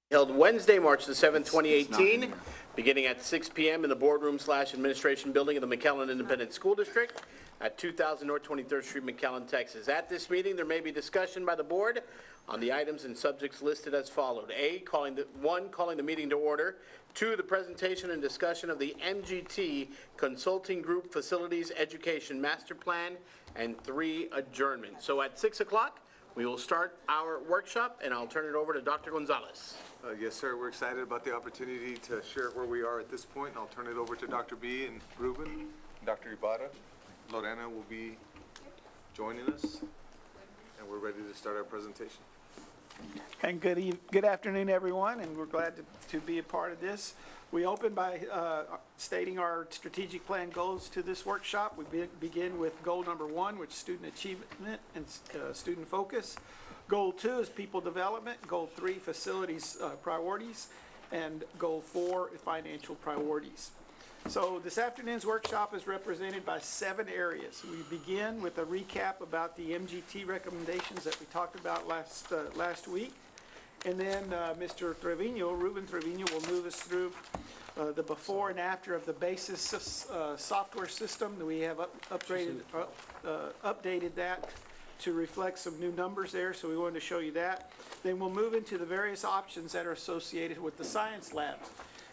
Held Wednesday, March the 7th, 2018, beginning at 6 p.m. in the boardroom/administration building of the McAllen Independent School District at 2000 North 23rd Street, McAllen, Texas. At this meeting, there may be discussion by the board on the items and subjects listed as followed. Calling the meeting to order. 2, the presentation and discussion of the MGT Consulting Group Facilities Education Master Plan. And 3, adjournment. So at 6 o'clock, we will start our workshop, and I'll turn it over to Dr. Gonzalez. Yes, sir. We're excited about the opportunity to share where we are at this point. I'll turn it over to Dr. B and Ruben, Dr. Ibarra. Lorena will be joining us, and we're ready to start our presentation. And good afternoon, everyone, and we're glad to be a part of this. We open by stating our strategic plan goals to this workshop. We begin with goal number 1, which is student achievement and student focus. Goal 2 is people development. Goal 3, facilities priorities. And goal 4, financial priorities. So this afternoon's workshop is represented by 7 areas. We begin with a recap about the MGT recommendations that we talked about last week. And then Mr. Ruben Trevino, will move us through the before and after of the basis software system. We have updated that to reflect some new numbers there, so we wanted to show you that. Then we'll move into the various options that are associated with the science labs.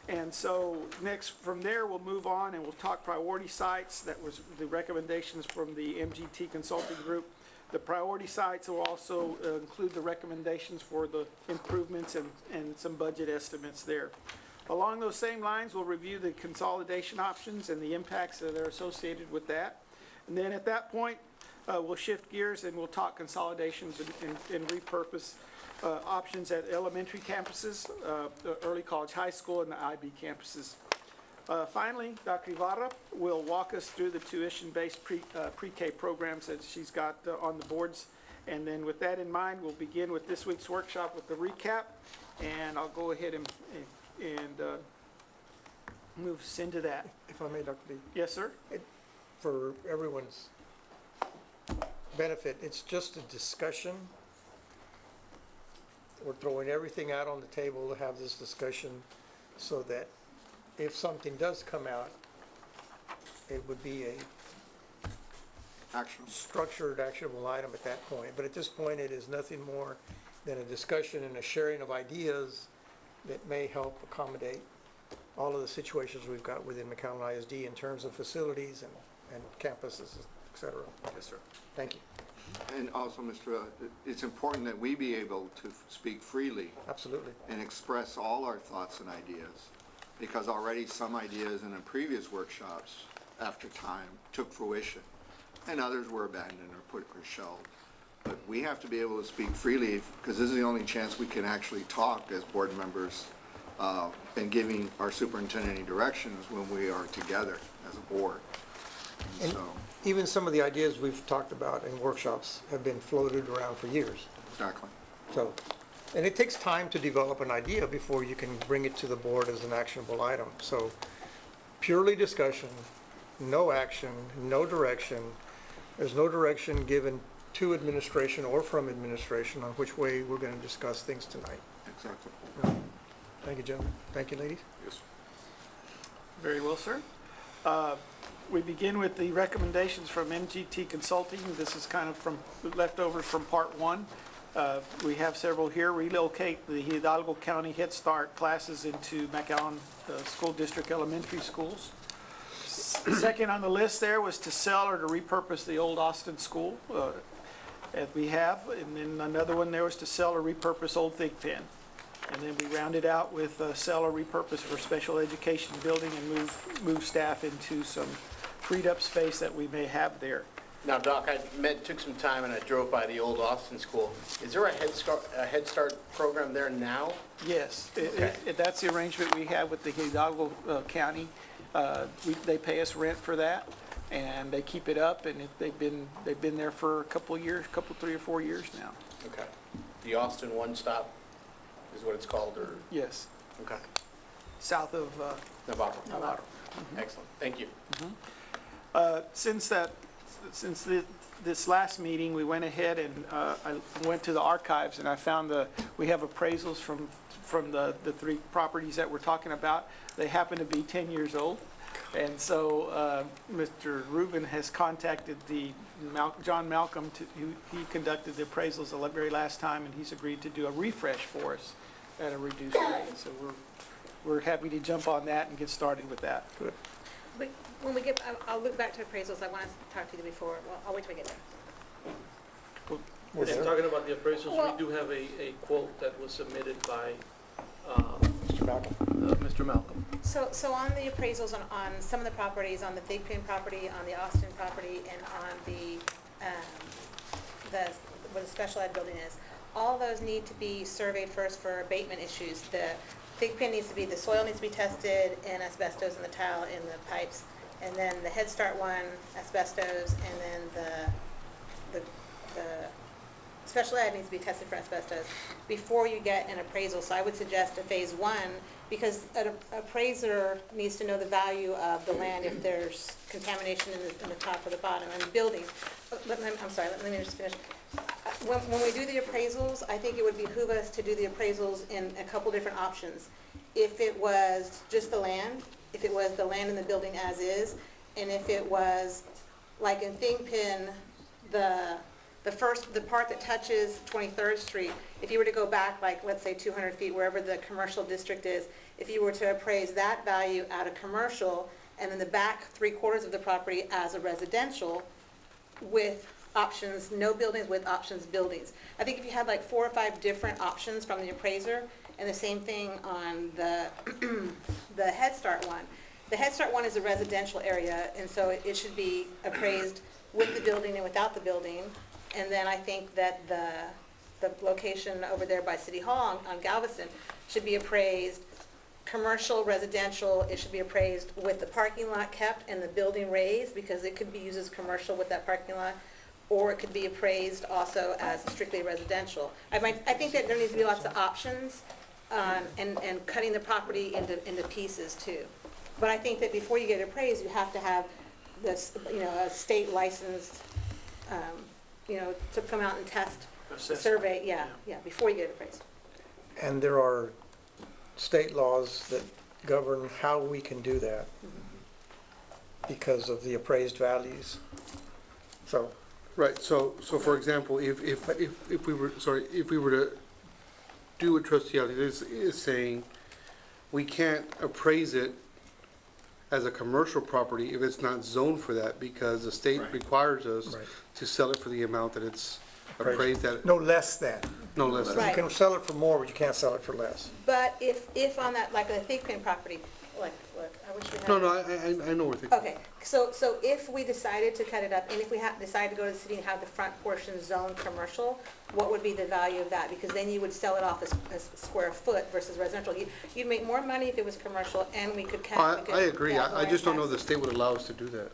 And so next, from there, we'll move on and we'll talk priority sites. That was the recommendations from the MGT Consulting Group. The priority sites will also include the recommendations for the improvements and some budget estimates there. Along those same lines, we'll review the consolidation options and the impacts that are associated with that. And then at that point, we'll shift gears and we'll talk consolidations and repurpose options at elementary campuses, the early college high school, and the IB campuses. Finally, Dr. Ibarra will walk us through the tuition-based pre-K programs that she's got on the boards. And then with that in mind, we'll begin with this week's workshop with the recap. And I'll go ahead and move us into that. If I may, Dr. D. Yes, sir? For everyone's benefit, it's just a discussion. We're throwing everything out on the table to have this discussion so that if something does come out, it would be a structured, actionable item at that point. But at this point, it is nothing more than a discussion and a sharing of ideas that may help accommodate all of the situations we've got within McAllen ISD in terms of facilities and campuses, et cetera. Yes, sir. Thank you. And also, it's important that we be able to speak freely. Absolutely. And express all our thoughts and ideas, because already some ideas in the previous workshops, after time, took fruition, and others were abandoned or shelved. But we have to be able to speak freely, because this is the only chance we can actually talk as board members and giving our superintendent any directions when we are together as a board. And so, even some of the ideas we've talked about in workshops have been floated around for years. Exactly. So, and it takes time to develop an idea before you can bring it to the board as an actionable item. So purely discussion, no action, no direction. There's no direction given to administration or from administration on which way we're going to discuss things tonight. Exactly. Thank you, gentlemen. Thank you, ladies. Yes. Very well, sir. We begin with the recommendations from MGT Consulting. This is kind of from leftovers from part 1. We have several here. Relocate the Hidalgo County Head Start classes into McAllen School District elementary schools. Second on the list there was to sell or to repurpose the old Austin School that we have. And then another one there was to sell or repurpose Old Thigpen. And then we rounded out with sell or repurpose for special education building and move staff into some freed up space that we may have there. Now, Doc, took some time and I drove by the old Austin School. Is there a Head Start program there now? Yes, Okay. That's the arrangement we have with the Hidalgo County. They pay us rent for that, and they keep it up, and they've been there for a couple of years, 3 or 4 years now. Okay. The Austin One Stop is what it's called, or? Yes, Okay. south of Navarro. Navarro. Excellent. Thank you. Since this last meeting, we went ahead and I went to the archives and I found we have appraisals from from the three properties that we're talking about. They happen to be 10 years old. And so Mr. Rubin has contacted John Malcolm, he conducted the appraisals the very last time, and he's agreed to do a refresh for us at a reduced rate. So we're happy to jump on that and get started with that. Good. But when we get, I'll look back to appraisals, I want to talk to you before, well, I'll wait till we get there. Was And there- talking about the appraisals, Well- we do have a quote that was submitted by Mr. Malcolm? Mr. Malcolm. So on the appraisals on some of the properties, on the Thigpen property, on the Austin property, and on where the special ed building is, all those need to be surveyed first for abatement issues. The Thigpen needs to be, the soil needs to be tested, and asbestos in the tile in the pipes. And then the Head Start one, asbestos, and then the special ed needs to be tested for asbestos before you get an appraisal. So I would suggest a phase one, because an appraiser needs to know the value of the land if there's contamination in the top or the bottom, and the building. I'm sorry, let me just finish. When we do the appraisals, I think it would behoove us to do the appraisals in a couple different options. If it was just the land, if it was the land and the building as is, and if it was, like in Thigpen, the part that touches 23rd Street, if you were to go back, like, let's say 200 feet, wherever the commercial district is, if you were to appraise that value out of commercial, and then the back 3/4 of the property as a residential, with options, no buildings, with options buildings. I think if you had like 4 or 5 different options from the appraiser, and the same thing on the, the Head Start one. The Head Start one is a residential area, and so it should be appraised with the building and without the building. And then I think that the location over there by City Hall on Galveston should be appraised commercial, residential. It should be appraised with the parking lot kept and the building raised, because it could be used as commercial with that parking lot, or it could be appraised also as strictly residential. I think that there needs to be lots of options, and cutting the property into pieces too. But I think that before you get it appraised, you have to have this, a state licensed, to come out and test, Assessment. survey, yeah, before you get it appraised. And there are state laws that govern how we can do that because of the appraised values. So, Right, so for example, if we were to do what trustee Ali is saying, we can't appraise it as a commercial property if it's not zoned for that, because the state requires us Right. to sell it for the amount that it's appraised at, no less than. no less than. You Right. can sell it for more, but you can't sell it for less. But if on that, like the Thigpen property, look, I wish we had. No, I know where they're. Okay, so if we decided to cut it up, and if we decided to go to the city and have the front portion zoned commercial, what would be the value of that? Because then you would sell it off as square foot versus residential. You'd make more money if it was commercial, and we could cap. I agree, I just don't know if the state would allow us to do that.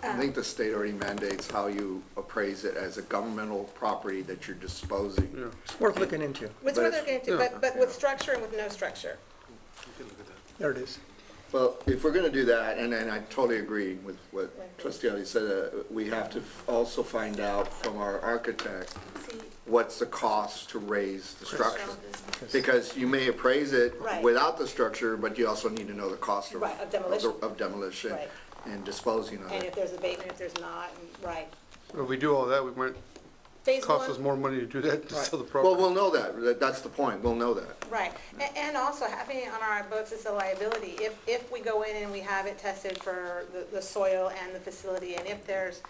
I think the state already mandates how you appraise it as a governmental property that you're disposing. Yeah. It's worth looking into. Which But one it's- they're going to, but with structure and with no structure. There it is. Well, if we're gonna do that, and I totally agree with what trustee Ali said, we have to also find out from our architect See, what's the cost to raise the structure. so this- Because you may appraise it Right. without the structure, but you also need to know the cost Right, of demolition. of demolition Right. and disposing of And it. if there's abatement, if there's not, right. If we do all that, we might, Phase cost us one, more money to do that, to sell the Well, property. we'll know that, that's the point, we'll know that. right. And also having it on our books is a liability. If we go in and we have it tested for the soil and the facility, and if there's,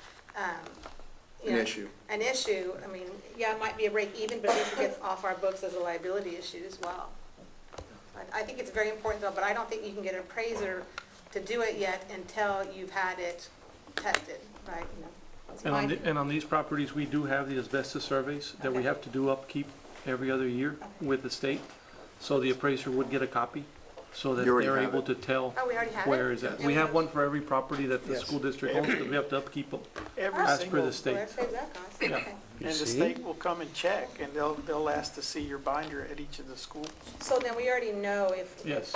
An issue. An issue, I mean, yeah, it might be a break even, but at least it gets off our books as a liability issue as well. I think it's very important though, but I don't think you can get an appraiser to do it yet until you've had it tested, right? It's my opinion. And on these properties, we do have the asbestos surveys that we Okay. have to do upkeep every other year with the state. So the appraiser would get a copy, so that You already they're have able it. to tell Oh, we already have it? where is that. And We have one for every property that the Yes. school district owns, because we have to upkeep them Every as per single, the state. Where saves that cost? Yeah. Okay. You and the see? state will come and check, and they'll ask to see your binder at each of the schools. So then we already know if. Yes.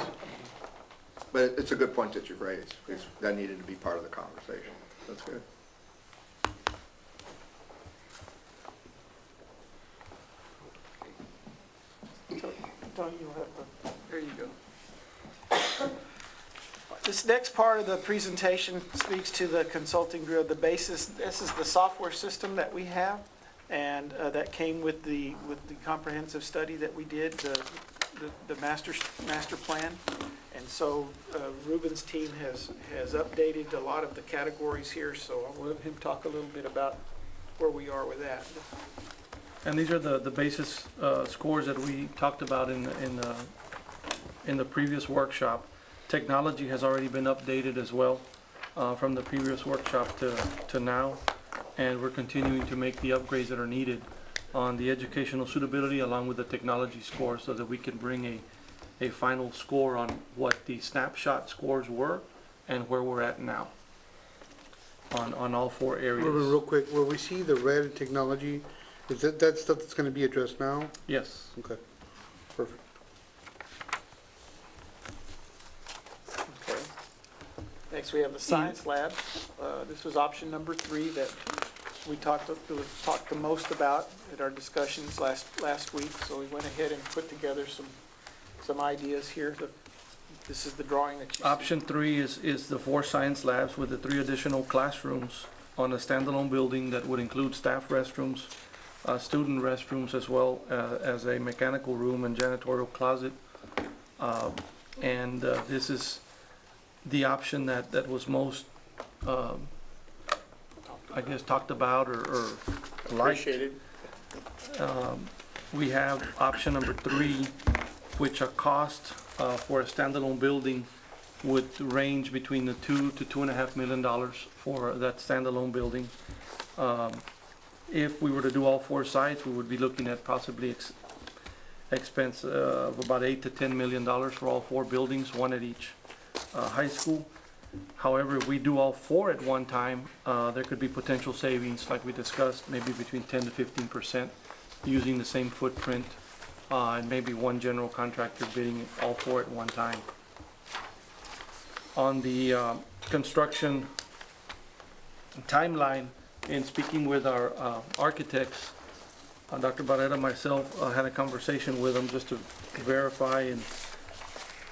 But it's a good point that you've raised, because that needed to be part of the conversation. That's good. Tony, you'll have the, there you go. This next part of the presentation speaks to the consulting group, the basis. This is the software system that we have, and that came with the comprehensive study that we did, the master plan. And so Ruben's team has updated a lot of the categories here, so I'll let him talk a little bit about where we are with that. And these are the basis scores that we talked about in the previous workshop. Technology has already been updated as well from the previous workshop to now, and we're continuing to make the upgrades that are needed on the educational suitability along with the technology score so that we can bring a final score on what the snapshot scores were and where we're at now on all four areas. Ruben, real quick, where we see the red technology, is that stuff that's gonna be addressed now? Yes. Okay, perfect. Okay. Next, we have the science lab. This was option number 3 that we talked the most about at our discussions last week. So we went ahead and put together some ideas here. This is the drawing that you see. Option 3 is the 4 science labs with the 3 additional classrooms on a standalone building that would include staff restrooms, student restrooms, as well as a mechanical room and janitorial closet. And this is the option that was most, I guess, talked about or liked. Appreciated. We have option number 3, which a cost for a standalone building would range between the $2 to $2.5 million for that standalone building. If we were to do all 4 sites, we would be looking at possibly expense of about $8 to $10 million for all 4 buildings, 1 at each high school. However, if we do all 4 at one time, there could be potential savings, like we discussed, maybe between 10 to 15%, using the same footprint, and maybe one general contractor bidding all 4 at one time. On the construction timeline, in speaking with our architects, Dr. Barrera and myself had a conversation with them just to verify, and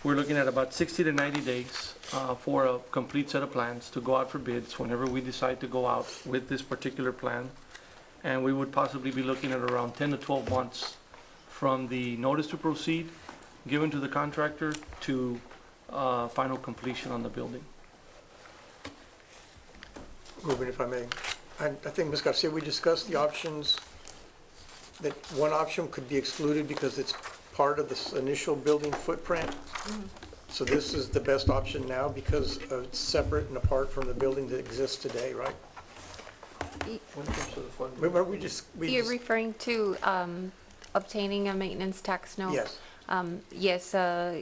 we're looking at about 60 to 90 days for a complete set of plans to go out for bids whenever we decide to go out with this particular plan. And we would possibly be looking at around 10 to 12 months from the notice to proceed given to the contractor to final completion on the building. Ruben, if I may, I think, Ms. Garcia, we discussed the options, that one option could be excluded because it's part of this initial building footprint. So this is the best option now because it's separate and apart from the building that exists today, right? Remember, You're referring to obtaining a maintenance tax note? Yes. Yes,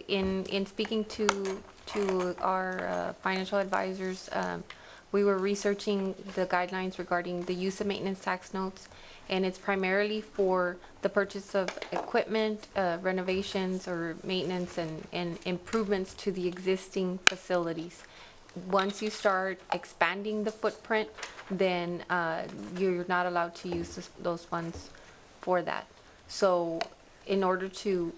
in speaking to our financial advisors, we were researching the guidelines regarding the use of maintenance tax notes, and it's primarily for the purchase of equipment, renovations or maintenance and improvements to the existing facilities. Once you start expanding the footprint, then you're not allowed to use those funds for that. So in order to,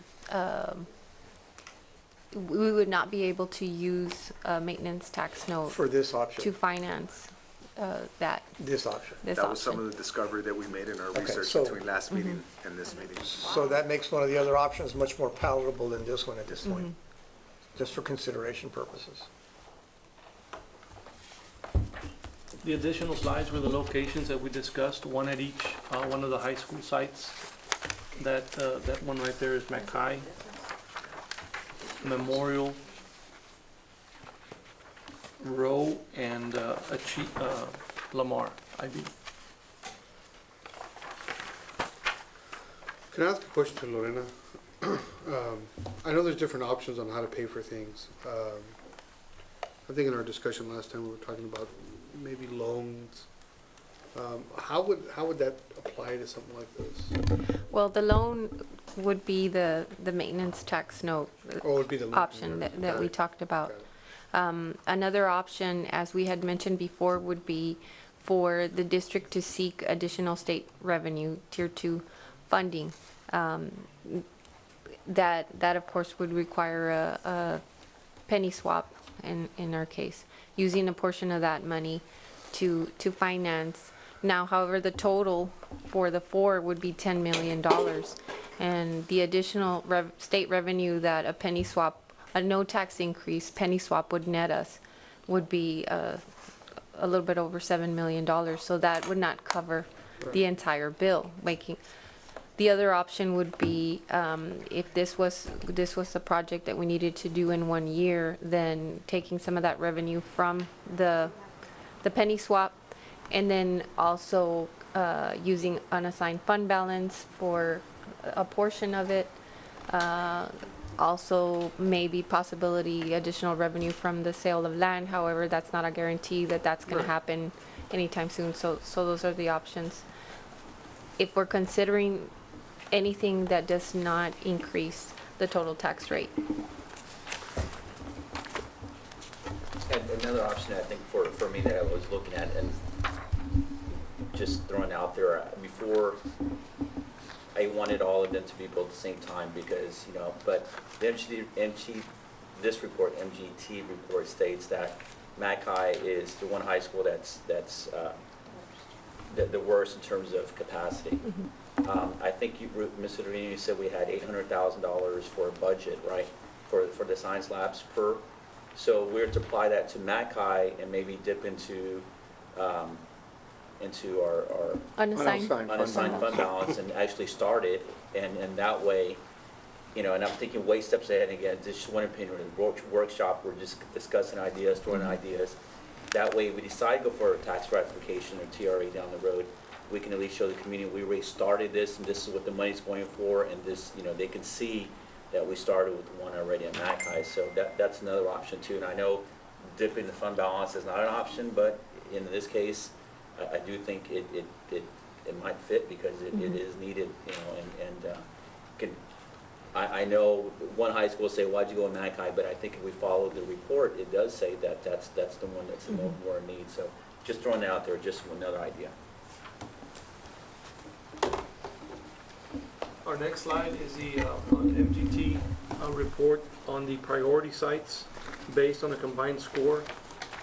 we would not be able to use a maintenance tax note For this to option, finance that, this option. this That was some option. of the discovery that we made in our Okay, research so- between last meeting and this meeting. So that makes one of the other options much more palatable than this one at this point, just for consideration purposes. The additional slides were the locations that we discussed, 1 at each, one of the high school sites. That one right there is McKay, Memorial, Rowe, and Lamar, IB. Can I ask a question to Lorena? I know there's different options on how to pay for things. I think in our discussion last time, we were talking about maybe loans. How would that apply to something like this? Well, the loan would be the maintenance tax note Or would be the loan? option that we talked about. Another option, as we had mentioned before, would be for the district to seek additional state revenue, Tier 2 funding. that of course would require a penny swap in our case, using a portion of that money to finance. Now, however, the total for the four would be $10 million. And the additional state revenue that a penny swap, a no tax increase penny swap would net us would be a little bit over $7 million. So that would not cover the entire bill, making, the other option would be, if this was a project that we needed to do in 1 year, then taking some of that revenue from the penny swap, and then also using unassigned fund balance for a portion of it. Also, maybe possibility additional revenue from the sale of land. However, that's not a guarantee that that's going to happen anytime soon. So those are the options. If we're considering anything that does not increase the total tax rate. And another option, I think, for me that I was looking at, and just throwing out there, before, I wanted all of them to be built at the same time because, you know, but the this report, MGT report states that McAllen is the one high school that's the worst in terms of capacity. I think Ms. Rodriguez, you said we had $800,000 for a budget, right, for the science labs per. So we're to apply that to McAllen and maybe dip into our Unassigned. unassigned fund balance and actually start it, and that way, you know, and I'm thinking way steps ahead again, just one opinion, workshop, we're just discussing ideas, throwing ideas. That way, if we decide to go for a tax ratification or TRA down the road, we can at least show the community we already started this, and this is what the money's going for, and this, you know, they can see that we started with one already at McAllen. So that's another option too. And I know dipping the fund balance is not an option, but in this case, I do think it might fit because it is needed, you know, I know one high school say, why'd you go in McAllen? But I think if we follow the report, it does say that that's the one that's the more in need. So just throwing that out there, just another idea. Our next slide is the MGT report on the priority sites based on a combined score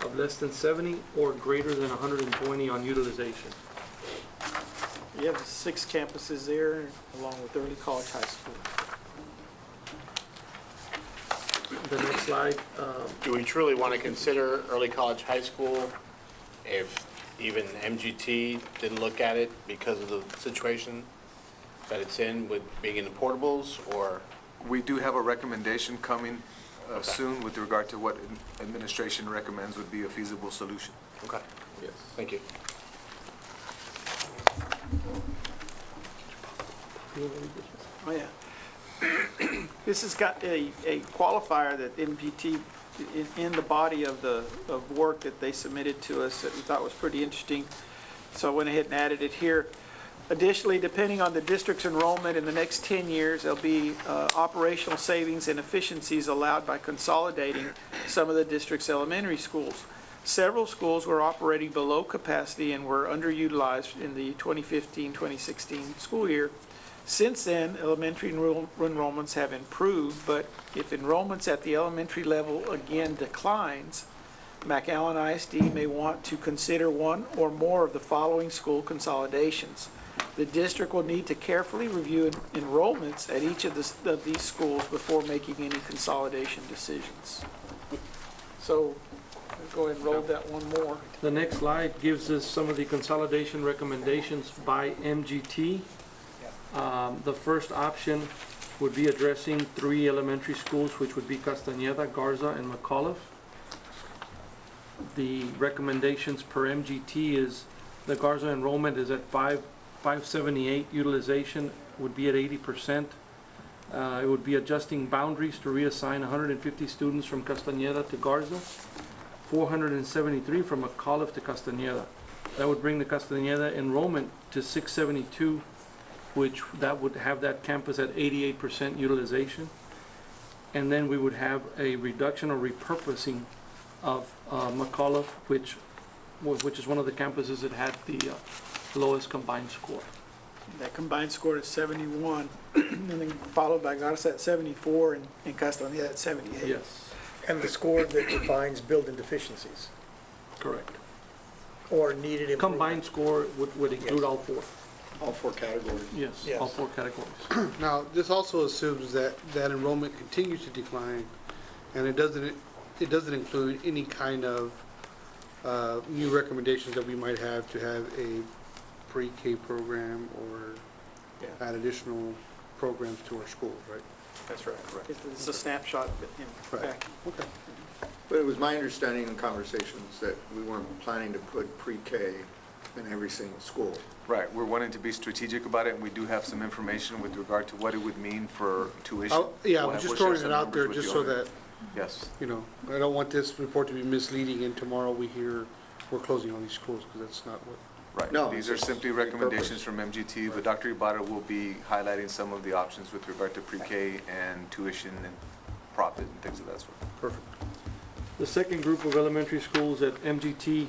of less than 70 or greater than 120 on utilization. You have 6 campuses there, along with Early College High School. The next slide, Do we truly want to consider early college high school if even MGT didn't look at it because of the situation that it's in with being in the portables, or? We do have a recommendation coming soon with regard to what administration recommends would be a feasible solution. Okay, yes. thank you. Oh, yeah. This has got a qualifier that MPT, in the body of work that they submitted to us that we thought was pretty interesting. So I went ahead and added it here. Additionally, depending on the district's enrollment in the next 10 years, there'll be operational savings and efficiencies allowed by consolidating some of the district's elementary schools. Several schools were operating below capacity and were underutilized in the 2015-2016 school year. Since then, elementary enrollments have improved, but if enrollments at the elementary level again declines, McAllen ISD may want to consider one or more of the following school consolidations. The district will need to carefully review enrollments at each of these schools before making any consolidation decisions. So, let's go ahead and roll that one more. The next slide gives us some of the consolidation recommendations by MGT. The first option would be addressing 3 elementary schools, which would be Castañeda, Garza, and McAuliffe. The recommendations per MGT is the Garza enrollment is at 578, utilization would be at 80%. It would be adjusting boundaries to reassign 150 students from Castañeda to Garza, 473 from McAuliffe to Castañeda. That would bring the Castañeda enrollment to 672, which that would have that campus at 88% utilization. And then we would have a reduction or repurposing of McAuliffe, which is one of the campuses that had the lowest combined score. That combined scored at 71, and then followed by Garza at 74 and Castaneda at 78. Yes, And the score that defines building deficiencies correct. or needed improvement. Combined score would include Yes. all four. All four categories. Yes, all Yes. four categories. Now, this also assumes that enrollment continues to decline, and it doesn't include any kind of new recommendations that we might have to have a pre-K program or Yeah. add additional programs to our schools, right? That's right. It's a snapshot, Right. back. Okay. But it was my understanding in conversations that we weren't planning to put pre-K in every single school. Right, we're wanting to be strategic about it, and we do have some information with regard to what it would mean for tuition. Yeah, I We'll was just share throwing some it out there numbers with just you so on it. that, Yes, you know, I don't want this report to be misleading and tomorrow we hear we're closing all these schools, because that's not what. right. No, These are it's simply recommendations from MGT, but Dr. Ibarra will be highlighting some of the options with regard to pre-K and tuition and profit and things of that sort. Perfect. The second group of elementary schools that MGT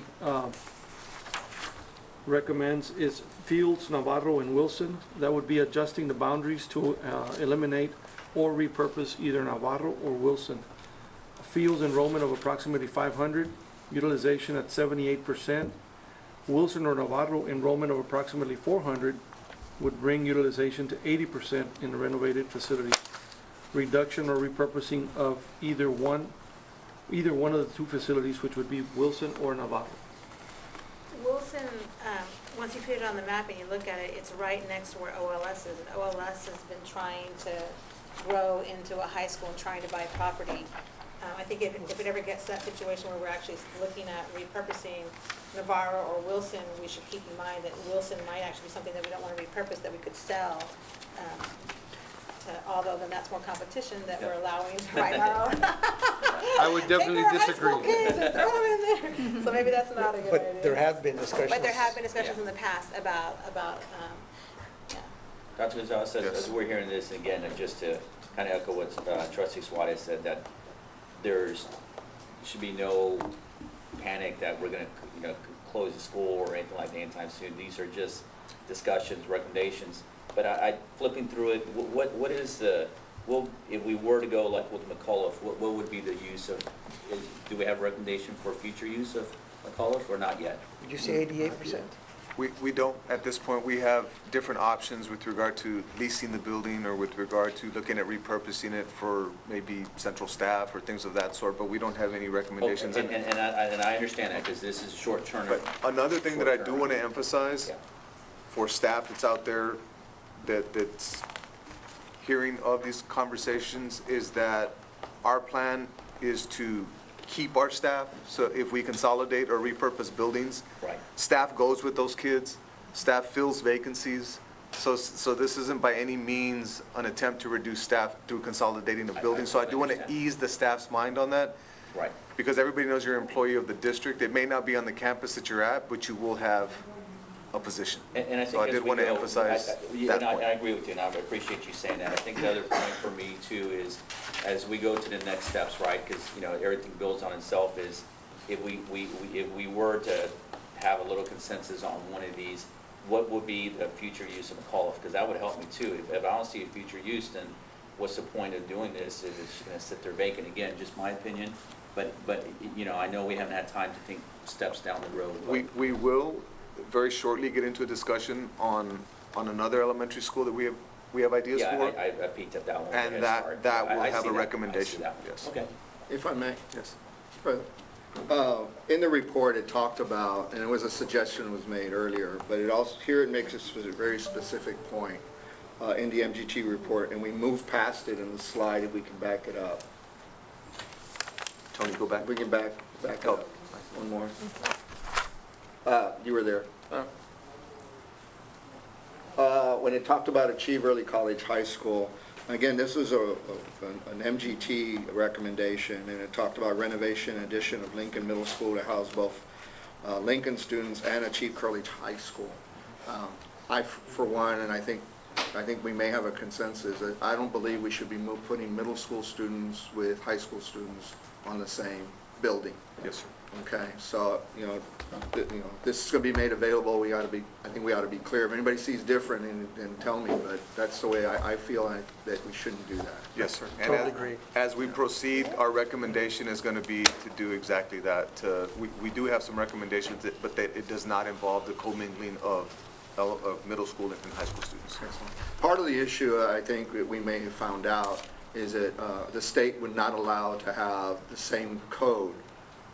recommends is Fields, Navarro, and Wilson. That would be adjusting the boundaries to eliminate or repurpose either Navarro or Wilson. Fields enrollment of approximately 500, utilization at 78%. Wilson or Navarro enrollment of approximately 400 would bring utilization to 80% in the renovated facility. Reduction or repurposing of either one of the two facilities, which would be Wilson or Navarro. Wilson, once you put it on the map and you look at it, it's right next to where OLS is. And OLS has been trying to grow into a high school and trying to buy property. I think if it ever gets to that situation where we're actually looking at repurposing Navarro or Wilson, we should keep in mind that Wilson might actually be something that we don't want to repurpose, that we could sell. Although then that's more competition that we're allowing right now. I would definitely disagree. Take our high school kids and throw them in there. So maybe that's not a good idea. But there have been discussions. But there have been discussions in the past about, yeah. Dr. Gonzalez, Yes. as we're hearing this, again, and just to kind of echo what Trustee Suarez said, that should be no panic that we're going to, close the school or anything like that anytime soon. These are just discussions, recommendations. But flipping through it, what is if we were to go like with McAuliffe, what would be the use of, do we have a recommendation for future use of McAuliffe or not yet? Did you say 88%? We don't, at this point, we have different options with regard to leasing the building or with regard to looking at repurposing it for maybe central staff or things of that sort, but we don't have any recommendations. And I understand that, because this is short term. But another thing that I do want to emphasize Yeah. for staff that's out there that's hearing of these conversations is that our plan is to keep our staff. So if we consolidate or repurpose buildings, Right. staff goes with those kids, staff fills vacancies. So this isn't by any means an attempt to reduce staff through consolidating the building. So I do want to understand. ease the staff's mind on that. Right. Because everybody knows you're an employee of the district. It may not be on the campus that you're at, but you will have a position. And I So think I as did we want to go, emphasize yeah, that and point. I agree with you, and I appreciate you saying that. I think the other point for me too is, as we go to the next steps, right, because, everything builds on itself, is if we were to have a little consensus on one of these, what would be the future use of McAuliffe? Because that would help me too. If I don't see a future use, then what's the point of doing this if it's going to sit there vacant? Again, just my opinion, but I know we haven't had time to think steps down the road. but- We will very shortly get into a discussion on another elementary school that we have ideas Yeah, for. I peeked at that one. And Head that Start. will I have see a that. recommendation, I see that. yes. Okay. If I may. Yes. In the report, it talked about, and it was a suggestion was made earlier, but it also, here it makes a very specific point in the MGT report, and we moved past it in the slide if we can back it up. Tony, go back. If we can back it up. One more. You were there. When it talked about Achieve Early College High School, again, this is an MGT recommendation, and it talked about renovation and addition of Lincoln Middle School to house both Lincoln students and Achieve College High School. I, for one, and I think we may have a consensus, that I don't believe we should be putting middle school students with high school students on the same building. Yes, sir. Okay, so, this is gonna be made available, I think we ought to be clear. If anybody sees different, then tell me, but that's the way I feel that we shouldn't do that. Yes, sir. And Totally agree. as we proceed, our recommendation is going to be to do exactly that. We do have some recommendations, but that it does not involve the commingling of middle school and high school students. Part of the issue, I think, that we may have found out is that the state would not allow to have the same code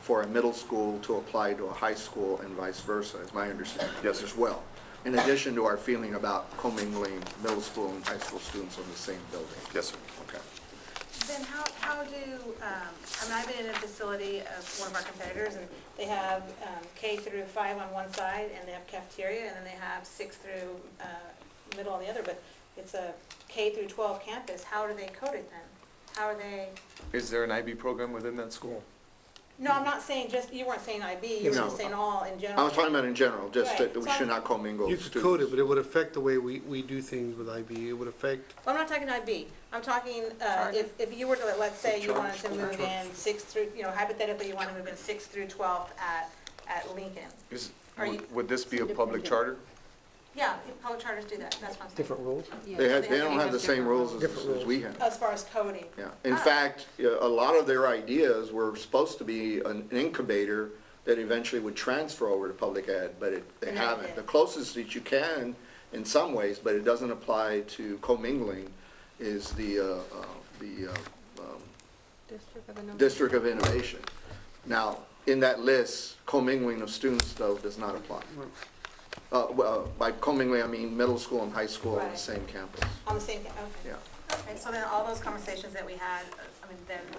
for a middle school to apply to a high school and vice versa, is my understanding. Yes, sir. As well. In addition to our feeling about commingling middle school and high school students in the same building. Yes, sir. Okay. Then how do, I've been in a facility of one of our competitors, and they have K through 5 on one side, and they have cafeteria, and then they have 6 through middle on the other, but it's a K through 12 campus. How do they code it then? How are they? Is there an IB program within that school? No, I'm not saying just, you weren't saying IB, you were No. just saying all in general. I was talking about in general, just Right. that we should not commingle You could students. code it, but it would affect the way we do things with IB. It would affect, Well, I'm not talking IB. I'm talking, if you were to, let's say you wanted to move in 6 through, hypothetically, you want to move in 6 through 12 at Lincoln. Are you- Would this be a public charter? Yeah, public charters do that, that's what I'm saying. Different rules? They don't have the same rules Different as we have. As far as coding. Yeah, in fact, a lot of their ideas were supposed to be an incubator that eventually would transfer over to public ed, but they And never haven't. did. The closest that you can, in some ways, but it doesn't apply to commingling, is the District of Innovation. Now, in that list, commingling of students, though, does not apply. Well, by commingling, I mean middle school and high school on the Right. same campus. On the same, okay. Yeah. Okay, so then all those conversations that we had,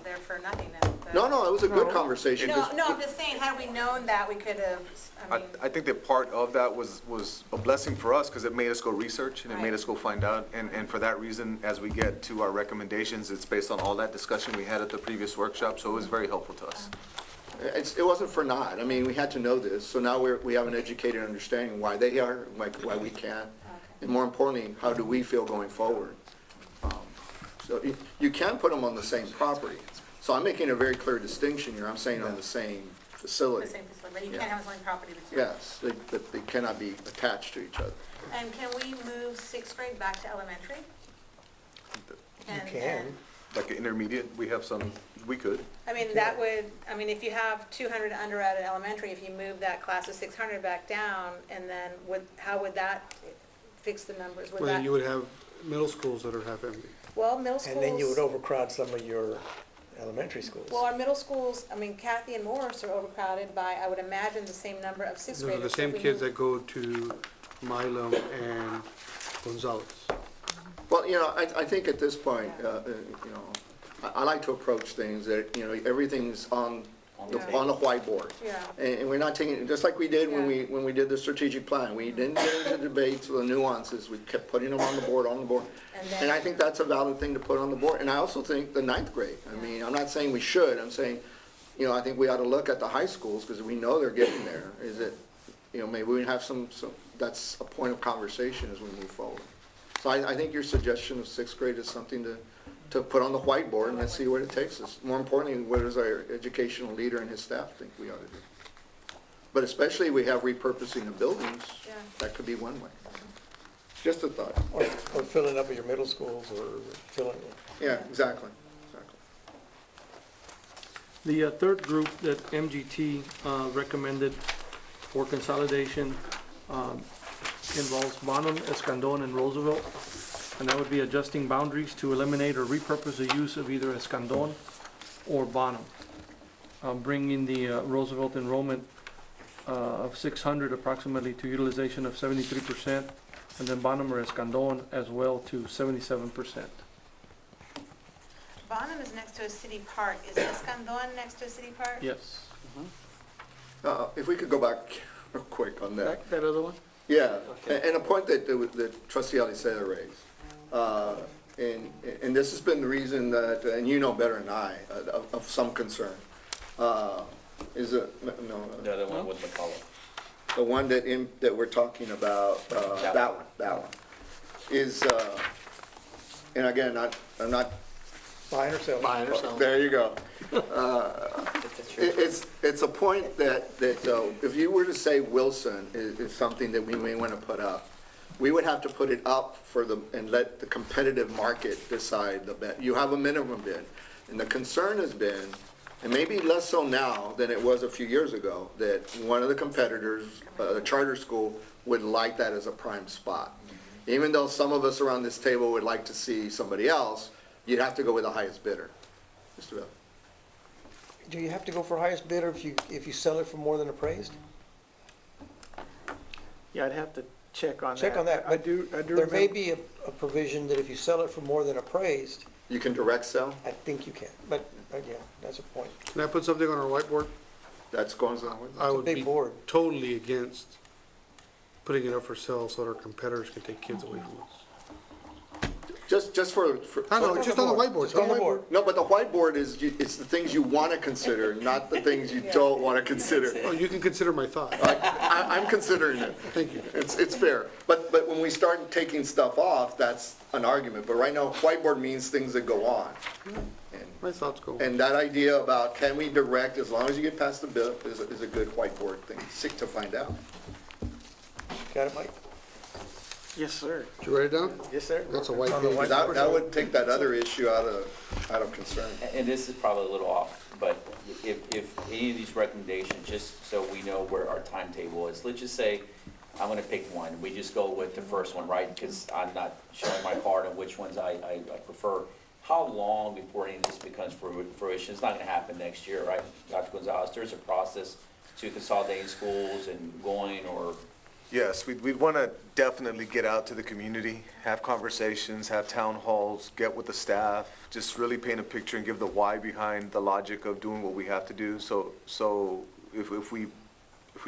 they're for nothing then? No, it was a good conversation. No, 'cause- no, I'm just saying, had we known that, we could have, I think that part of that was a blessing for us because it made us go research and it made Right. us go find out. And for that reason, as we get to our recommendations, it's based on all that discussion we had at the previous workshop, so it was very helpful to us. It wasn't for naught. I mean, we had to know this, so now we have an educated understanding why they are, why we can't. And more importantly, how do we feel going forward? So you can put them on the same property. So I'm making a very clear distinction here. I'm saying on the same the facility. same facility, but you Yeah. can't have its own property, but Yes, they cannot be attached to each other. And can we move 6th grade back to elementary? You can. Like intermediate, we have some, we could. I mean, that would, if you have 200 under at an elementary, if you move that class of 600 back down, and then how would that fix the numbers? Would well, then that, you would have middle schools that are half empty. well, middle schools. And then you would overcrowd some of your elementary schools. Well, our middle schools, Kathy and Morris are overcrowded by, I would imagine, the same number of 6th Those are graders. the So same if we kids move- that go to Milam and Gonzalez. Well, I think at this point, I like to approach things that, everything's on the whiteboard. Yeah. And we're not taking, just like we did when Yeah. we did the strategic plan, we didn't get into debates or the nuances, we kept putting them on the board. And then- And I think that's a valid thing to put on the board, and I also think the 9th grade, I'm not saying we should, I'm saying, I think we ought to look at the high schools, because we know they're getting there, is it, maybe we have some, that's a point of conversation as we move forward. So I think your suggestion of 6th grade is something to put on the whiteboard, and let's see where it takes us. More importantly, what does our educational leader and his staff think we ought to do? But especially if we have repurposing of buildings, Yeah. that could be one way. Just a thought. Or filling up your middle schools, or filling, Yeah, exactly. The third group that MGT recommended for consolidation involves Bonham, Escandon, and Roosevelt. And that would be adjusting boundaries to eliminate or repurpose the use of either Escandon or Bonham. Bringing the Roosevelt enrollment of 600 approximately to utilization of 73%, and then Bonham or Escandon as well to 77%. Bonham is next to a city park. Is Escandon next to a city park? Yes. If we could go back real quick on that. That other one? Yeah, and a point that Trustee Alicea raised, and this has been the reason that, and you know better than I, of some concern, is it, no, The other one with McAllen. the one that we're talking about, that one, is, and again, I'm not Buying or selling? Buying or selling. There you go. It's a point that, if you were to say Wilson is something that we may want to put up, we would have to put it up and let the competitive market decide the bid. You have a minimum bid. And the concern has been, and maybe less so now than it was a few years ago, that one of the competitors, the charter school, would like that as a prime spot. Even though some of us around this table would like to see somebody else, you'd have to go with the highest bidder. Mr. Bell? Do you have to go for highest bidder if you sell it for more than appraised? Yeah, I'd have to check on that. Check on that, I but do there may remember- be a provision that if you sell it for more than appraised, You can direct sell? I think you can. But again, that's a point. Can I put something on our whiteboard? That's going on. I a would big be board. totally against putting it up for sale so that our competitors can take kids away from us. Just for. I know, it's just on the whiteboard. Just on the board. No, but the whiteboard it's the things you want to consider, not the things you don't want to consider. Oh, you can consider my thought. I'm considering it. Thank you. It's fair. But when we start taking stuff off, that's an argument. But right now, whiteboard means things that go on. My thoughts go. And that idea about can we direct, as long as you get past the bill, is a good whiteboard thing. Seek to find out. Got it, Mike? Yes, sir. Did you write it down? Yes, sir. That's a white On the page. white- That would take that other issue out of concern. And this is probably a little off, but if any of these recommendations, just so we know where our timetable is, let's just say, I'm gonna pick one, we just go with the first one, right? Because I'm not showing my card on which ones I prefer. How long before any of this becomes fruition? It's not gonna happen next year, right? Dr. Gonzalez, there's a process to consolidating schools and going, or Yes, we'd want to definitely get out to the community, have conversations, have town halls, get with the staff, just really paint a picture and give the why behind the logic of doing what we have to do. So if we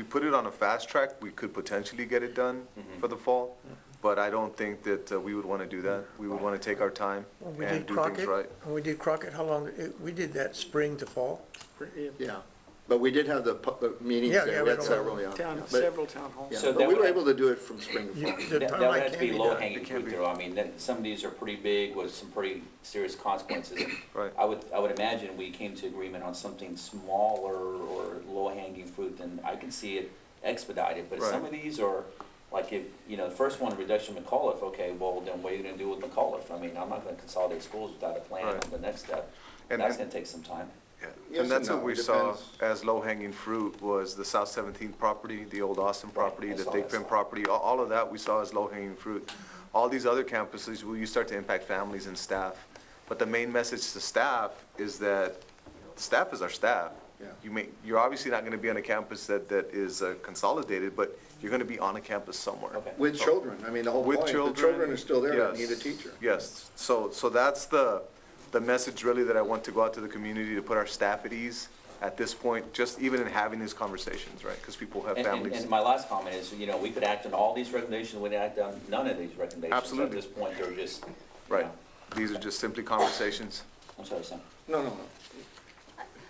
put it on a fast track, we could potentially get it done for the fall. But I don't think that we would want to do that. We would want to take our time When we and did do Crockett, things right. when we did Crockett, how long, we did that spring to fall? Yeah. But we did have the meetings Yeah, there. yeah, We had we- several, yeah. But- Several town halls. Yeah, So but that we were would- able to do it from spring to fall. The that timeline would have to can be be low done. hanging fruit though. I mean, some of these are pretty big with some pretty serious consequences. Right. I would imagine we came to agreement on something smaller or low hanging fruit, then I can see it expedited. But some of these are, like if, the first one, reduction of McAuliffe, okay, well, then what are you gonna do with McAuliffe? I mean, I'm not gonna consolidate schools without a plan on Right. the next step. And- That's and- gonna take some time. Yes And that's and what no, we it saw depends. as low-hanging fruit was the South 17th property, the old Austin property, I the saw Thigpen that. property, all of that we saw as low-hanging fruit. All these other campuses, well, you start to impact families and staff. But the main message to staff is that staff is our staff. Yeah. You're obviously not gonna be on a campus that is consolidated, but you're gonna be on a campus somewhere. Okay. With children, I mean, the whole With point, the children. children are still there, yes, they need a teacher. Yes, so that's the message really that I want to go out to the community, to put our staff at ease at this point, just even in having these conversations, right? Because people have families. And my last comment is, we could act on all these recommendations, we didn't act on none of these recommendations. Absolutely. At this point, they're just, Right, these are just simply conversations. I'm sorry, Sam. No.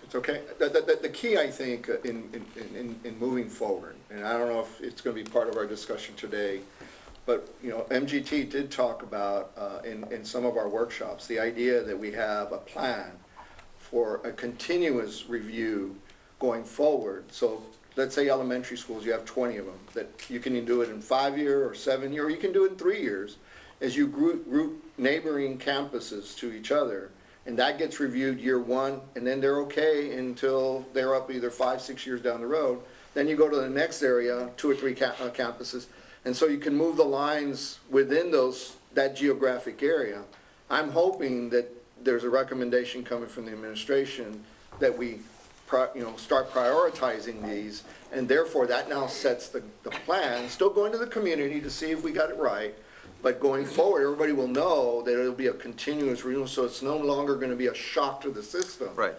It's okay. The key, I think, in moving forward, and I don't know if it's gonna be part of our discussion today, but, MGT did talk about, in some of our workshops, the idea that we have a plan for a continuous review going forward. So let's say elementary schools, you have 20 of them, that you can do it in 5-year or 7-year, or you can do it in 3 years, as you group neighboring campuses to each other. And that gets reviewed year 1, and then they're okay until they're up either 5, 6 years down the road. Then you go to the next area, 2 or 3 campuses, and so you can move the lines within that geographic area. I'm hoping that there's a recommendation coming from the administration that we start prioritizing these, and therefore that now sets the plan, still going to the community to see if we got it right, but going forward, everybody will know that it'll be a continuous renewal, so it's no longer gonna be a shock to the system. Right.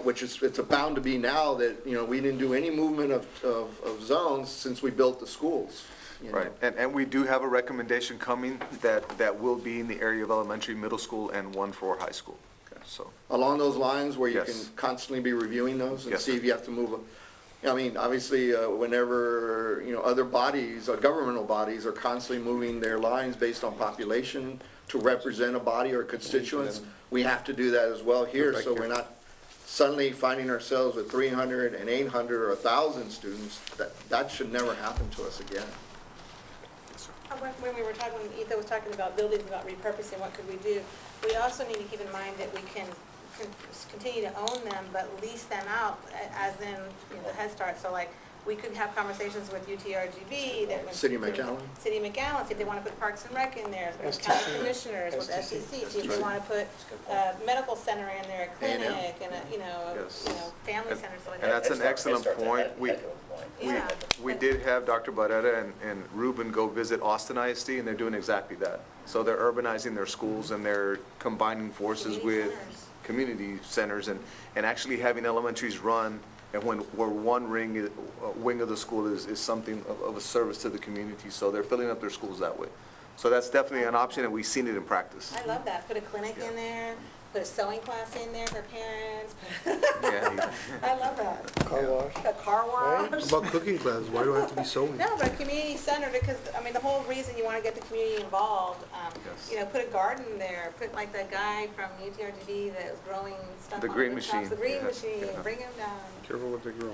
Which it's bound to be now that, we didn't do any movement of zones since we built the schools. Right, and we do have a recommendation coming that will be in the area of elementary, middle school, and one for high school. So, Along those lines where you can Yes. constantly be reviewing those and Yes, see sir. if you have to move I mean, obviously, whenever, other bodies, governmental bodies are constantly moving their lines based on population to represent a body or constituents, we have to do that as well here, so we're not suddenly finding ourselves with 300 and 800 or 1,000 students. That should never happen to us again. When we were talking, when Ethan was talking about buildings, about repurposing, what could we do? We also need to keep in mind that we can continue to own them, but lease them out, as in, the Head Start. So like, we could have conversations with UTRGV, that. City of McAllen? City of McAllen, see if they want to put Parks and Rec in there, with county commissioners, with SCC, see if they want to put medical center in there, a clinic, and Yes. family center, so like And that. that's an excellent point. Yeah. We did have Dr. Barrera and Ruben go visit Austin ISD, and they're doing exactly that. So they're urbanizing their schools, and they're combining forces Community with centers. community centers, and actually having elementaries run, and where one wing of the school is something of a service to the community, so they're filling up their schools that way. So that's definitely an option, and we've seen it in practice. I love that, put a clinic in there, put a sewing class in there for parents. Yeah. I love that. Car wash. A car wash. What about cooking classes? Why do I have to be sewing? No, but a community center, because, the whole reason you want to get the community involved, Yes. put a garden there, put like that guy from UTRGV that was growing stuff The on green rooftops, machine. the green Yeah. machine, Yeah. bring him down. Careful what they grow.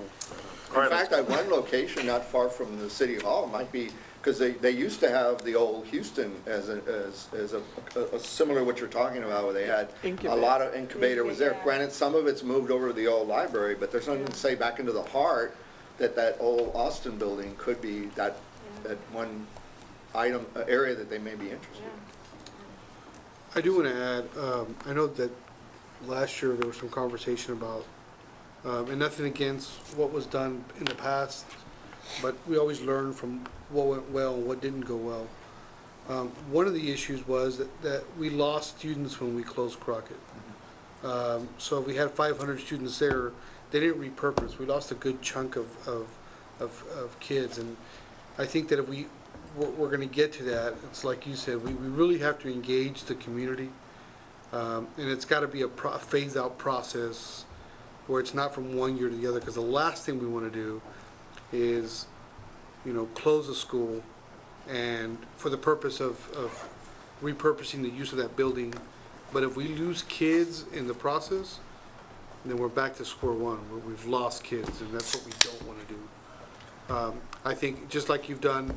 In fact, at one location not far from the city hall might be, because they used to have the old Houston as a similar to what you're talking about, where they had a Incubator. lot of incubator was there. Yeah. Granted, some of it's moved over to the old library, but there's nothing to say back into the heart that old Austin building could be that one item, area that they may be interested in. I do want to add, I know that last year there was some conversation about, and nothing against what was done in the past, but we always learn from what went well and what didn't go well. One of the issues was that we lost students when we closed Crockett. So if we had 500 students there, they didn't repurpose. We lost a good chunk of kids, and I think that if we're going to get to that, it's like you said, we really have to engage the community, and it's got to be a phased-out process where it's not from one year to the other, because the last thing we want to do is, close a school and for the purpose of repurposing the use of that building. But if we lose kids in the process, then we're back to square one, where we've lost kids, and that's what we don't want to do. I think, just like you've done,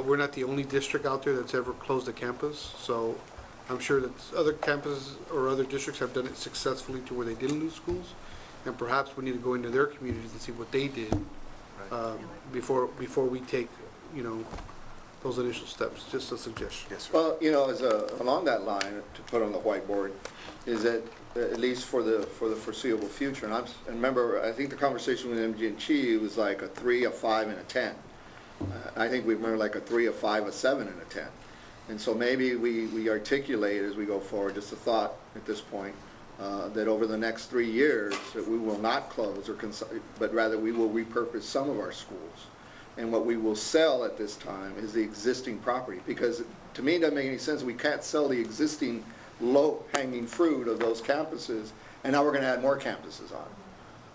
we're not the only district out there that's ever closed a campus, so I'm sure that other campuses or other districts have done it successfully to where they didn't lose schools, and perhaps we need to go into their communities and see what they did before we take, those initial steps. Just a suggestion. Yes, sir. Well, along that line, to put on the whiteboard, is that at least for the foreseeable future, and remember, I think the conversation with MG&Chi was like a 3, a 5, and a 10. I think we remember like a 3, a 5, a 7, and a 10. And so maybe we articulate as we go forward, just a thought at this point, that over the next 3 years, that we will not close but rather we will repurpose some of our schools. And what we will sell at this time is the existing property, because to me, it doesn't make any sense. We can't sell the existing low-hanging fruit of those campuses, and now we're going to add more campuses on.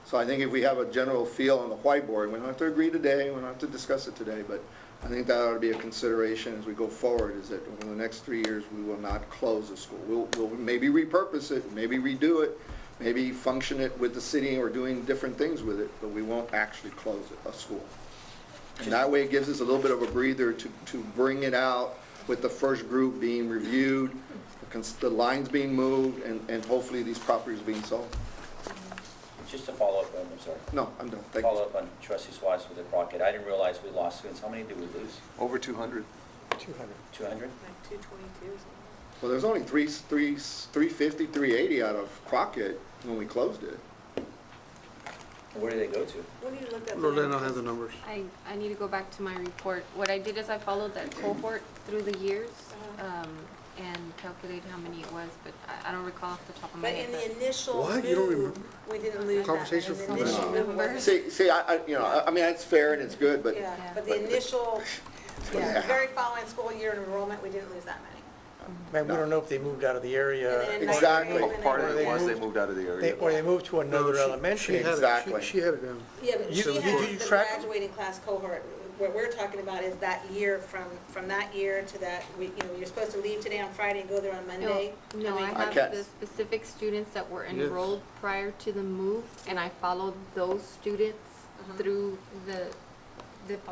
So I think if we have a general feel on the whiteboard, we don't have to agree today, we don't have to discuss it today, but I think that ought to be a consideration as we go forward, is that over the next 3 years, we will not close the school. We'll maybe repurpose it, maybe redo it, maybe function it with the city or doing different things with it, but we won't actually close a school. And that way it gives us a little bit of a breather to bring it out with the first group being reviewed, the lines being moved, and hopefully these properties being sold. Just to follow up, I'm sorry. No, I'm done. Thank you. Follow up on Trustee Suarez with the Crockett. I didn't realize we lost students. How many did we lose? Over 200. 200. 200? Like 222 or something. Well, there's only 350, 380 out of Crockett when we closed it. Where do they go to? What do you look at? Lorena has the numbers. I need to go back to my report. What I did is I followed that cohort through the years, and calculated how many it was, but I don't recall off the top of my But head. in the initial What? You don't move, remember? we didn't lose that. Conversation In the from initial the- move wasn't- See, I mean, that's fair and it's good, but Yeah, but the initial, Yeah. the very following school year enrollment, we didn't lose that many. Man, we don't know if they moved out of the area. And then Exactly. ninth grade, Part of and it then- was they moved out of the area. Or they moved to another No, she elementary. had it- Exactly. She had it down. Yeah, but You- she did has you the track 'em? graduating class cohort. What we're talking about is that year, from that year to that, you're supposed to leave today on Friday and go there on Monday. No, I mean, have can't- the specific students that were Yes. enrolled prior to the move, and I followed those students through the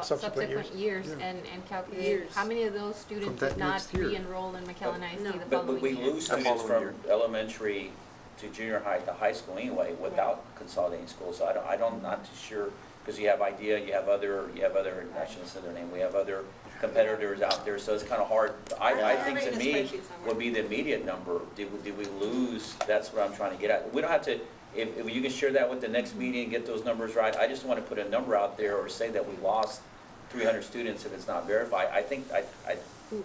Subsequent years. subsequent years and calculated Years. how many of those students that did not next year. re-enroll in McAllen ISD the But following we year. lose The students following from elementary to junior high to high school anyway without consolidating schools. So I don't, not too sure, because you have IDEA, you have other, I shouldn't say their name, we have other competitors out there, so it's kind of hard. I think to having a me spreadsheet somewhere. would be the immediate number. Did we lose? That's what I'm trying to get at. We don't have to, if you can share that with the next meeting and get those numbers right, I just want to put a number out there or say that we lost 300 students if it's not verified. I think,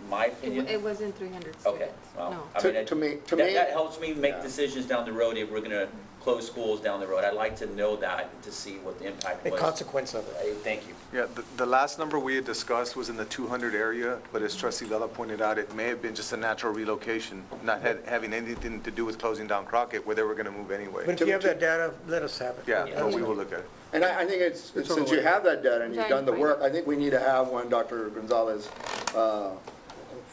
my opinion. It wasn't 300 students. Okay, well, No. I mean, To me, that helps me make Yeah. decisions down the road if we're gonna close schools down the road. I'd like to know that to see what the impact The was. consequence of it. Thank you. Yeah, the last number we had discussed was in the 200 area, but as trustee Vela pointed out, it may have been just a natural relocation, not having anything to do with closing down Crockett, where they were gonna move anyway. But if you have that data, let us have it. Yeah, Yeah. but we will look at it. And I think it's, It's on since the you way. have that data and you've done the Right. work, I think we need to have one, Dr. Gonzalez,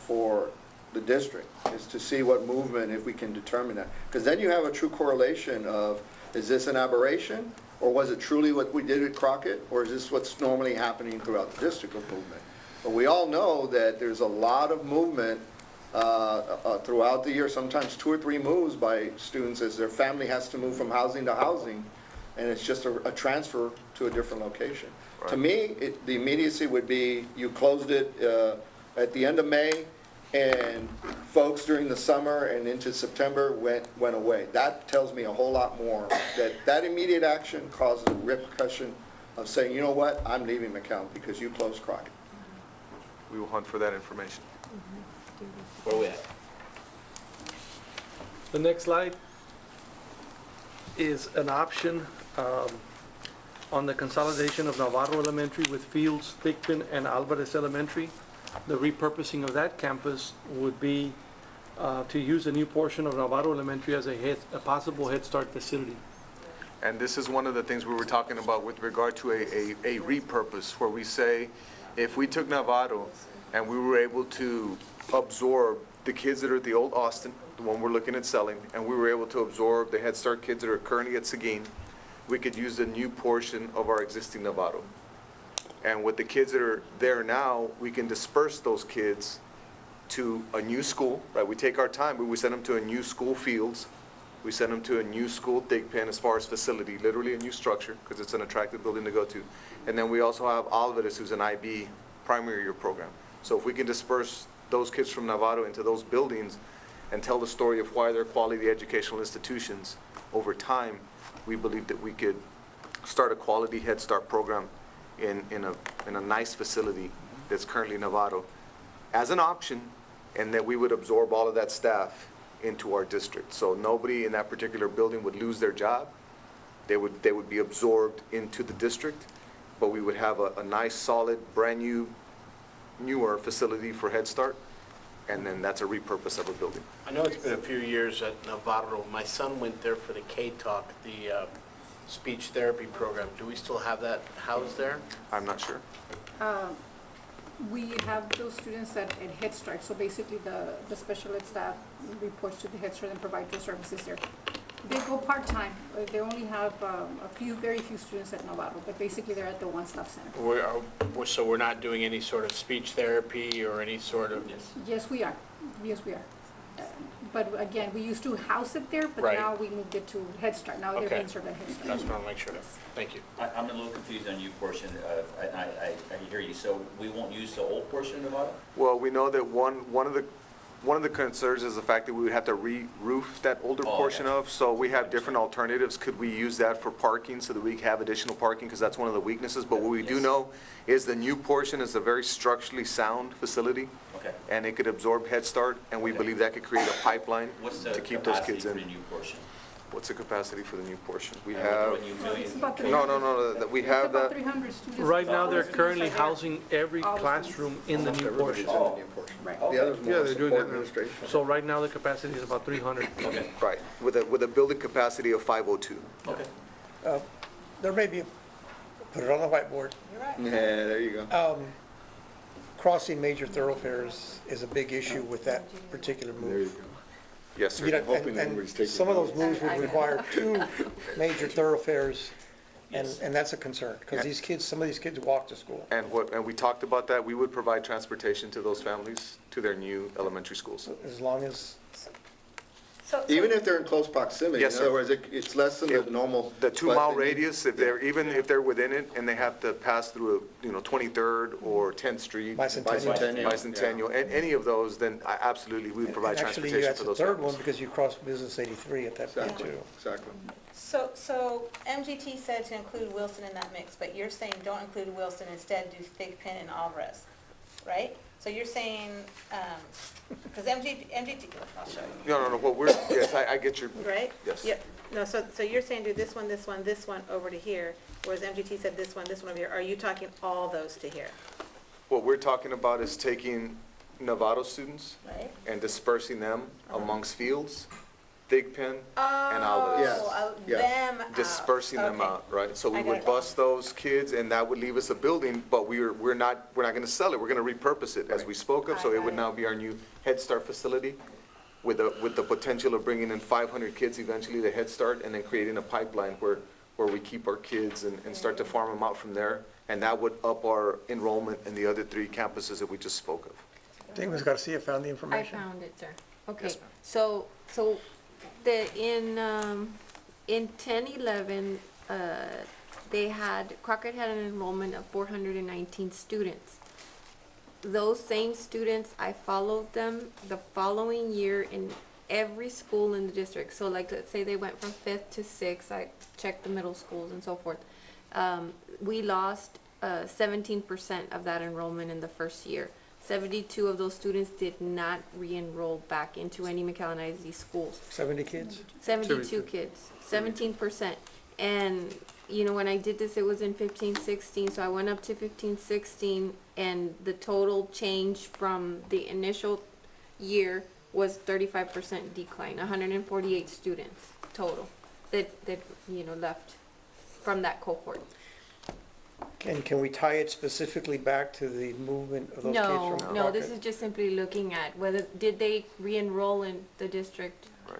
for the district, is to see what movement, if we can determine that. Because then you have a true correlation of, is this an aberration? Or was it truly what we did at Crockett? Or is this what's normally happening throughout the district of movement? But we all know that there's a lot of movement throughout the year, sometimes 2 or 3 moves by students as their family has to move from housing to housing, and it's just a transfer to a different location. To me, the immediacy would be, you closed it at the end of May, and folks during the summer and into September went away. That tells me a whole lot more, that immediate action causes a repercussion of saying, you know what, I'm leaving McAllen because you closed Crockett. We will hunt for that information. Where are we at? The next slide is an option on the consolidation of Navarro Elementary with Fields, Thigpen, and Alvarez Elementary. The repurposing of that campus would be to use a new portion of Navarro Elementary as a possible Head Start facility. And this is one of the things we were talking about with regard to a repurpose, where we say, if we took Novato and we were able to absorb the kids that are at the old Austin, the one we're looking at selling, and we were able to absorb the Head Start kids that are currently at Seguin, we could use the new portion of our existing Novato. And with the kids that are there now, we can disperse those kids to a new school, right? We take our time, but we send them to a new school Fields. We send them to a new school Thigpen as far as facility, literally a new structure, because it's an attractive building to go to. And then we also have Alvarez, who's an IB primary year program. So if we can disperse those kids from Novato into those buildings and tell the story of why they're quality educational institutions over time, we believe that we could start a quality Head Start program in a nice facility that's currently Novato as an option, and that we would absorb all of that staff into our district. So nobody in that particular building would lose their job. They would be absorbed into the district, but we would have a nice, solid, brand-new, newer facility for Head Start, and then that's a repurpose of a building. I know it's been a few years at Navarro. My son went there for the K-Talk, the speech therapy program. Do we still have that housed there? I'm not sure. We have those students at Head Start, so basically the special ed staff reports to the Head Start and provide those services there. They go part-time, they only have very few students at Navarro, but basically they're at the one-stop center. So we're not doing any sort of speech therapy or any sort of? Yes, we are. But again, we used to house it there, but Right. now we moved it to Head Start. Now they're Okay. being served at Head Start. That's what I want to make sure of. Thank you. I'm a little confused on you portion of, I hear you. So we won't use the old portion of Nevada? Well, we know that one of the concerns is the fact that we would have to re-roof that older Oh, portion okay. of, so we have different alternatives. Could we use that for parking so that we have additional parking, because that's one of the weaknesses? But what we do Yes. know is the new portion is a very structurally sound facility, Okay. and it could absorb Head Start, and we Okay. believe that could create a pipeline What's the to keep those capacity kids for the in. new portion? What's the capacity for the new portion? We And have, what you million- It's about we It's have about that. 300 students. Right now, All they're the students currently are there. housing every All the classroom in the new Everybody's portion. in the new portion. Right. The others Yeah, more they're doing support that now. administration. So right now, the capacity is about 300. Okay, Right, with a building capacity of 502. okay. There may be, put it on the whiteboard, You're right. Yeah, there you go. crossing major thoroughfares is a big issue with that particular There you move. go. Yes, You sir. know, Hoping and everybody's taking some of those notes. moves would require two major thoroughfares, and that's a concern, because these kids, some of these kids walk to school. And we talked about that. We would provide transportation to those families to their new elementary schools. As long as, Even if they're in close proximity, in Yes, sir. other words, it's less than the normal. The 2-mile but they need- radius, even if they're within it and they have to pass through, 23rd or 10th Street. Bicentennial. Bicentennial, and any of those, then absolutely, we would provide and actually, transportation that's for the those third one, families. because you cross Business 83 at that point, Exactly, too. exactly. So MGT said to include Wilson in that mix, but you're saying don't include Wilson, instead do Thigpen and Alvarez, right? So you're saying, because MGT, I'll show you. No, yes, I get your, Right? Yes. Yep. No, so you're saying do this one, this one, this one over to here, whereas MGT said this one over here. Are you talking all those to here, what we're talking about is taking Novato students right? and dispersing them amongst fields, Thigpen, and Oh, Alvarez. Yes. them out. Dispersing them Okay. out, right? So we I got would it. bus those kids, and that would leave us a building, but we're not gonna sell it, we're gonna repurpose it, as we spoke of, so I it would got it. now be our new Head Start facility, with the potential of bringing in 500 kids eventually to Head Start, and then creating a pipeline where we keep our kids and start to farm them out from there, and that would up our enrollment in the other 3 campuses that we just spoke of. Dingman's got to see, I found the I information. found it, sir. Okay, Yes, ma'am. so in 10-11, Crockett had an enrollment of 419 students. Those same students, I followed them the following year in every school in the district. So like, let's say they went from 5th to 6th, I checked the middle schools and so forth. We lost 17% of that enrollment in the first year. 72 of those students did not re-enroll back into any McAllen ISD schools. 70 kids? 72 kids, 17%. And, when I did this, it was in 15-16, so I went up to 15-16, and the total change from the initial year was 35% decline, 148 students total that left from that cohort. Can we tie it specifically back to the movement of those kids No, from no, this Crockett? is just simply looking at whether, did they re-enroll in the district Right.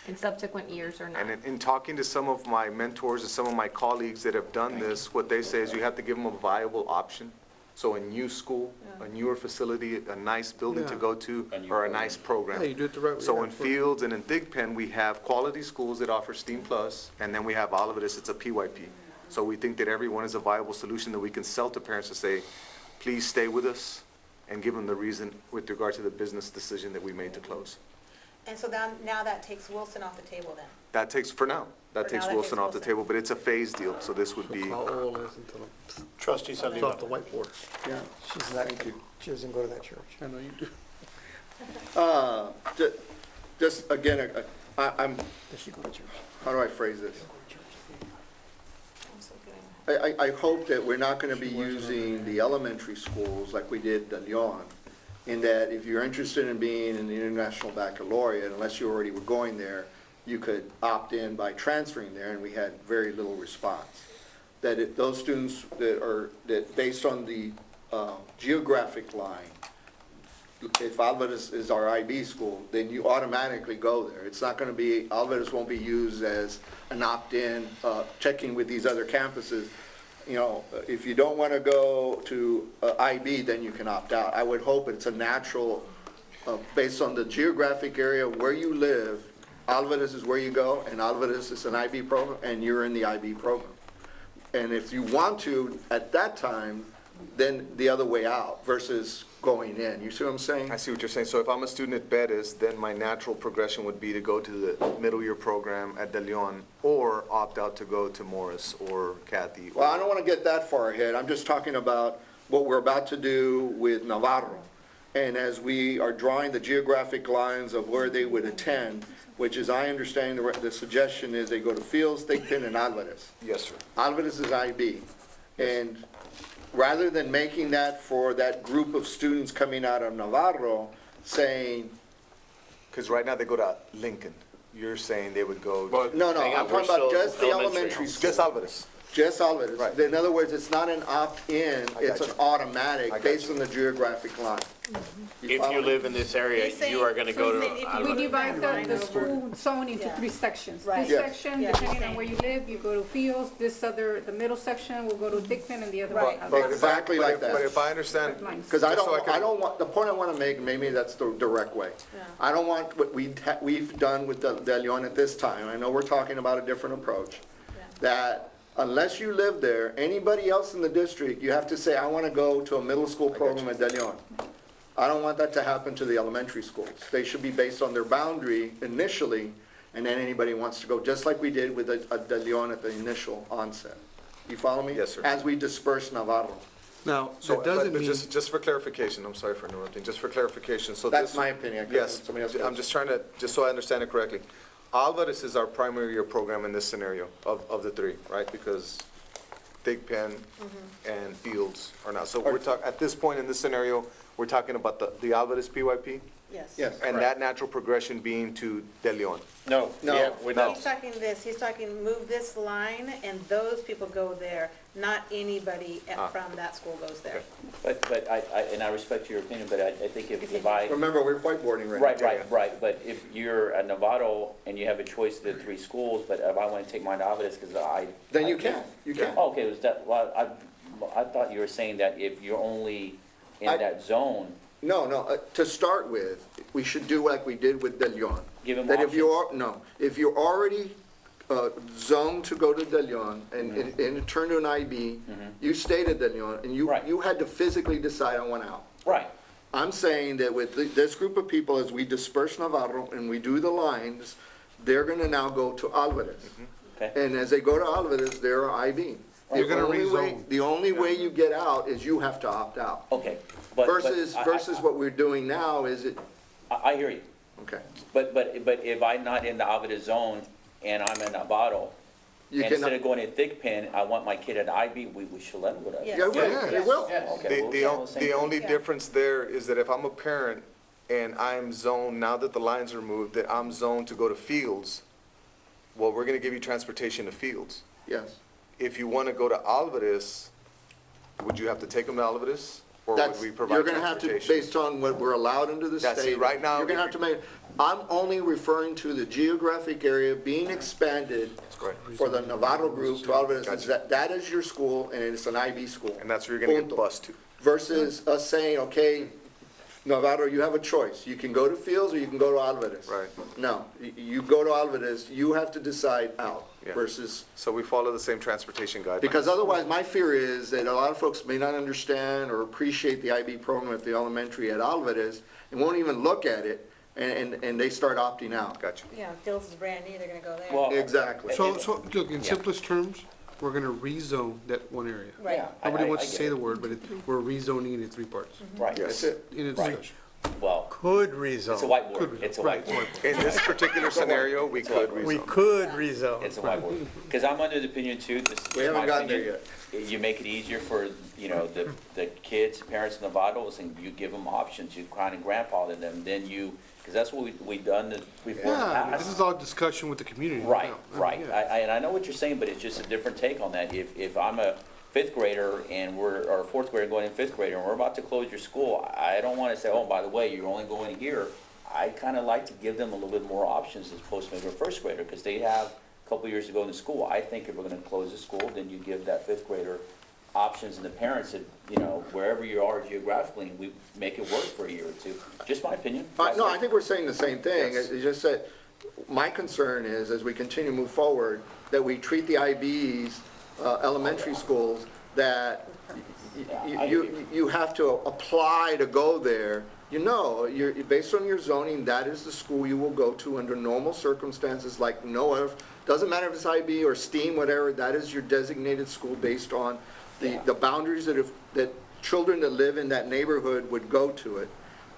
in subsequent years or not? And in talking to some of my mentors and some of my colleagues that have done this, what they say is you have to give them a viable option. So a new school, a newer facility, a nice building to Yeah. go to, or a nice program. Yeah, you do it the right way. So yeah, in for- Fields and in Thigpen, we have quality schools that offer STEAM Plus, and then we have all of it, it's a PYP. So we think that everyone is a viable solution that we can sell to parents to say, please stay with us, and give them the reason with regard to the business decision that we made to close. And so now that takes Wilson off the table then? That takes, for now, that For takes now, that Wilson takes off the Wilson. table, but it's a phased deal, so this would be, How old is until Trustee it's off Saliba. the whiteboard? Yeah. She's not, she doesn't go to that church. I know you do. Just again, I'm, Does she go to church? how do I phrase this? I'm so good. I hope that we're not gonna be using the elementary schools like we did the Leon, in that if you're interested in being in the International Baccalaureate, unless you already were going there, you could opt in by transferring there, and we had very little response. That those students that based on the geographic line, if Alvarez is our IB school, then you automatically go there. It's not gonna be, Alvarez won't be used as an opt-in, checking with these other campuses. If you don't wanna go to IB, then you can opt out. I would hope it's a natural, based on the geographic area where you live, Alvarez is where you go, and Alvarez is an IB program, and you're in the IB program. And if you want to, at that time, then the other way out versus going in. You see what I'm saying? I see what you're saying. So if I'm a student at Bettis, then my natural progression would be to go to the middle year program at De Leon, or opt out to go to Morris or Kathy. Well, I don't want to get that far ahead. I'm just talking about what we're about to do with Navarro. and as we are drawing the geographic lines of where they would attend, which is, I understand the suggestion is they go to Fields, Thigpen, and Alvarez. Yes, sir. Alvarez is IB. And rather than making that for that group of students coming out of Navarro, saying, Because right now they go to Lincoln. You're saying they would go, no, Hang on, I'm we're talking about still just the elementary. elementary school. just Alvarez. Just Alvarez. Right. In other words, it's not an opt-in, I it's got an you. automatic I got based you. on the geographic line. If follow you me? live in this area, He's saying- you are gonna so go he's saying to if you We Alvarez. divide the Over. school zone into Yeah. 3 sections. Right. This Yes. section, Yeah, depending he's on where you live, you go to Fields, the middle section will go to Thigpen, and the other one. Right. Alvarez. Exactly like that. But if I understand, Lines. Because I Just so I don't, can- I don't want, the point I want to make, maybe that's the direct way. I don't want what we've done with De Leon at this time, I know we're talking about a different approach, that unless you live there, anybody else in the district, you have to say, I want to go to a middle school program at De Leon. I don't want that to happen to the elementary schools. They should be based on their boundary initially, and then anybody wants to go, just like we did with De Leon at the initial onset. You follow me? Yes, sir. As we disperse Navarro. Now, so, that doesn't but mean, just for clarification, I'm sorry for interrupting, just for clarification, so That's this- my opinion. Yes, Somebody else I'm goes. just trying to, just so I understand it correctly. Alvarez is our primary year program in this scenario of the 3, right? Because Thigpen and Fields are not. So we're talking, at this point in this scenario, we're talking about the Alvarez PYP? Yes. Yes. And that natural progression being to De Leon. No, No, yeah, we're not. He's talking this, he's talking move this line, and those people go there, not anybody from that school goes there. But I respect your opinion, but I think if I, Remember, we're whiteboarding right now. right, but if you're a Novato and you have a choice of the 3 schools, but if I want to take mine to Alvarez, because Then you can, you can. Oh, okay, was that, well, I thought you were saying that if you're only in I- that zone, No, to start with, we should do like we did with De Leon. Give 'em That if you options. are, no, if you're already zoned to go to De Leon and it turned to an IB, you stayed at De Leon and Right. you had to physically decide I want out. right, I'm saying that with this group of people, as we disperse Navarro and we do the lines, they're gonna now go to Alvarez. okay, And as they go to Alvarez, they're IB. You're gonna The rezone. only way you get out is you have to opt out. okay. But Versus I- what we're doing now is it, I hear you, okay. but if I'm not in the Alvarez zone and I'm in Novato, You instead cannot, of going to Thigpen, I want my kid at IB, we should let him go to. Yes. yeah, it will, Yes. it will. Okay, well, we're on the same The page. only Yeah. difference there is that if I'm a parent and I'm zoned, now that the lines are moved, that I'm zoned to go to Fields, well, we're gonna give you transportation to Fields. Yes. If you wanna go to Alvarez, would you have to take them to Alvarez? Or would That's, we provide you're gonna have to, transportation? based on what we're allowed into the Yeah, see, state. right now, You're gonna if have to make, I'm only referring to the geographic area being expanded Right. for the Novato group to Alvarez. Gotcha. That is your school and it's an IB school. And that's where you're gonna get Punto. bused to. Versus us saying, okay, Novato, you have a choice. You can go to Fields or you can go to Alvarez. Right. No, you go to Alvarez, you have to decide out Yeah. versus, So we follow the same transportation guidelines. because otherwise, my fear is that a lot of folks may not understand or appreciate the IB program at the elementary at Alvarez and won't even look at it, and they start opting out. Gotcha. Yeah, Fields is brand new, they're gonna go there. Well, Exactly. so, look, in simplest terms, we're gonna rezone that one area. Right. yeah, Nobody I wants to get say it. the word, but we're rezoning it in 3 parts, Right, Yes. That's it. in a Right. discussion. well, Could it's a rezone. whiteboard, it's a Right. whiteboard. In this particular scenario, we could We rezone. could rezone. It's a whiteboard. Because I'm under the opinion too, this is We just my haven't gotten there opinion. You make it easier for, the kids, parents in the Novatos, and you give them options, you kind of grandfather them, then you, because that's what we've done before in the Yeah, past. this is all discussion with the community. Right, now. right. Yeah. And I know what you're saying, but it's just a different take on that. If I'm a 5th grader and or a 4th grader going in 5th grader and we're about to close your school, I don't want to say, oh, by the way, you're only going here. I kind of like to give them a little bit more options as opposed to maybe a 1st grader, because they have a couple years to go into school. I think if we're going to close the school, then you give that 5th grader options, and the parents that, wherever you are geographically, we make it work for a year or 2. Just my opinion. No, I think we're saying the same thing. Yes. It's just that my concern is, as we continue to move forward, that we treat the IBs, elementary schools, that you have to apply to go there. You're, based on your zoning, that is the school you will go to under normal circumstances like no other. Doesn't matter if it's IB or STEAM, whatever, that is your designated school based on the boundaries that children that live in that neighborhood would go to it.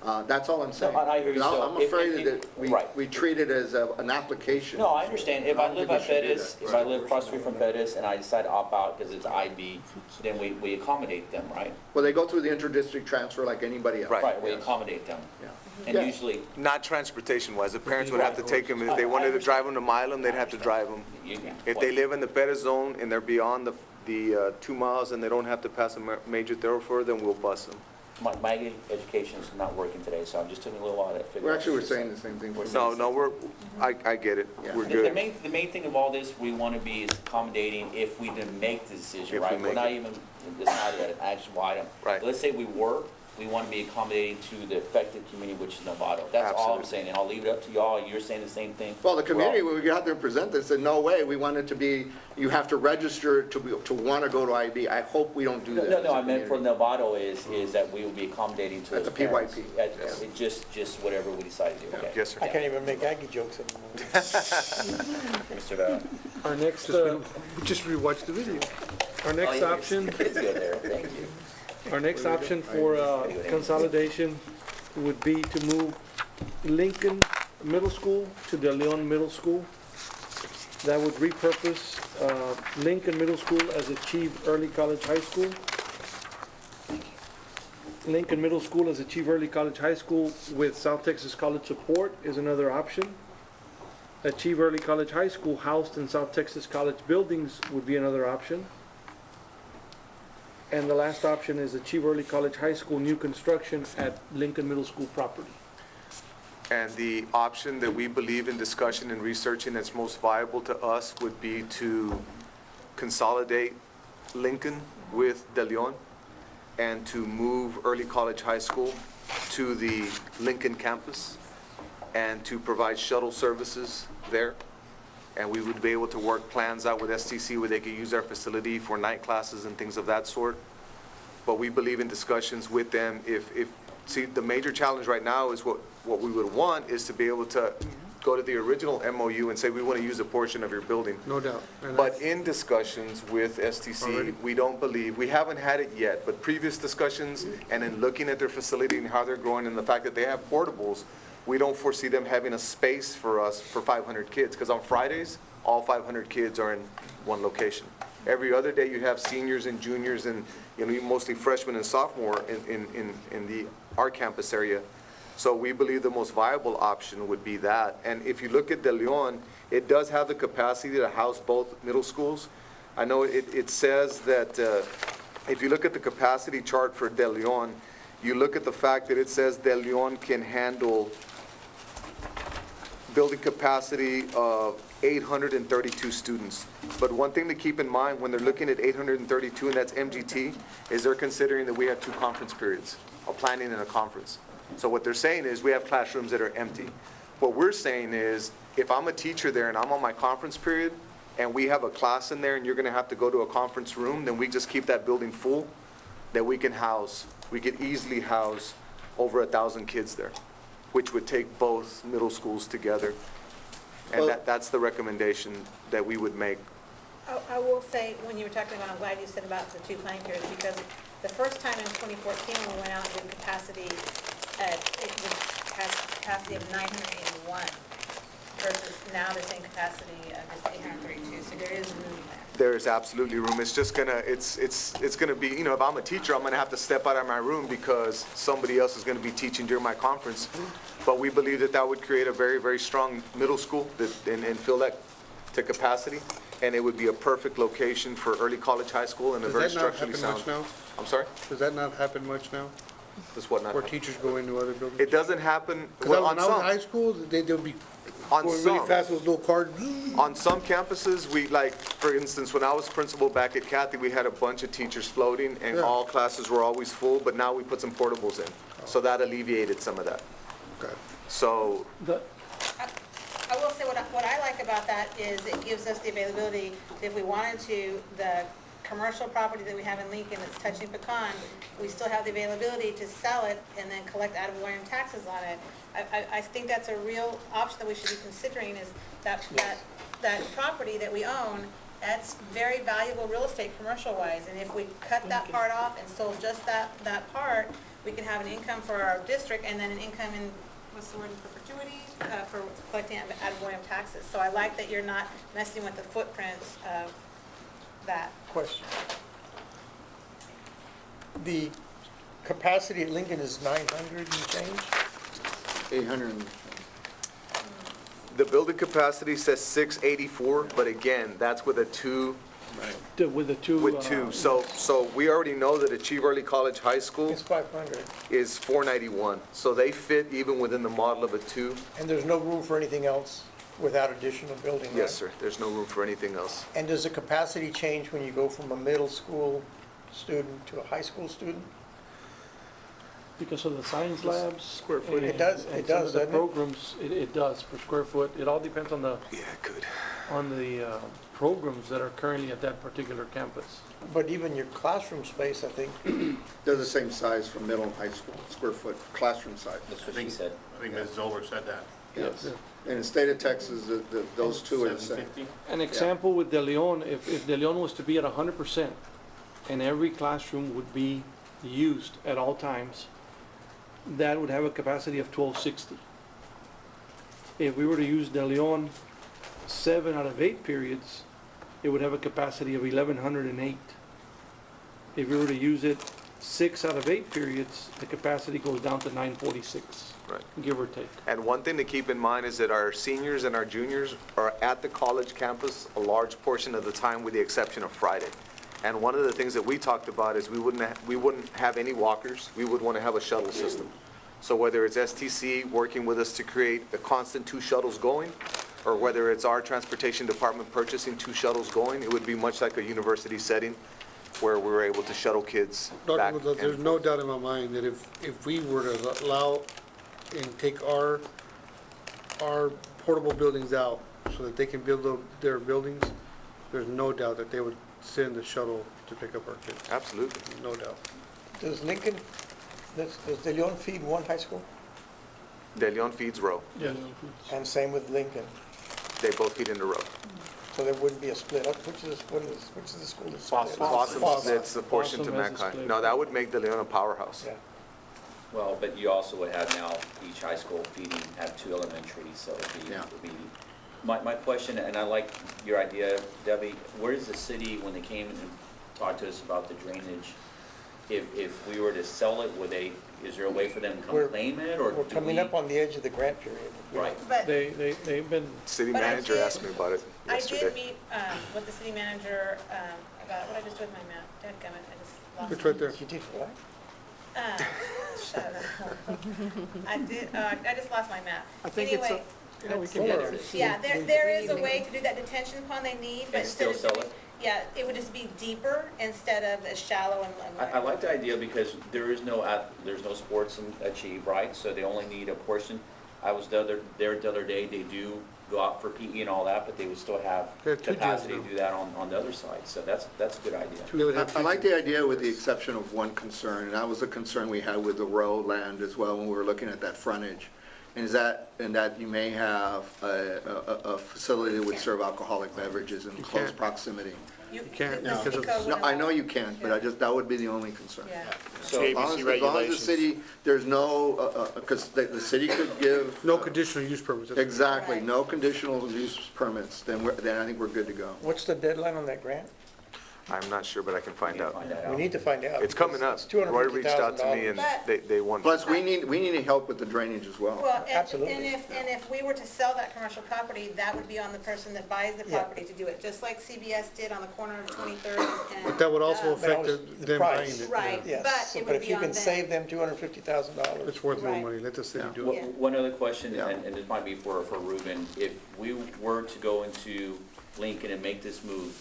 That's all I'm saying. No, I hear you. 'Cause So I'm if- afraid if- that right. we treat it as an application. No, I understand. If I live don't at think we should do Bettis, that. if I live across the street from Bettis and I decide to opt out because it's IB, then we accommodate them, right? Well, they go through the inter-district transfer like anybody else. Right, we Yes. accommodate them. Yeah. And Yeah. usually, Not transportation-wise, the parents would have to take them, if they wanted to drive them to Milam, they'd have to drive them. If they live in the Pettis zone and they're beyond the 2 miles and they don't have to pass a major thoroughfare, then we'll bus them. my education's not working today, so I'm just taking a little while to figure out. We're actually, we're saying the same thing. for No, I get it, Yeah. we're The good. main thing of all this, we want to be is accommodating if we didn't make the decision, If we right? We're make not it. even decided an actionable item. Right. Let's say we were, we want to be accommodating to the affected community, which is Novato. That's all I'm Absolutely. saying, and I'll leave it up to y'all. You're saying the same thing. Well, the We're all- community, when we got out there and presented, said, no way, we want it to be, you have to register to want to go to IB. I hope we don't do that. No, as no, a I meant for community. Novato is that we will be accommodating to At those the parents. PYP. It just whatever we decide to do, okay? Yes, sir. I can't even make Aggie jokes anymore. Mr. Our next, Just rewatch the video. our next Oh, option, It's good there, thank you. our next option for consolidation would be to move Lincoln Middle School to De Leon Middle School. That would repurpose Lincoln Middle School as Achieve Early College High School. Lincoln Middle School as Achieve Early College High School with South Texas College support is another option. Achieve Early College High School housed in South Texas College buildings would be another option. And the last option is Achieve Early College High School new construction at Lincoln Middle School property. And the option that we believe in discussion and researching that's most viable to us would be to consolidate Lincoln with De Leon and to move Early College High School to the Lincoln campus and to provide shuttle services there. And we would be able to work plans out with STC where they could use our facility for night classes and things of that sort. But we believe in discussions with them see, the major challenge right now is what we would want is to be able to go to the original MOU and say, we want to use a portion of your building. No doubt. And But in discussions with STC, Already? we don't believe, we haven't had it yet, but previous discussions and in looking at their facility and how they're growing and the fact that they have portables, we don't foresee them having a space for us for 500 kids. Because on Fridays, all 500 kids are in one location. Every other day, you have seniors and juniors and, mostly freshmen and sophomore in our campus area. So we believe the most viable option would be that. And if you look at De Leon, it does have the capacity to house both middle schools. I know it says that, if you look at the capacity chart for De Leon, you look at the fact that it says De Leon can handle building capacity of 832 students. But one thing to keep in mind when they're looking at 832, and that's MGT, is they're considering that we have 2 conference periods, a planning and a conference. So what they're saying is we have classrooms that are empty. What we're saying is if I'm a teacher there and I'm on my conference period and we have a class in there and you're going to have to go to a conference room, then we just keep that building full, that we could easily house over 1,000 kids there, which would take both middle schools together. And that's the recommendation that we would make. I will say, when you were talking about, I'm glad you said about the 2 planning periods, because the first time in 2014, when we went out and did capacity, has capacity of 981 versus now they're saying capacity of just 832, so there is room there. There's absolutely room. It's just it's gonna be, if I'm a teacher, I'm gonna have to step out of my room because somebody else is gonna be teaching during my conference. But we believe that would create a very, very strong middle school and fill that to capacity. And it would be a perfect location for early college high school and a Does very that not structurally happen sound. much now? I'm sorry? Does that not happen much now? That's what not. Where teachers go into other buildings? It doesn't happen, Because well, when on I was in some. high school, they'll be On going really some. fast with those little cards. On some campuses, for instance, when I was principal back at Cathy, we had a bunch of teachers floating, and Yeah. all classes were always full, but now we put some portables in. So that alleviated some of that. Okay. So, I will say what I like about that is it gives us the availability, if we wanted to, the commercial property that we have in Lincoln that's touching Pecan, we still have the availability to sell it and then collect out of Warren taxes on it. I think that's a real option that we should be considering is that property that we own, that's very valuable real estate commercial-wise. And if we cut that part off and sold just that part, we can have an income for our district and then an income in, what's the word, in perpetuity, for collecting ad valorem taxes. So I like that you're not messing with the footprints of that. Question. The capacity at Lincoln is 900 and change? 800, The building capacity says 684, but again, that's with a two, With the two. with two. So we already know that Achieve Early College High School It's 500. is 491. So they fit even within the model of a two. And there's no room for anything else without additional building, right? Yes, sir. There's no room for anything else. And does the capacity change when you go from a middle school student to a high school student? Because of the science labs. Square footage. It does, And it some does, of the doesn't it? programs, it does, per square foot. It all depends on the, Yeah, it could. programs that are currently at that particular campus. But even your classroom space, I think, they're the same size for middle and high school, square foot classroom size. That's what she said. I think Ms. Zoller said that. Yes. In the state of Texas, those two are the same. 750? An example with De Leon, if De Leon was to be at 100% and every classroom would be used at all times, that would have a capacity of 1260. If we were to use De Leon 7 out of 8 periods, it would have a capacity of 1108. If we were to use it 6 out of 8 periods, the capacity goes down to 946, Right. give or take. And one thing to keep in mind is that our seniors and our juniors are at the college campus a large portion of the time with the exception of Friday. And one of the things that we talked about is we wouldn't have any walkers. We would want to have a shuttle system. So whether it's STC working with us to create a constant 2 shuttles going, or whether it's our transportation department purchasing 2 shuttles going, it would be much like a university setting where we were able to shuttle kids back. Dr. Woodruff, there's no doubt in my mind that if we were to allow and take our portable buildings out so that they can build their buildings, there's no doubt that they would send the shuttle to pick up our kids, Absolutely. no doubt. does Lincoln, does De Leon feed one high school? De Leon feeds Row. Yes. And same with Lincoln? They both feed into Row. So there wouldn't be a split up, which is the school that's split? Fossum. Fossum splits the portion to Fossum has a Mackay. split. No, that would make De Leon a powerhouse. Yeah. Well, but you also would have now each high school feeding, have 2 elementary, so Yeah. it'd be, my question, and I like your idea, Debbie, where is the city, when they came and talked to us about the drainage, if we were to sell it, is there a way for them to come We're- claim it, or do we? We're coming up on the edge of the grant period. Right. But They've been, City But I manager did- asked me about it I yesterday. did meet with the city manager about, what I just did with my map, dadgummit, I just lost it. It's right there. You did what? Shut up. I did, I just lost my map. I think it's Anyway, We can Yeah, work. yeah, there is a way to do that detention pond they need, but And still instead of sell doing, yeah, it would just be deeper instead of as shallow and. I like the idea because there's no sports in Achieve, right? So they only need a portion. I was there the other day, they do go out for PE and all that, but they would still have They have 2 gyms capacity to now. do that on the other side. So that's a good idea. They would have I 2 like the idea with the exception of one concern, and that was a concern we had with the Row land as well when we were looking at that frontage. And that you may have a facility that would serve alcoholic beverages in close can't. proximity. You can't, the because city of- code No, wouldn't I know allow- you can, but that would be the only concern. Yeah. So ABC As long as the regulations. city, there's no, because the city could give. No conditional use permits. that's- Exactly, Right. no conditional use permits, then I think we're good to go. What's the deadline on that grant? I'm not sure, but I can find out. We need to find out. It's coming up. It's Roy reached out to me $250,000. and But- they want. Plus, we need help with the drainage as well. Well, Absolutely. and if we were to sell that commercial property, that would be on the person that buys the Yeah. property to do it, just like CBS did on the corner of 23rd and. But that would also Dove. affect the them price. buying it. Right. yeah. But Yes, it but would if be you on can them. save them $250,000. It's worth more Right. money, let the city Yeah. do Yeah. it. One other question, Yeah. and this might be for Ruben. If we were to go into Lincoln and make this move,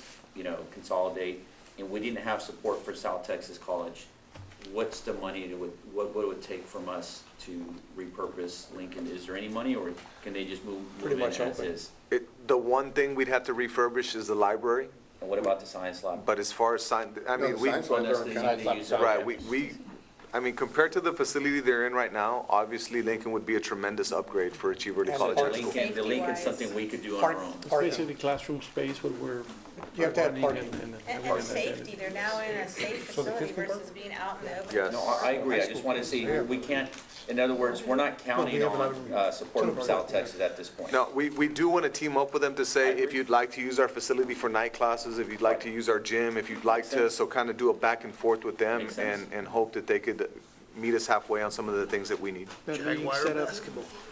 consolidate, and we didn't have support for South Texas College, what's the money, what it would take from us to repurpose Lincoln? Is there any money, or can they just move Pretty in much as open. is? The one thing we'd have to refurbish is the library, And what about the science lab? but as far as I mean, the we, science Well, labs that's are the- in they use our right, campus. I mean, compared to the facility they're in right now, obviously Lincoln would be a tremendous upgrade for Achiever And College So High the School. Lincoln, the Lincoln's Safety-wise. something we could do on Park- our own. it's basically classroom space where we're You have to have parking. And safety, they're now in a safe facility versus being out in the open. Yes. No, I agree, I just want to see, we can't, in other words, we're not counting on support from South Texas at this point. No, we do want to team up with them to say, if you'd like to use our facility for night classes, if you'd like to use our gym, if you'd like to, so kind of do a back and forth with them Makes sense. and hope that they could meet us halfway on some of the things that we need. That meeting set up,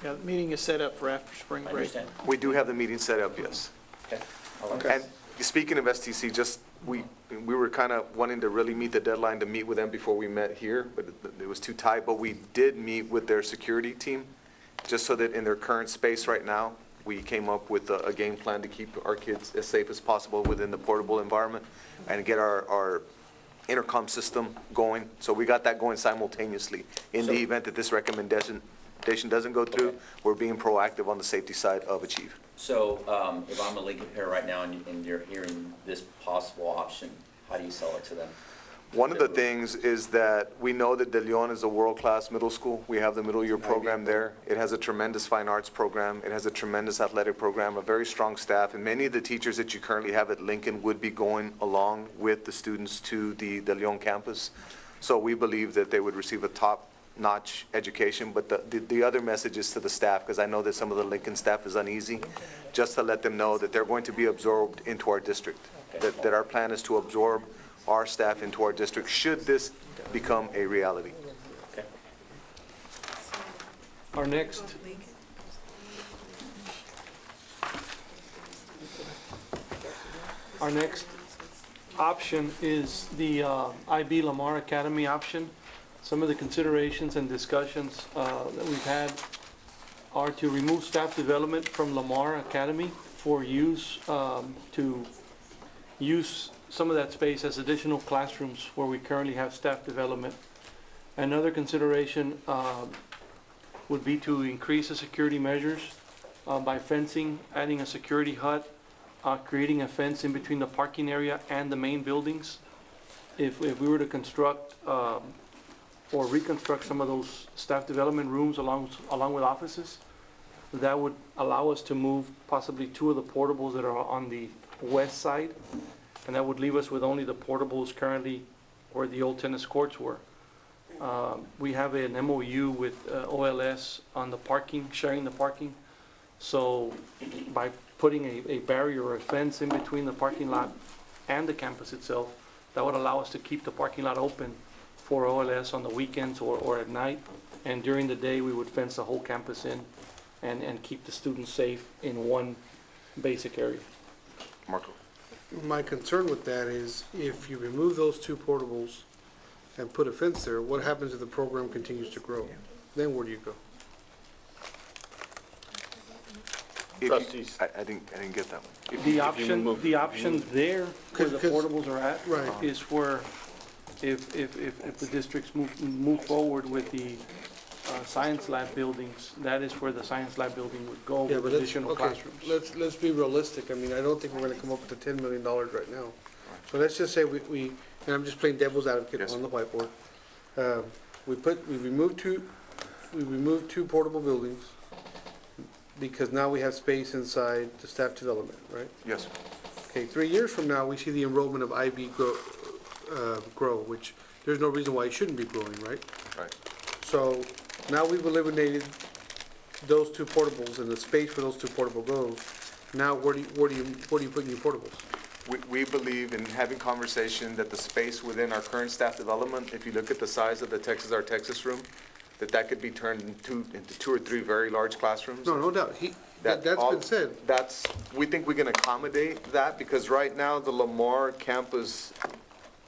yeah, the meeting is set up for after spring I break. understand, We do have the meeting set up, yes. okay. All right. And speaking of STC, just, we were kind of wanting to really meet the deadline to meet with them before we met here, but it was too tight. But we did meet with their security team, just so that in their current space right now, we came up with a game plan to keep our kids as safe as possible within the portable environment and get our intercom system going. So we got that going simultaneously. In the event that this recommendation doesn't go through, we're being proactive on the safety side of Achieve. So, if I'm a Lincoln parent right now and you're hearing this possible option, how do you sell it to them? One of the things is that we know that De Leon is a world-class middle school. We have the middle year program there. It has a tremendous fine arts program. It has a tremendous athletic program, a very strong staff. And many of the teachers that you currently have at Lincoln would be going along with the students to the De Leon campus. So we believe that they would receive a top-notch education. But the other message is to the staff, because I know that some of the Lincoln staff is uneasy, just to let them know that they're going to be absorbed into our district. That our plan is to absorb our staff into our district, should this become a reality. Okay. Our next option is the IB Lamar Academy option. Some of the considerations and discussions that we've had are to remove staff development from Lamar Academy for use to use some of that space as additional classrooms where we currently have staff development. Another consideration would be to increase the security measures by fencing, adding a security hut, creating a fence in between the parking area and the main buildings. If we were to construct or reconstruct some of those staff development rooms along with offices, that would allow us to move possibly two of the portables that are on the west side, and that would leave us with only the portables currently where the old tennis courts were. We have an MOU with OLS on the parking, sharing the parking. So by putting a barrier or a fence in between the parking lot and the campus itself, that would allow us to keep the parking lot open for OLS on the weekends or at night. And during the day, we would fence the whole campus in and keep the students safe in one basic area. Marco? My concern with that is if you remove those two portables and put a fence there, what happens if the program continues to grow? Then where do you go? Trustees. I didn't get that one. The option there where the Because- portables are at Right. is where if the districts move forward with the science lab buildings, that is where the science lab building would go Yeah, with but let's, additional okay, classrooms. let's be realistic. I mean, I don't think we're gonna come up with the $10 million right now. So let's just say we, and I'm just playing devil's advocate Yes. on the whiteboard. We removed two portable buildings because now we have space inside the staff development, right? Yes. Okay, 3 years from now, we see the enrollment of IB grow, which there's no reason why it shouldn't be growing, right? Right. So now we've eliminated those two portables and the space for those two portable goes. Now where do you put new portables? We believe in having conversation that the space within our current staff development, if you look at the size of the Texas Our Texas room, that could be turned into two or three very large classrooms. No doubt. That's all- been said. We think we can accommodate that, because right now, the Lamar campus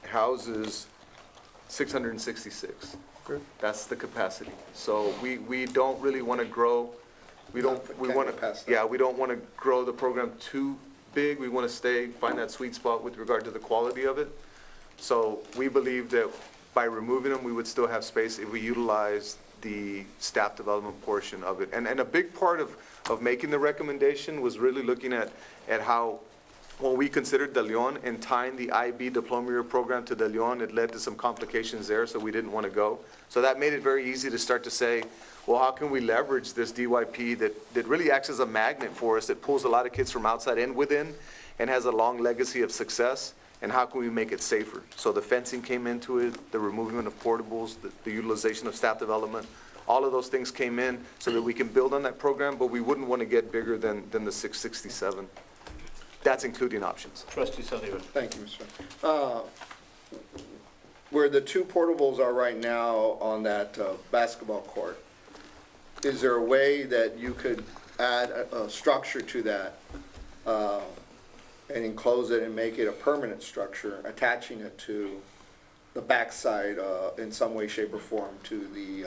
houses 666. Okay. That's the capacity. So we don't really want to grow, we want Can't go past to, that. yeah, we don't want to grow the program too big. We want to find that sweet spot with regard to the quality of it. So we believe that by removing them, we would still have space if we utilize the staff development portion of it. And a big part of making the recommendation was really looking at how, when we considered De Leon and tying the IB diploma year program to De Leon, it led to some complications there, so we didn't want to go. So that made it very easy to start to say, well, how can we leverage this DYP that really acts as a magnet for us, that pulls a lot of kids from outside and within, and has a long legacy of success, and how can we make it safer? So the fencing came into it, the removing of portables, the utilization of staff development, all of those things came in so that we can build on that program, but we wouldn't want to get bigger than the 667. That's including options. Trustee Saldívar. Thank you, Mr. Where the two portables are right now on that basketball court, is there a way that you could add a structure to that and enclose it and make it a permanent structure, attaching it to the backside in some way, shape, or form to the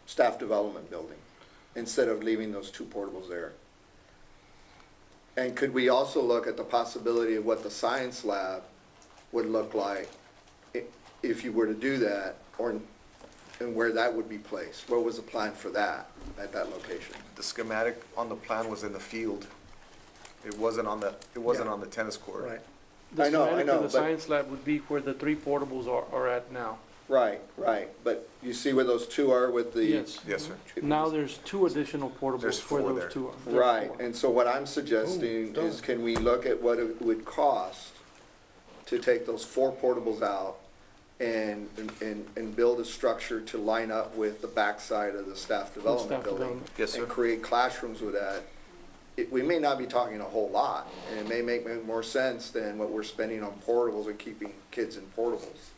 staff development building, instead of leaving those two portables there? And could we also look at the possibility of what the science lab would look like if you were to do that, and where that would be placed? What was the plan for that, at that location? The schematic on the plan was in the field. It wasn't on the tennis court. Right. The I know, schematic of the but- science lab would be where the 3 portables are at now. Right, but you see where those two are with the? Yes. Yes, sir. Now there's 2 additional portables There's where 4 those there. 2 are. There's Right, 4. and so what I'm suggesting Ooh, is, can we look at what it would cost to take those 4 portables out and build a structure to line up with the backside of the staff development staff building? development. Yes, sir. And create classrooms with that. We may not be talking a whole lot, and it may make more sense than what we're spending on portables and keeping kids in portables.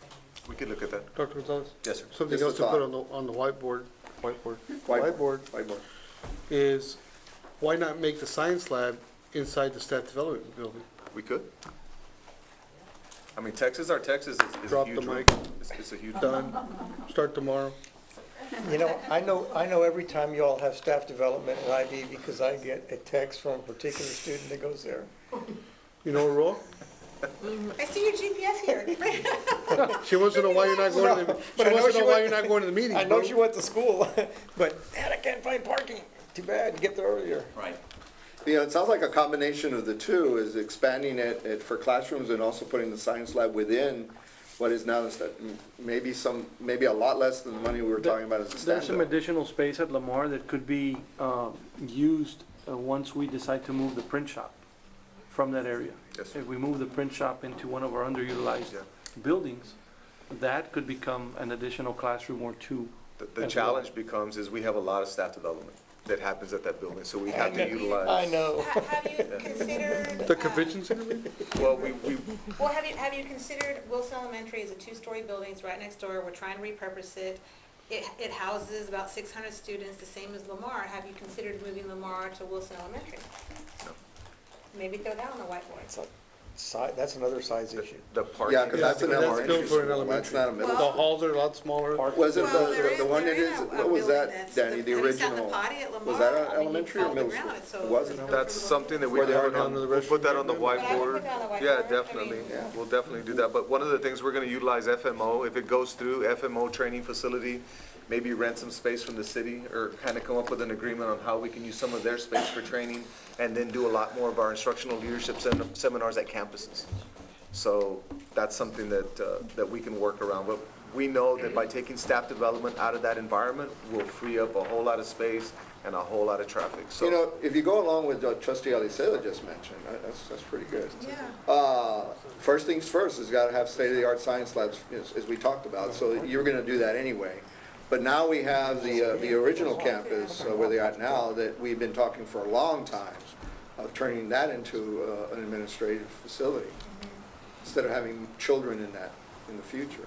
We could look at that. Dr. Gonzalez? Yes, sir. Something Just a else to put thought. on the whiteboard Whiteboard. is, why not make the science lab inside the staff development building? We could. I mean, Texas is a Drop huge the room. mic. It's a huge. Done, start tomorrow. You know, I know every time you all have staff development at IB, because I get a text from a particular student that goes there. You know, Roy? I see your GPS here. She wants to know why you're not going to the, But she I know wants to she know why went- you're not going to the meetings, I know bro. she went to school, but, Dad, I can't find parking. Too bad, get there earlier. Right. It sounds like a combination of the two, is expanding it for classrooms and also putting the science lab within what is now, maybe a lot less than the money we were talking about as a There's some stand-up. additional space at Lamar that could be used once we decide to move the print shop from that area. Yes, sir. If we move the print shop into one of our underutilized Yeah. buildings, that could become an additional classroom or 2. The as challenge becomes is we have a lot of staff development that happens at that building, so we have to utilize. I know. Have you considered? The convention center, maybe? Well, we, Well, have you considered Wilson Elementary is a 2-story building, it's right next door, we're trying to repurpose it. It houses about 600 students, the same as Lamar. Have you considered moving Lamar to Wilson Elementary? Maybe throw that on the whiteboard. It's a that's another size issue. the park. Yeah, because that's an That's elementary built for an school, that's not a middle. The halls are a lot smaller. Was it Well, there the one there that is, a what was building that, that's Danny, the have you sat in original? the potty at Lamar? Was that I mean, you elementary or fall to the middle ground, school? so It wasn't there's That's no something that we Where they can are put now on, in the we'll put that on the restroom. But I would whiteboard. put that on the Yeah, whiteboard. I definitely, mean- Yeah. we'll definitely do that, but one of the things, we're gonna utilize FMO, if it goes through FMO training facility, maybe rent some space from the city, or kinda come up with an agreement on how we can use some of their space for training, and then do a lot more of our instructional leadership seminars at campuses. So that's something that we can work around, but we know that by taking staff development out of that environment, we'll free up a whole lot of space and a whole lot of traffic, so. You know, if you go along with what Trustee Alicea just mentioned, that's pretty good. Yeah. First things first, is gotta have state-of-the-art science labs, as we talked about, so you're gonna do that anyway. But now we have the original campus, where they are now, that we've been talking for a long time, of turning that into an administrative facility, instead of having children in that, in the future.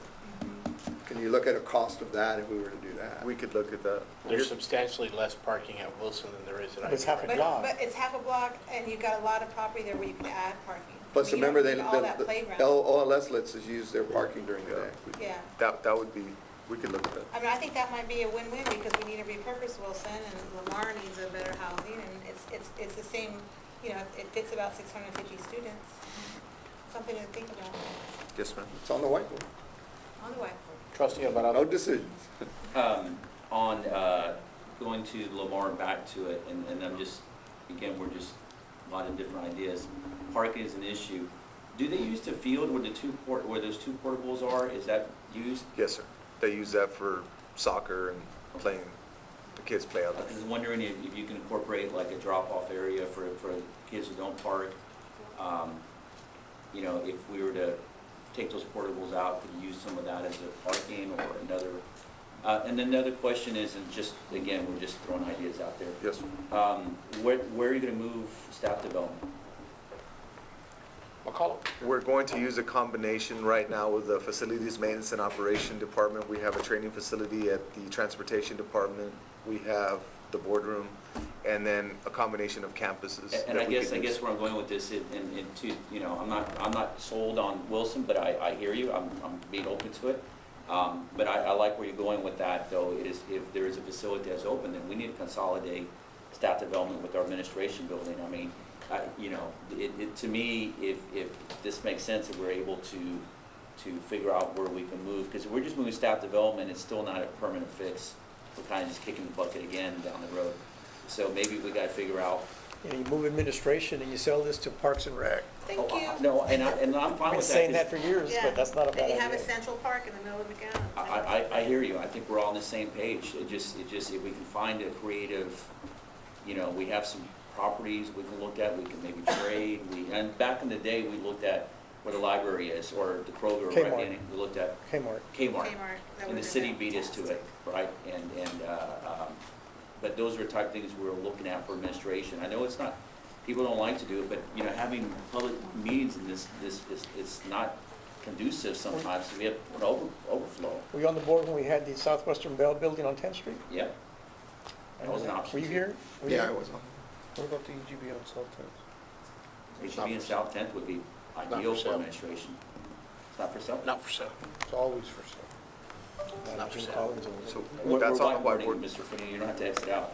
Can you look at a cost of that if we were to do that? We could look at that. There's substantially less parking at Wilson than there is at It's half a But, block. but it's half a block, and you've got a lot of property there where you can add parking. Plus, I mean, you remember, don't need all that the playground. OLS lets us use their parking during the day. Yeah. That would be, we could look at that. I mean, I think that might be a win-win, because we need to repurpose Wilson, and Lamar needs a better housing, and it's the same, you know, it fits about 650 students. Something to think about Yes, ma'am. It's on the whiteboard. on the whiteboard. Trustee No Alvarado? decisions. On going to Lamar and back to it, and I'm just, again, we're just a lot of different ideas. Parking is an issue. Do they use the field where where those 2 portables are? Is that used? Yes, sir. They use that for soccer and playing, the kids play out I there. was wondering if you can incorporate like a drop-off area for kids who don't park. You know, if we were to take those portables out, could use some of that as a parking or another. And then another question is, and just, again, we're just throwing ideas out there. Yes, sir. Where are you gonna move staff development? We're going to use a combination right now with the Facilities Maintenance and Operation Department. We have a training facility at the Transportation Department. We have the boardroom, and then a combination of campuses. And that I we guess, could I use. guess where I'm going with this, and to, you know, I'm not sold on Wilson, but I hear you, I'm being open to it. But I like where you're going with that, though, is if there is a facility that's open, then we need to consolidate staff development with our administration building. I mean, you know, to me, if this makes sense, if we're able to figure out where we can move, because if we're just moving staff development, it's still not a permanent fix. We're kind of just kicking the bucket again down the road. So maybe we gotta figure out. And you move administration and you sell this to Parks and Rec. Thank Oh, you. No, and I'm fine I've with been that. saying that 'cause for years, Yeah. but that's not a bad And you have a idea. Central Park in the middle of McAllen. I hear you. I think we're all on the same page. It just, if we can find a creative, you know, we have some properties we can look at, we can maybe trade. And back in the day, we looked at where the library is, or the Kroger, right? Kmart. And we looked at Kmart. Kmart. Kmart, that And the would've city been beat us to it, right? But those are the type of things we're looking at for administration. I know it's not, people don't like to do it, but, you know, having public meetings in this, it's not conducive sometimes. We have an overflow. Were you on the board when we had the Southwestern Bell building on 10th Street? Yep. That was an option. Were you too. here? Were you Yeah, I here? was on. What about the EGB on South Tenth? HEB in South Tenth would be ideal for administration. It's not for sale? Not for sale. It's always for sale. Not for Jim sale. Collins over there. So We're that's on the whiteboarding, whiteboard. Mr. Finney, you don't have to exit out.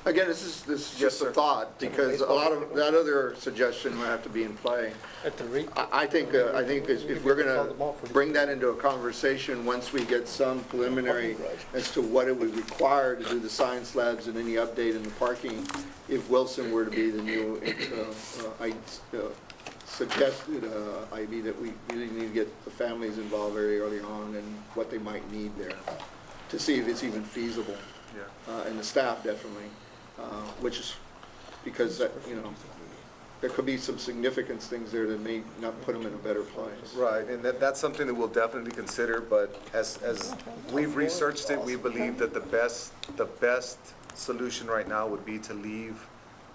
Again, this is Yes, just a sir. thought, because a lot of, that other suggestion will have to be in play. At the REIT? I think if we're gonna bring that into a conversation, once we get some preliminary as to what it would require to do the science labs and any update in the parking, if Wilson were to be the new, suggested, ID that we really need to get the families involved very early on and what they might need there, to see if it's even feasible. Yeah. And the staff definitely, which is, because, you know, there could be some significant things there that may not put them in a better place. Right, and that's something that we'll definitely consider, but as we've researched it, we believe that the best solution right now would be to leave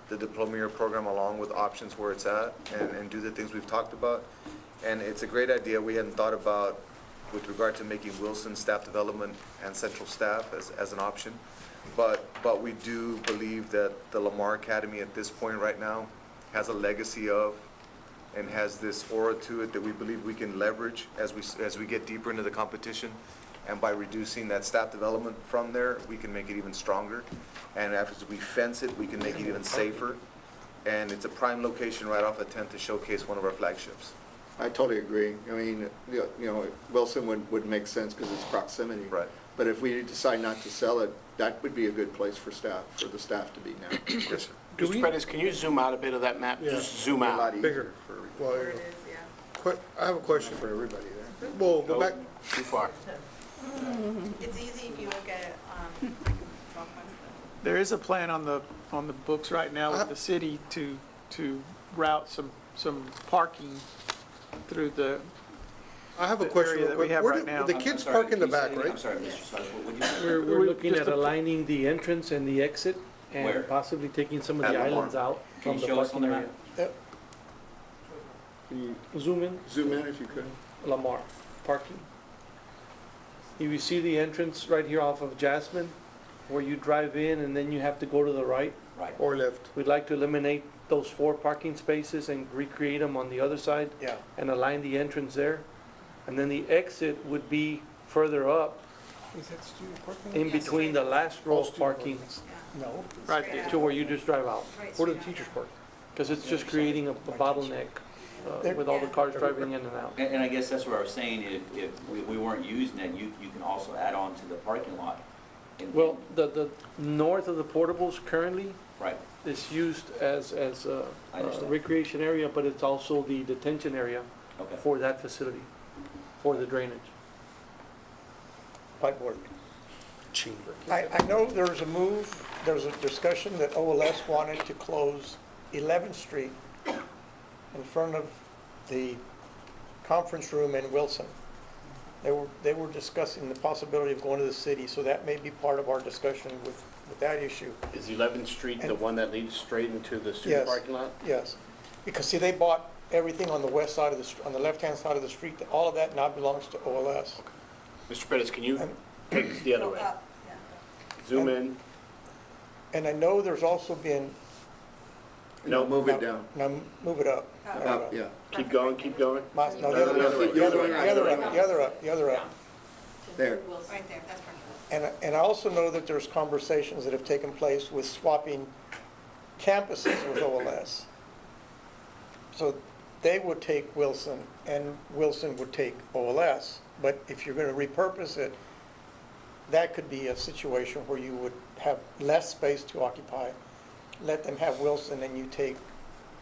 the diploma year program along with options where it's at and do the things we've talked about. And it's a great idea we hadn't thought about with regard to making Wilson staff development and central staff as an option. But we do believe that the Lamar Academy at this point right now has a legacy of and has this aura to it that we believe we can leverage as we get deeper into the competition. And by reducing that staff development from there, we can make it even stronger. And after we fence it, we can make it even safer. And it's a prime location right off of 10th to showcase one of our flagships. I totally agree. I mean, you know, Wilson would make sense because it's proximity. Right. But if we decide not to sell it, that would be a good place for the staff to be now. Yes, sir. Mr. Pettis, can you zoom out a bit of that map? Yeah. Just zoom A out. lot easier Bigger. for Well, There it is, yeah. I have a question. for everybody there. Well, go back, Too far. It's easy if you look at, There is a plan on the books right now with the city to route some parking through the, I have a the question area real that we quick. have Where right do now. the kids park in the back, I'm right? sorry, Mr. Sutton, what would you say? We're looking Just at a- aligning the entrance and the exit Where? and possibly taking some of At the Lamar. islands out Can from you the show us on parking the area. map? Can you Zoom in, zoom in if you could? Lamar, parking. If you see the entrance right here off of Jasmine, where you drive in and then you have to go to the right, Right. Or left? we'd like to eliminate those 4 parking spaces and recreate them on the other side Yeah. and align the entrance there. And then the exit would be further up Is that student parking? in between the last row All of student parking yeah. No. right Straight there. out. to where you just drive out. Right, Where do the straight teachers out. park? Because it's just creating a bottleneck with all the cars driving in and out. And I guess that's what I was saying, if we weren't using it, you can also add on to the parking lot. And- Well, the north of the portables currently Right, is used as a I understand. recreation area, but it's also the detention area okay. for that facility, for the drainage. Whiteboard. Chamber. I know there was a discussion that OLS wanted to close 11th Street in front of the conference room in Wilson. They were discussing the possibility of going to the city, so that may be part of our discussion with that issue. Is 11th Street the one that leads straight into the student Yes. parking lot? Yes, because see, they bought everything on the west side of on the left-hand side of the street, all of that now belongs to OLS. Mr. Pettis, can you take this the other Go way? up, yeah. Zoom in. And I know there's also been. No, Move it down. Now, move it up. Up, yeah. Keep going, keep going. No, the other way, the other way, the other up, the other up, the other up. There. Right there, that's perfect. And I also know that there's conversations that have taken place with swapping campuses with OLS. So they would take Wilson, and Wilson would take OLS. But if you're gonna repurpose it, that could be a situation where you would have less space to occupy. Let them have Wilson and you take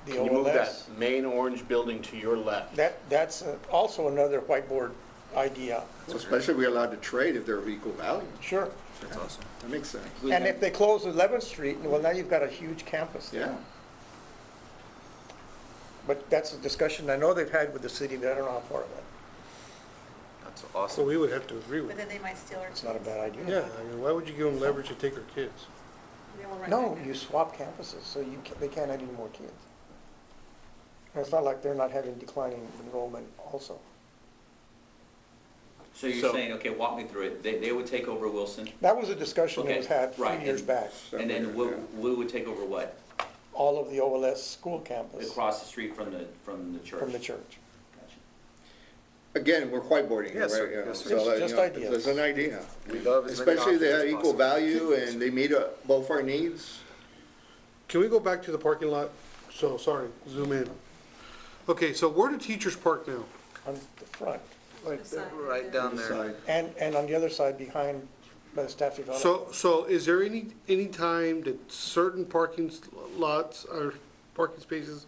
the Can you move that OLS. main orange building to your left? That's also another whiteboard idea. So especially if we're allowed to trade if they're of equal value. Sure. That's awesome. That makes sense. And if they close 11th Street, well, now you've got a huge campus there. Yeah. But that's a discussion I know they've had with the city, but I don't know how far of it. That's So awesome. we would have to agree with But it. then they might steal our. It's not a bad idea. Yeah, I mean, why would you give them leverage to take our kids? Then we'll run No, back you there. swap campuses, so they can't have any more kids. And it's not like they're not having declining enrollment also. So you're So- saying, okay, walk me through it. They would take over Wilson, That was a discussion that Okay, was had a right, few years and- back, and then we would take over what? all of the OLS school campus Across the street from the church? from the church. Gotcha. Again, we're whiteboarding, Yes, sir. right? Yeah. Yes, sir. So, It's just ideas. There's an idea. We love as many Especially if they options have as equal possible. value and they meet both our needs. Can we go back to the parking lot? So, sorry, zoom in. Okay, so where do teachers park now? On the front, Right down there. Side. and on the other side behind by the staff development. So is there any time that certain parking lots or parking spaces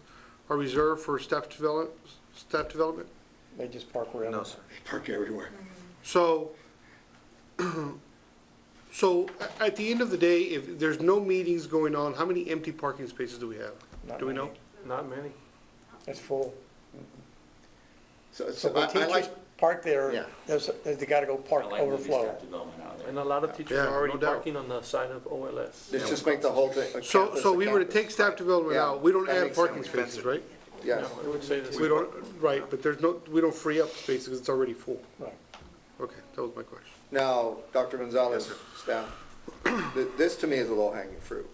are reserved for staff development? They just park wherever. No, sir. Park everywhere. So, so at the end of the day, if there's no meetings going on, how many empty parking spaces do we have? Not Do we know? many. Not many. It's full. So So when I teachers like, park there, Yeah. they gotta go park I like moving overflow. staff development out there. And a lot of teachers Yeah, are already no doubt. parking on the side of OLS. let's just make the whole thing. a So, campus so a we were to campus. take staff development Yeah, out, we don't that add makes parking sense. spaces, right? Yes. I would say this. We don't, right, but there's no, we don't free up space because it's already full. Right. Okay, that was my question. Now, Dr. Gonzalez, Yes, staff, this to me is a low-hanging fruit.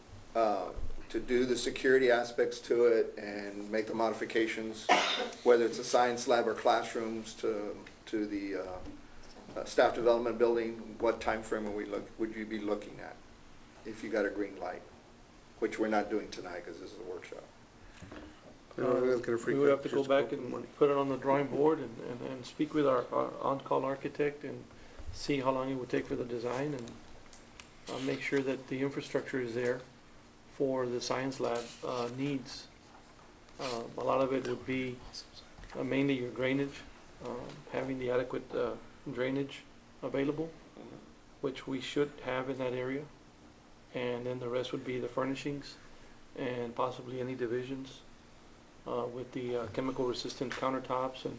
To do the security aspects to it and make the modifications, whether it's a science lab or classrooms to the staff development building, what time frame would you be looking at if you got a green light? Which we're not doing tonight because this is a workshop. That's gonna We freak would out have to go just back about the and money. put it on the drawing board and speak with our on-call architect and see how long it would take for the design and make sure that the infrastructure is there for the science lab needs. A lot of it would be mainly your drainage, having the adequate drainage available, which we should have in that area. And then the rest would be the furnishings and possibly any divisions with the chemical resistant countertops and,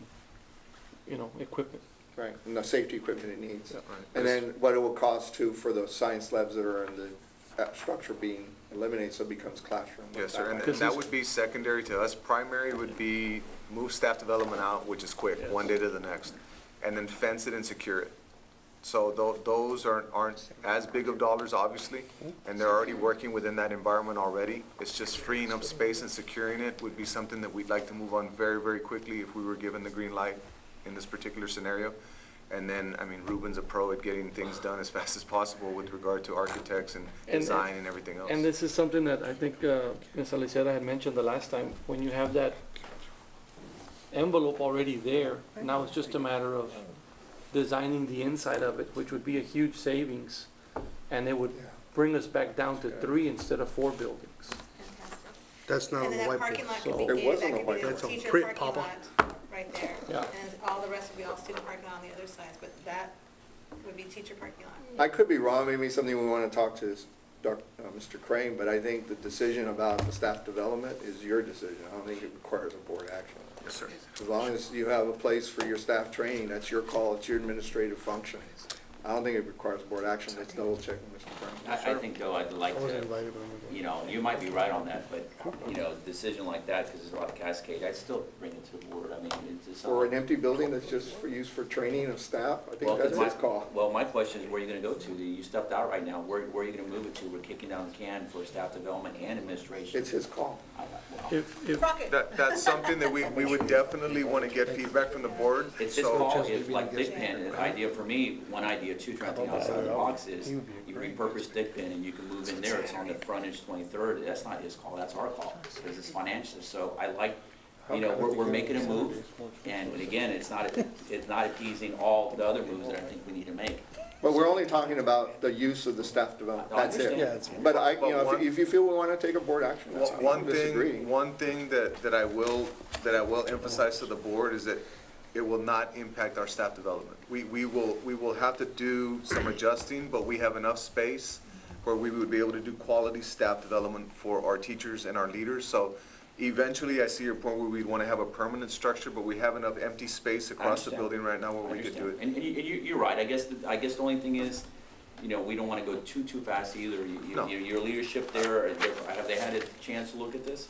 equipment. Right, and the safety equipment it needs. Right. And then what it will cost too for those science labs that are in the structure being eliminated, so it becomes classroom. Yes, sir, and Because that this- would be secondary to us. Primary would be move staff development out, which is quick, Yes. one day to the next, and then fence it and secure it. So those aren't as big of dollars, obviously, and they're already working within that environment already. It's just freeing up space and securing it would be something that we'd like to move on very, very quickly if we were given the green light in this particular scenario. And then, Ruben's a pro at getting things done as fast as possible with regard to architects and And- design and everything else. And this is something that I think Ms. Aliceta had mentioned the last time, when you have that envelope already there, now it's just a matter of designing the inside of it, which would be a huge savings, and it would bring us back down to 3 instead of 4 buildings. Fantastic. That's not on And the then that whiteboard. parking lot could So- be There gated, wasn't that a could be whiteboard. the That's on teacher print, parking Papa. lot right there. Yeah. And all the rest would be all student parking lot on the other sides, but that would be teacher parking lot. I could be wrong, maybe something we want to talk to Mr. Crane, but I think the decision about the staff development is your decision. I don't think it requires a board action. Yes, sir. As long as you have a place for your staff training, that's your call, it's your administrative function. I don't think it requires board action. Let's double check with Mr. Crane. I think though, I'd like to, you know, you might be right on that, but, you know, decision like that, because there's a lot of cascade, I'd still bring it to the board. I mean, it's. For an empty building that's just for use for training of staff, I think Well, that's 'cause his call. Well, my question is, where are you gonna go to? You stepped out right now. Where are you gonna move it to? We're kicking down the can for staff development and administration. It's his call. If, Rocket. That's something that we would definitely want to get feedback from the board. It's his So- call, if like Dick Pen, an idea for me, one idea too, trying to think outside the box is, you repurpose Dick Pen and you can move in there, it's on the frontage 23rd, that's not his call, that's our call, because it's financial, so I like, you know, we're making a move, and again, it's not appeasing all the other moves that I think we need to make. But we're only talking about the use of the staff development, I that's it. understand. But I, you But know, one- if you feel we want to take a board action, that's fine. One Disagree. thing that I will emphasize to the board is that it will not impact our staff development. We will have to do some adjusting, but we have enough space where we would be able to do quality staff development for our teachers and our leaders. So eventually, I see your point where we'd want to have a permanent structure, but we have enough empty space across the understand. building right now where we could do it. And you're right, I guess the only thing is, you know, we don't wanna go too fast either. No. Your leadership there, have they had a chance to look at this?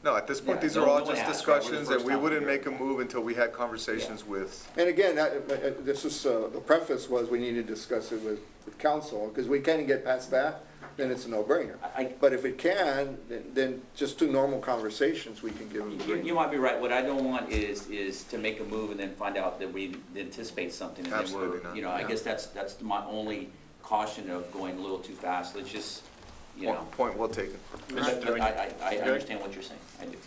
No, at this point, Yeah, these no- are all no one just has, right? We're the discussions, and first we time wouldn't here. make a move until we had conversations with. And again, this is, the preface was we need to discuss it with council, because we can't get past that, then it's a no-brainer. I- But if it can, then just through normal conversations, we can give them the You green. might be right, what I don't want is to make a move and then find out that we anticipate something and then Absolutely we're, not. you know, I guess that's my only caution of going a little too fast, let's just, you know. Point well taken. I understand what you're saying, I do.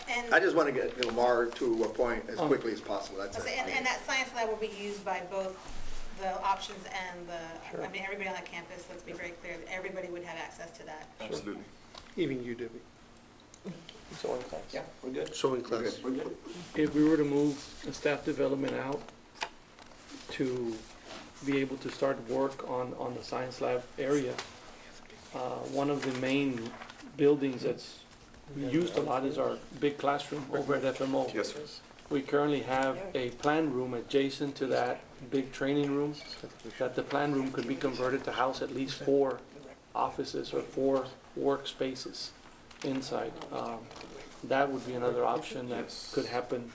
And, I just want to get Lamar to a point as quickly as possible, that's it. and that science lab will be used by both the options and the, I mean, everybody on that campus, let's be very clear, that everybody would have access to that. Absolutely. Even you, Debbie, Yeah, we're good, showing class. we're good. if we were to move the staff development out to be able to start work on the science lab area, one of the main buildings that's used a lot is our big classroom over at FMO. Yes, sir. We currently have a plan room adjacent to that big training room, that the plan room could be converted to house at least 4 offices or 4 workspaces inside. That would be another option that could happen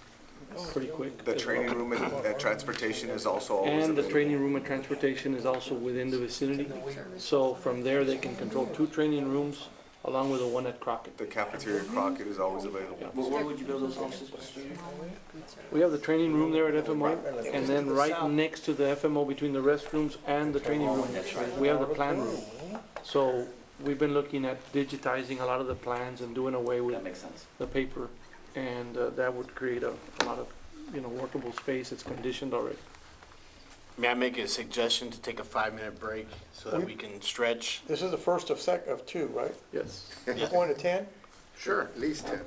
pretty quick. The as well. training room and transportation is also always And the available. training room and transportation is also within the vicinity. So from there, they can control 2 training rooms along with the one at Crockett. The cafeteria Crockett is always available. Where would you build those offices, Mr. Chair? We have the training room there at FMO, and then right next to the FMO between the restrooms and the training room, we have the plan room. So we've been looking at digitizing a lot of the plans and doing away with That makes sense. the paper. And that would create a lot of, you know, workable space. It's conditioned already. May I make a suggestion to take a 5-minute break so that we can stretch? This is the first of 2, right? Yes. You're going to 10? Sure. At least 10.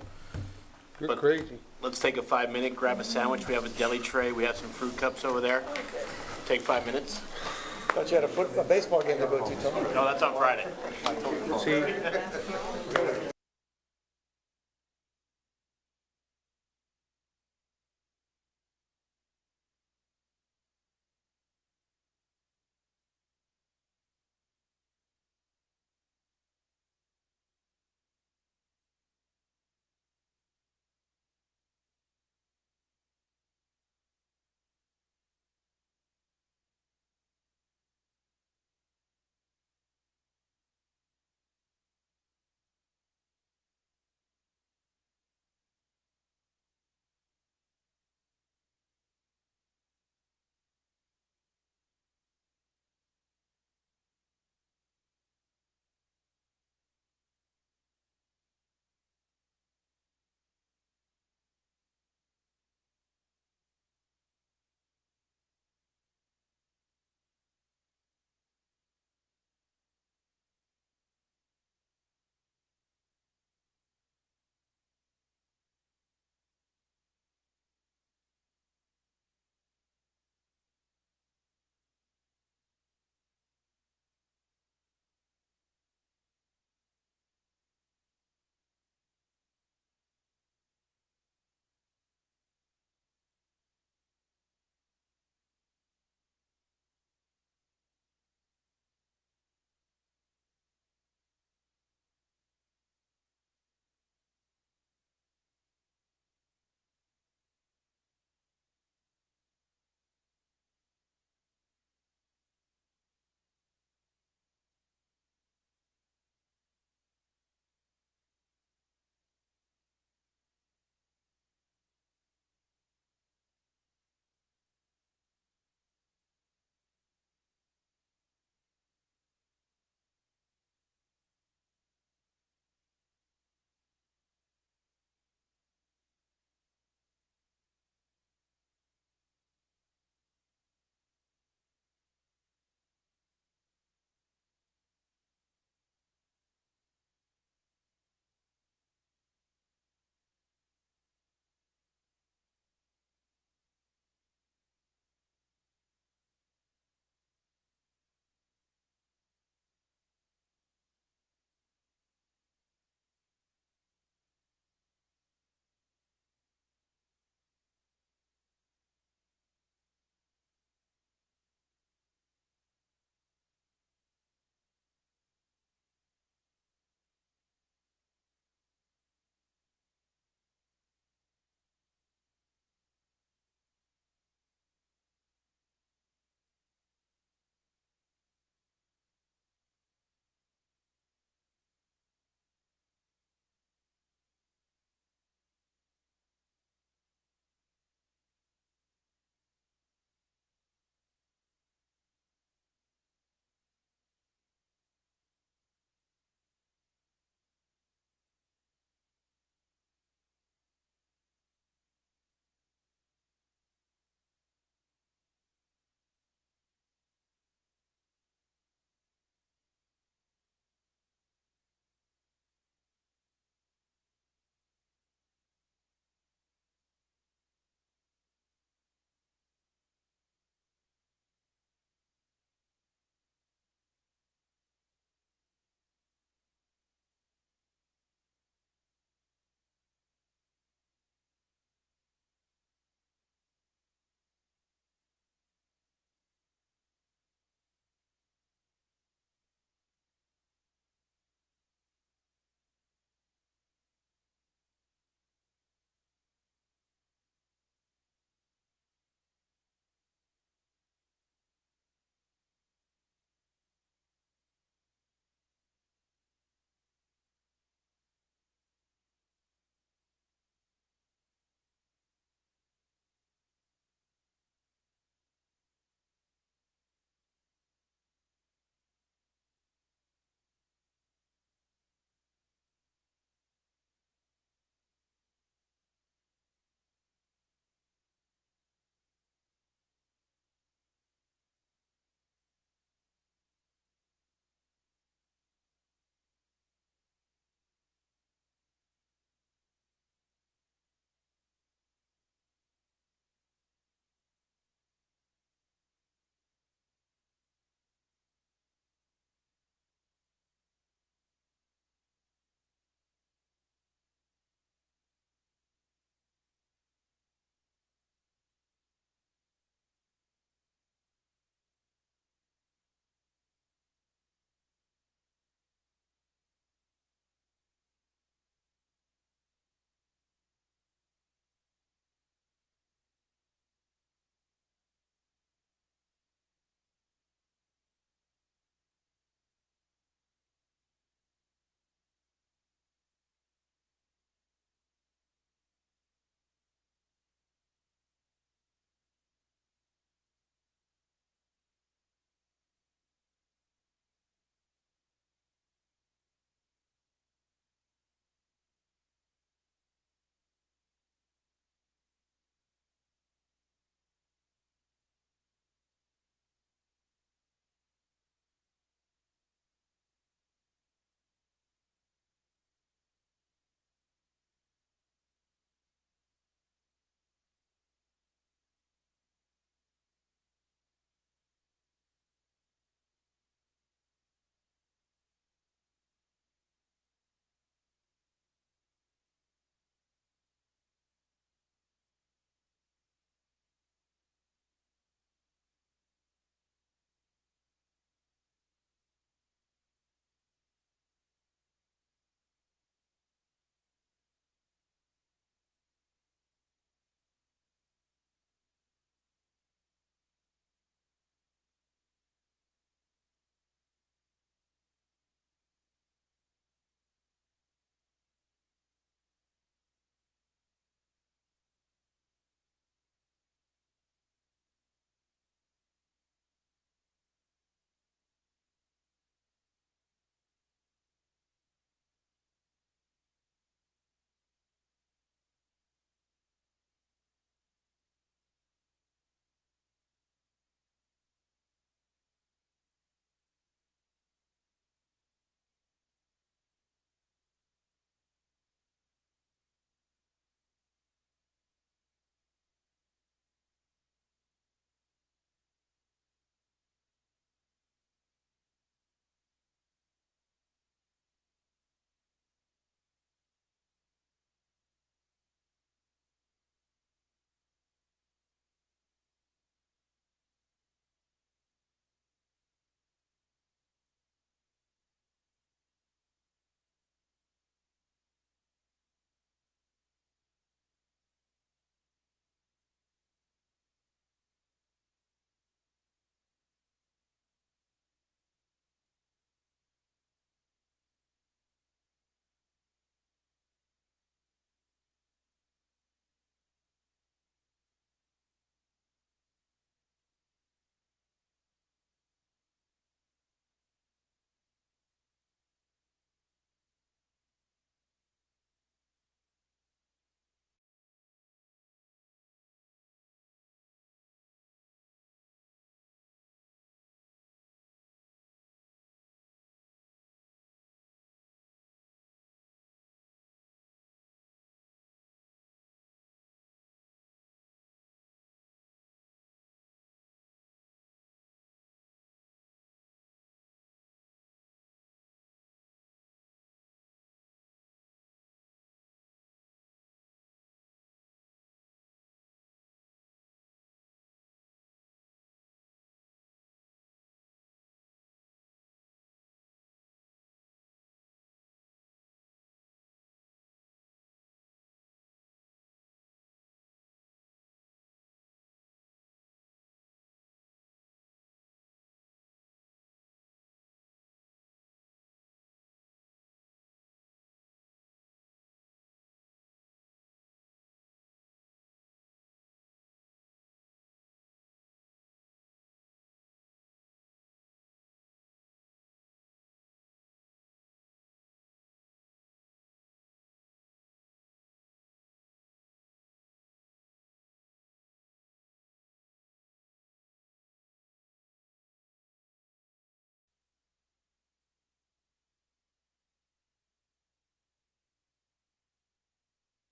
You're But- crazy. Let's take a 5-minute, grab a sandwich. We have a deli tray. We have some fruit cups over there. Take 5 minutes. Thought you had a baseball game to go to tomorrow. No, that's on Friday. See,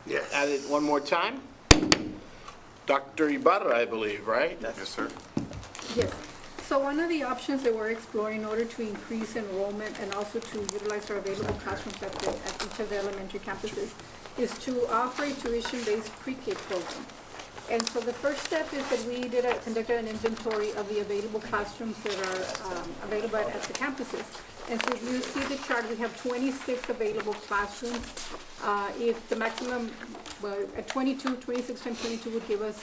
Yes. at it one more time. Dr. Ibarra, I believe, right? Yes, sir. Yes. So one of the options that we're exploring in order to increase enrollment and also to utilize our available classrooms at each of the elementary campuses is to offer a tuition-based pre-K program. And so the first step is that we conducted an inventory of the available classrooms that are available at the campuses. And so if you see the chart, we have 26 available classrooms. If the maximum, well, at 26 times 22 would give us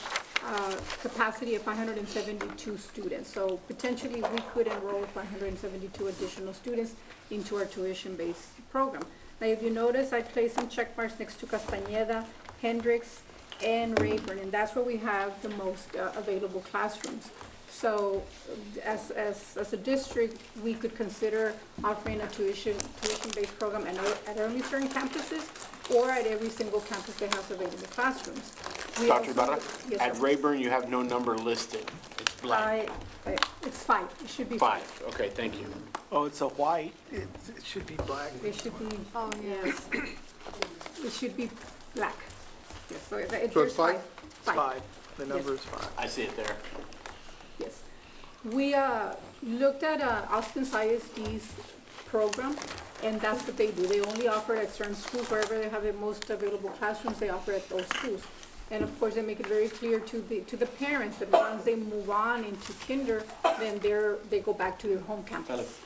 capacity of 572 students. So potentially we could enroll 572 additional students into our tuition-based program. Now, if you notice, I placed some check marks next to Castañeda, Hendricks, and Rayburn, and that's where we have the most available classrooms. So as a district, we could consider offering a tuition-based program at only certain campuses or at every single campus that has available classrooms. We Dr. also- Ibarra, Yes, at sir. Rayburn, you have no number listed. It's blank. It's 5, it should be 5. 5, okay, thank you. Oh, it's a white, it should be black. It should be, Oh, yes. it should be black. Yes, so it's there's five? 5. It's 5, the number is 5. I see it there. Yes. We looked at Austin's ISD's program, and that's what they do. They only offer it at certain schools. Wherever they have the most available classrooms, they offer at those schools. And of course, they make it very clear to the parents that once they move on into kinder, then they go back to their home campus.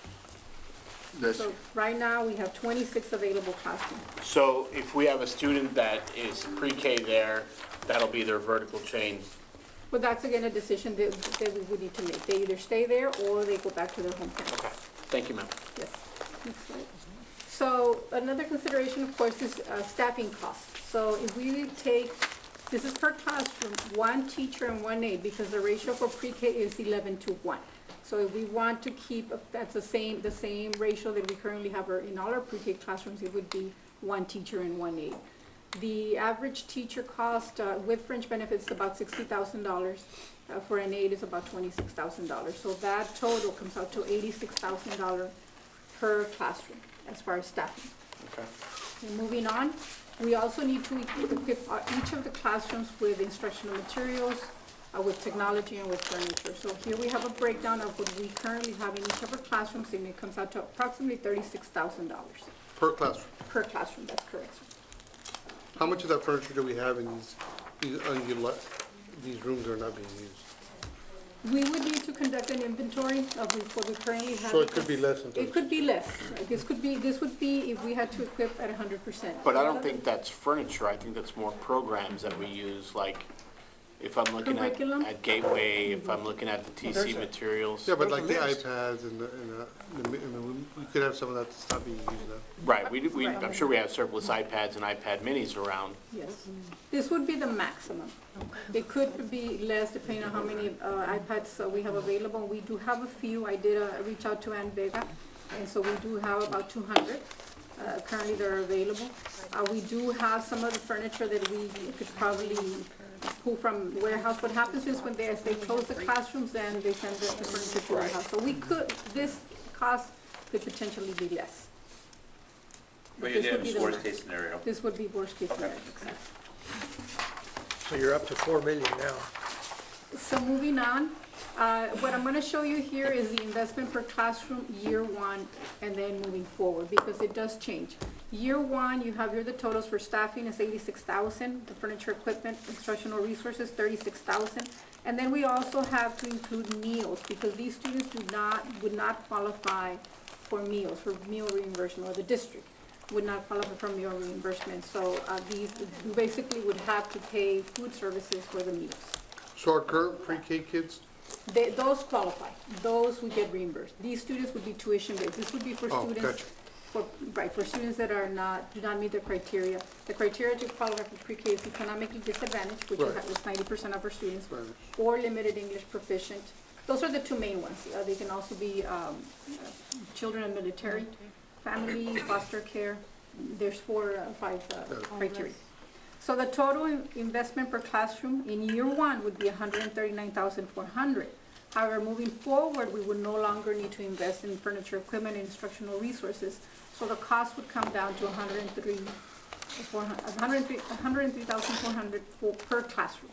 This, So right now, we have 26 available classrooms. So if we have a student that is pre-K there, that'll be their vertical chain. But that's again a decision that we would need to make. They either stay there or they go back to their home campus. Okay, thank you, ma'am. Yes. Next slide. So another consideration, of course, is staffing costs. So if we take, this is per classroom, 1 teacher and 1 aide, because the ratio for pre-K is 11:1. So if we want to keep, that's the same ratio that we currently have in all our pre-K classrooms, it would be 1 teacher and 1 aide. The average teacher cost with fringe benefits is about $60,000. For an aide is about $26,000. So that total comes out to $86,000 per classroom as far as staffing. Okay. And moving on, we also need to equip each of the classrooms with instructional materials, with technology and with furniture. So here we have a breakdown of what we currently have in each of our classrooms, and it comes out to approximately $36,000 Per classroom. per classroom. That's correct, sir. How much of that furniture do we have in these rooms that are not being used? We would need to conduct an inventory of what we currently have. So it could be less than It could be less. This would be if we had to equip at 100%. But I don't think that's furniture, I think that's more programs that we use, like, if I'm looking Curriculum? at Gateway, if I'm looking at the TC materials. Yeah, but There's like a the list. iPads we could have some of that that's not being used now. Right, I'm sure we have surplus iPads and iPad minis around. Yes. This would be the maximum. It could be less depending on how many iPads we have available. We do have a few. I did reach out to Ann Vega, and so we do have about 200 currently that are available. We do have some of the furniture that we could probably pull from warehouse. What happens is when as they close the classrooms, then they send the furniture to warehouse. So this cost could potentially be less. But This would be the worst max. case scenario. This would be worst case scenario, exactly. So you're up to 4 million now. So moving on, what I'm going to show you here is the investment per classroom year 1 and then moving forward, because it does change. Year 1, you have here the totals for staffing is $86,000, the furniture, equipment, instructional resources, $36,000. And then we also have to include meals, because these students would not qualify for meals, for meal reimbursement, or the district would not qualify for meal reimbursement. So we basically would have to pay food services for the meals. So our current pre-K kids, Those qualify, those would get reimbursed. These students would be tuition based. This would be for Oh, students, for students that do not meet the criteria. The criteria to qualify for pre-K is economically disadvantaged, which Right. is 90% of our students, Right. or limited English proficient. Those are the two main ones. They can also be children of military, family, foster care. There's 5 criteria. So the total investment per classroom in year 1 would be $139,400. However, moving forward, we would no longer need to invest in furniture, equipment, and instructional resources. So the cost would come down to $103,400 per classroom.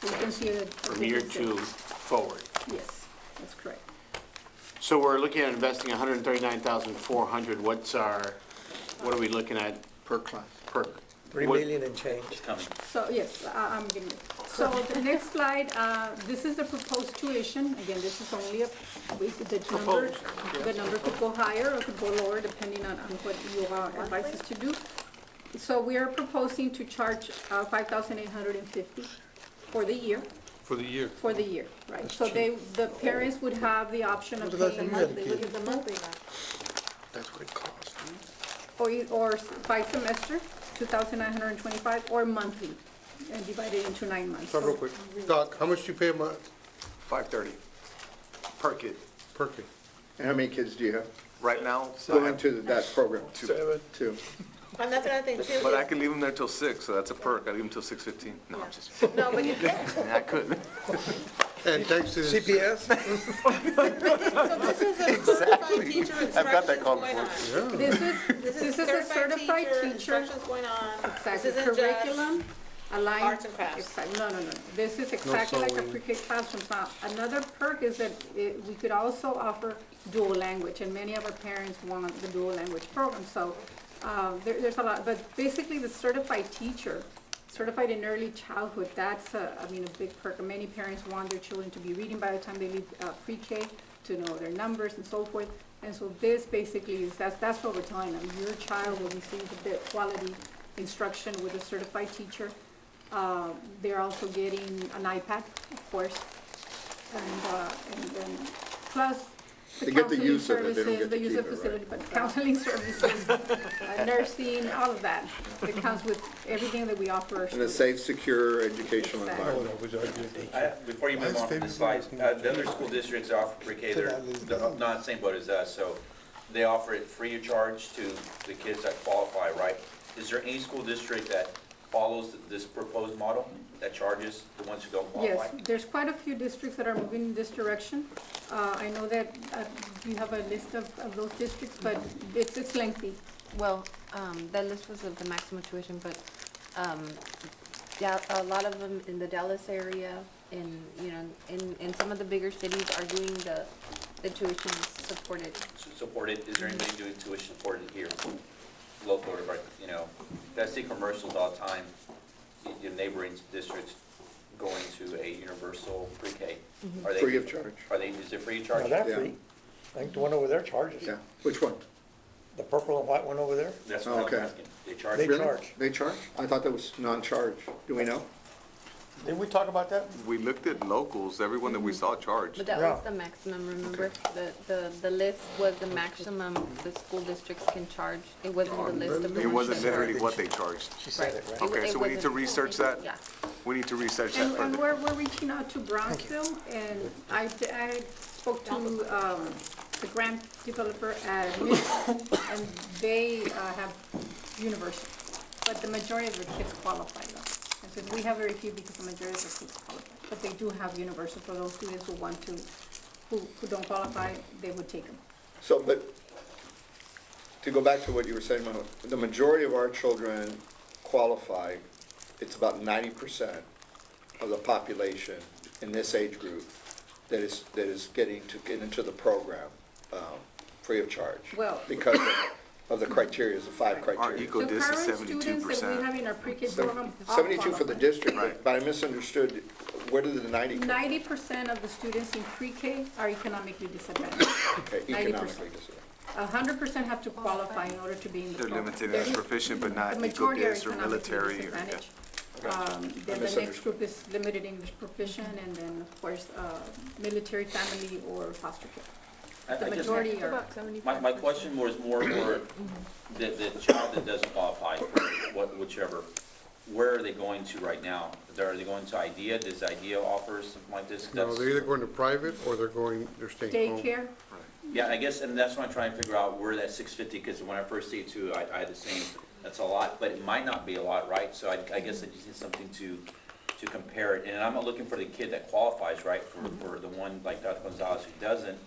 So you can see a From year difference there. two forward. Yes, that's correct. So we're looking at investing 139,400. What are we looking at Per class. per? 3 what- million and change. It's coming. So, yes, I'm getting it. So the next slide, this is the proposed tuition. Again, this is only the number could go higher or could go lower depending on what you advise us to do. So we are proposing to charge $5,850 for the year, For the year. right? So the parents would have the option of When's the last paying time you had a monthly, kid? That's what it costs. or 5 semesters, 2,925, or monthly, and divided into 9 months. Stop real quick. Doc, how much do you pay a month $530 per kid. per kid? And how many kids do you have Right now, going to that program? Two. Two. And that's another thing too. But I is- can leave them there till 6, so that's a perk. I leave them till 6:15. No, I'm just, No, but you can. I could. And thanks to this. CPS? So this is a certified teacher I've got that instructions call going on. before. This is a certified teacher. Instructions going on. Exactly, This isn't just curriculum, aligned. arts and crafts. Exactly, no. This is exactly like a sewing. pre-K classroom. Now, another perk is that we could also offer dual language, and many of our parents want the dual language program, so there's a lot. But basically, the certified teacher, certified in early childhood, that's a big perk. Many parents want their children to be reading by the time they leave pre-K, to know their numbers and so forth. And so this basically is, that's what we're telling them. Your child will receive the quality instruction with a certified teacher. They're also getting an iPad, of course, and then plus the They get the counseling use of it, they don't services, get the to use keep of it, right? facility, but counseling services, nursing, all of that. It comes with everything that we offer our And a students. safe, secure educational Exactly. environment. Before you move on from this slide, the other school districts offer pre-K, they're not in the same boat as us, so they offer it free of charge to the kids that qualify, right? Is there any school district that follows this proposed model, that charges the ones who don't Yes, qualify? there's quite a few districts that are moving in this direction. I know that you have a list of those districts, but it's lengthy. Well, that list was of the maximum tuition, but, yeah, a lot of them in the Dallas area, in some of the bigger cities are doing the tuition supported. Supported, is there anybody doing tuition supported here, local, or, I see commercials all the time in neighboring districts going to a universal pre-K. Are they? Free of charge. Is it free of charge? No, they're Yeah. free. I think the one over there charges. Yeah. Which one? The purple and white one over there, That's what I was Okay. asking. They charge? They Really? charge. They charge? I thought that was non-charge. Do we know? didn't we talk about that? We looked at locals, everyone that we saw charged. But that Yeah. was the maximum, remember? The list was the maximum the school districts can charge. It wasn't the list of the It ones wasn't that- literally what they charged. She said it, right? Okay, It so we need to wasn't- research that? Yeah. We need to research that And further. we're reaching out to Brownsville, and I spoke to the grant developer at Mid, and they have universal, but the majority of the kids qualify though. I said, we have very few because the majority of the kids qualify, but they do have universal for those students who want to, who don't qualify, they would take them. So, but to go back to what you were saying, Manuel, the majority of our children qualify. It's about 90% of the population in this age group that is getting to get into the program free of charge. Well- Because of the criteria, the 5 Our criteria. eco The dish is current students that we 72%. have in our pre-K program all 72 for the qualify. district, Right. but I misunderstood. Where did the 90 come? 90% of the students in pre-K are economically disadvantaged. Okay, 90%. economically disadvantaged. 100% have to qualify in order to be in the They're program. limited as proficient, but not The eco majority are dish or economically military. Or, yeah. disadvantaged. Then the next misunderstood. group is limited English proficient, and then, of course, military family or foster care. The I guess majority are, my question was more for the child that doesn't qualify for whichever. Where are they going to right now? Are they going to IDEA? Does IDEA offer something like this? No, That's- they're either going to private or they're staying home. daycare, Yeah, I guess, and that's what I'm trying to figure out, where that 650, because when I first see it too, I had the same, that's a lot, but it might not be a lot, right? So I guess I just need something to compare it, and I'm not looking for the kid that qualifies, right, for the one like Dr. Gonzalez who doesn't.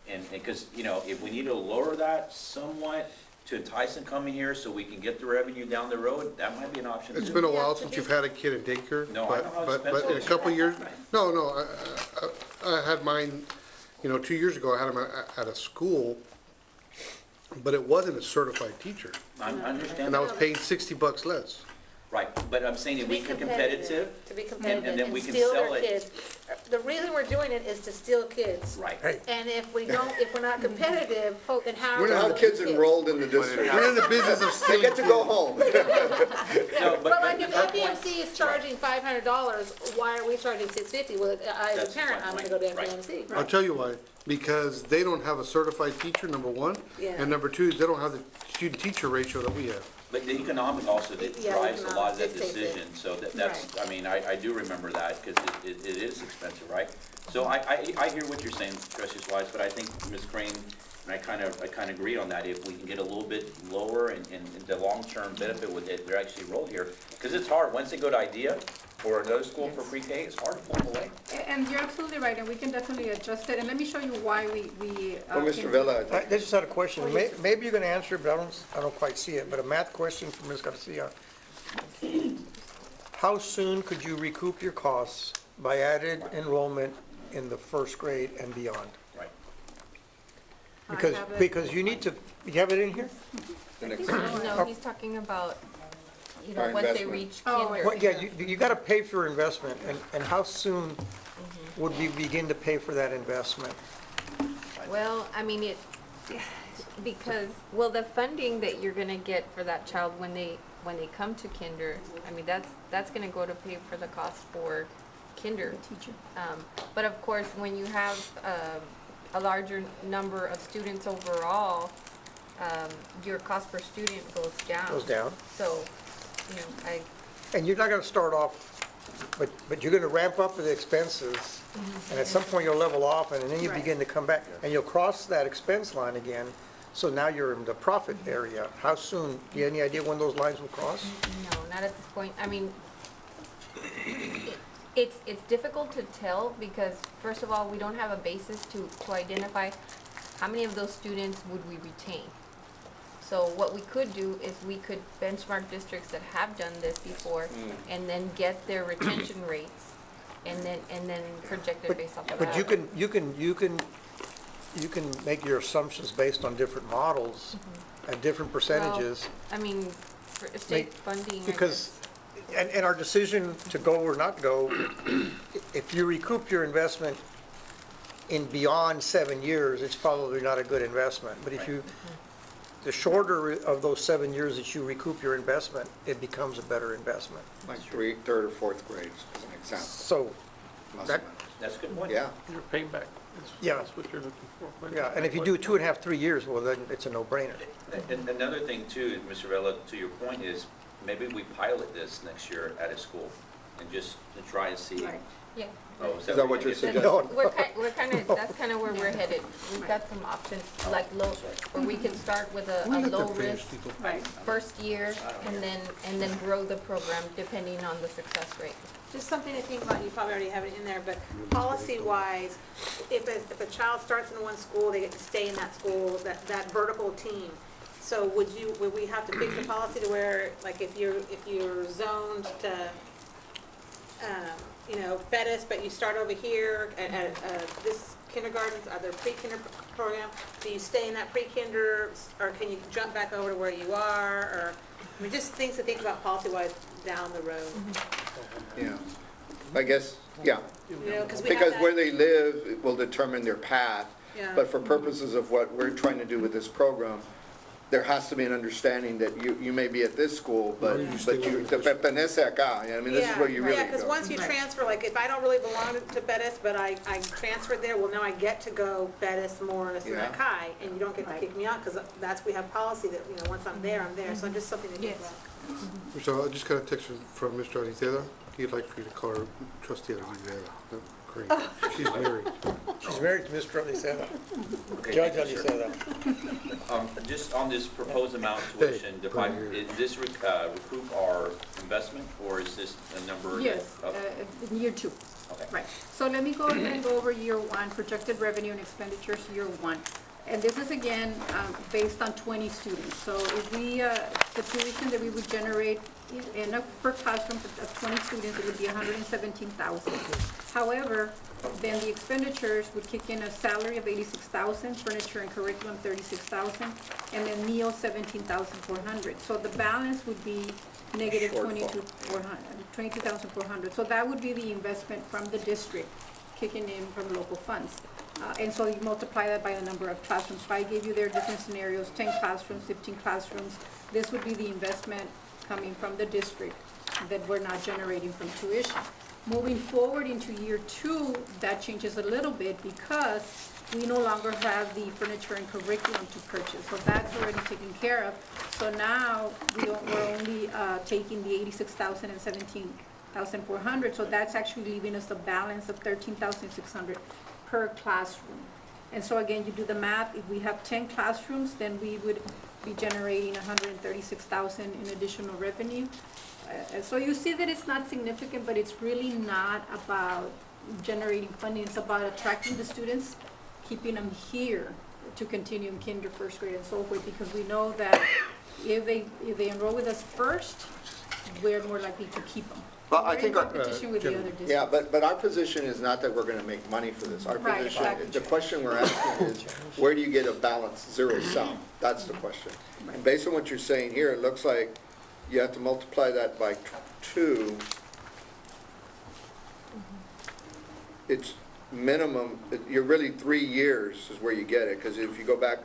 And, because, if we need to lower that somewhat, to entice them coming here so we can get the revenue down the road, that might be an option It's too. been a while since you've had a kid in daycare, No, I know how but in a expensive couple of years, Right. no, I had mine, 2 years ago, I had him at a school, but it wasn't a certified teacher, I understand and I that. was paying $60 less. Right, but I'm saying if we can competitive, To be and competitive then we and can steal sell their it. kids. The reason we're doing it is to steal kids. Right. And if we don't, if we're not competitive, then how are we We're gonna not get kids enrolled in the district. We're in the business of They stealing get to kids. go home. No, But like if our point- FEMC is charging $500, why are we charging $650? Well, as That's a parent, my I'm gonna point. go to Right. FEMC. I'll tell you why, because they don't have a certified teacher, number one, Yeah. and number two, they don't have the student-teacher ratio that we have. But the economic also that Yeah, drives a lot of that economics dictates it. decision, so that's, I mean, I do remember that, because it is expensive, right? So I hear what you're saying, Trustee Wise, but I think Ms. Crane and I kind of agree on that, if we can get a little bit lower and the long-term benefit with it, they're actually enrolled here, because it's hard, once they go to IDEA or another school for pre-K, it's hard to pull them away. And you're absolutely right, and we can definitely adjust it, and let me show you why we. Well, Mr. Vela, I just had a question. Maybe you're gonna answer it, but I don't quite see it. But a math question for Ms. Garcia. How soon could you recoup your costs by added enrollment in the first grade and beyond? Right. Because you need to, you have it in here? the next, No, he's talking about, Our once they investment. reach Oh, kinder. Well, yeah, you gotta pay for your investment, and how soon would we begin to pay for that investment? Well, I mean, because, the funding that you're gonna get for that child when they come to kinder, I mean, that's gonna go to pay for the cost for kinder. Teacher. But of course, when you have, a larger number of students overall, your cost per student goes down. Goes down? So, And you're not gonna start off, but you're gonna ramp up the expenses, and at some point you'll level off, and then you Right. begin to come back, and you'll cross that expense line again, so now you're in the profit area. How soon, do you have any idea when those lines will cross? no, not at this point. I mean, it's difficult to tell because, first of all, we don't have a basis to identify how many of those students would we retain. So what we could do is we could benchmark districts that have done this before and then get their retention rates and then project it based off of that. But you can make your assumptions based on different models at different percentages. Well, I mean, for state funding, I Because, and our decision to go or not go, if you recoup your investment in beyond 7 years, it's probably not a good investment. But if you, the shorter of those 7 years that you recoup your investment, it becomes a better investment. like third or fourth grades, as an example. So, plus that- or minus. That's a good point. Yeah, Your payback, Yeah. that's what you're looking for. yeah, and if you do 2.5, 3 years, well, then it's a no-brainer. And another thing too, Mr. Vela, to your point is, maybe we pilot this next year at a school and just to try and see. Right. yeah. Oh, is that what you're get? suggesting? We're kind of, that's kind of where we're headed. We've got some options, like low, where we can start with a low risk Right. first year and then grow the program depending on the success rate. Just something to think about, you probably already have it in there, but policy-wise, if a child starts in one school, they get to stay in that school, that vertical team. So would we have to fix the policy to where, like, if you're zoned to, Bettis, but you start over here at this kindergarten's, other pre-kinder program, do you stay in that pre-kinder, or can you jump back over to where you are, or, I mean, just things to think about policy-wise down the road. Yeah. I guess, yeah, Because because where they live will determine their path. Yeah. But for purposes of what we're trying to do with this program, there has to be an understanding that you may be at this school, but you te pertenece acá. I mean, this is where you really Yeah, because go. once you transfer, like, if I don't really belong to Bettis, but I transferred there, well, now I get to go Bettis, Morris, and Yeah. Akai, and you don't get to kick me out, because we have policy that, once I'm there, so just something to think Yes. about. So I just got a text from Mr. Alizeda. He'd like for you to call her Trustee Alizeda. Great. She's married. She's married to Mr. Alizeda, Okay, Judge thank you, sir. Alizeda. Just on this proposed amount of tuition, is this recoup our investment, or is this a number? Yes, that- in year 2. Okay. Right. So let me go ahead and go over year 1, projected revenue and expenditures, year 1. And this is again, based on 20 students. So if we, the tuition that we would generate in a per classroom of 20 students, it would be 117,000. However, then the expenditures would kick in a salary of 86,000, furniture and curriculum 36,000, and then meals 17,400. So the balance would be negative 22,400. So that would be the investment from the district kicking in from local funds. And so you multiply that by the number of classrooms. So I gave you their different scenarios, 10 classrooms, 15 classrooms. This would be the investment coming from the district that we're not generating from tuition. Moving forward into year 2, that changes a little bit because we no longer have the furniture and curriculum to purchase. So that's already taken care of. So now we're only taking the 86,000 and 17,400. So that's actually leaving us a balance of 13,600 per classroom. And so again, you do the math, if we have 10 classrooms, then we would be generating 136,000 in additional revenue. So you see that it's not significant, but it's really not about generating funding, it's about attracting the students, keeping them here to continue in kinder, first grade and so forth, because we know that if they enroll with us first, we're more likely to keep them. Well, I We're in think our- competition with the other districts. Yeah, but our position is not that we're gonna make money for this. Our Right, position, exactly. the question we're asking is, where do you get a balanced zero sum? That's the question. And based on what you're saying here, it looks like you have to multiply that by 2. It's minimum, you're really 3 years is where you get it, because if you go back,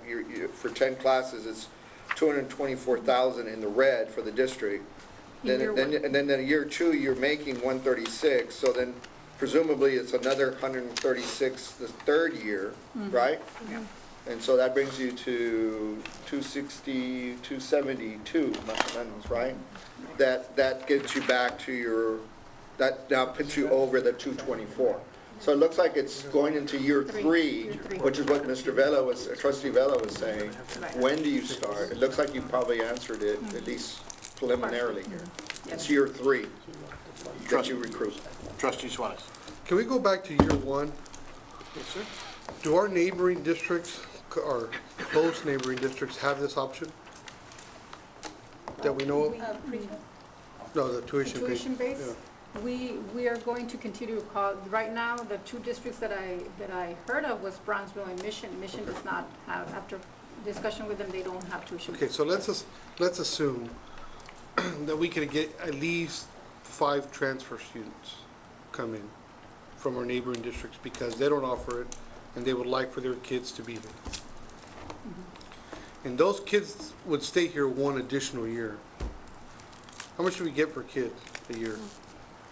for 10 classes, it's 224,000 in the red for the district. In year one. And then in year 2, you're making 136, so then presumably it's another 136 the third year, right? Yeah. And so that brings you to 260, 272, right? That gets you back to your, that now puts you over the 224. So it looks like it's going into year 3, Year three. which is what Mr. Vela was, Trustee Vela was saying. Right. When do you start? It looks like you probably answered it, at least preliminarily here. It's year 3 that you recruit. Trustee Suarez. Can we go back to year 1? Yes, sir. Do our neighboring districts, or close neighboring districts, have this option? That we know of? No, the tuition base. Tuition base? Yeah. We are going to continue to call, right now, the 2 districts that I heard of was Brownsville and Mission. Mission does not have, after discussion with them, they don't have tuition. Okay, so let's assume that we could get at least 5 transfer students come in from our neighboring districts because they don't offer it and they would like for their kids to be here. And those kids would stay here 1 additional year. How much do we get per kid a year?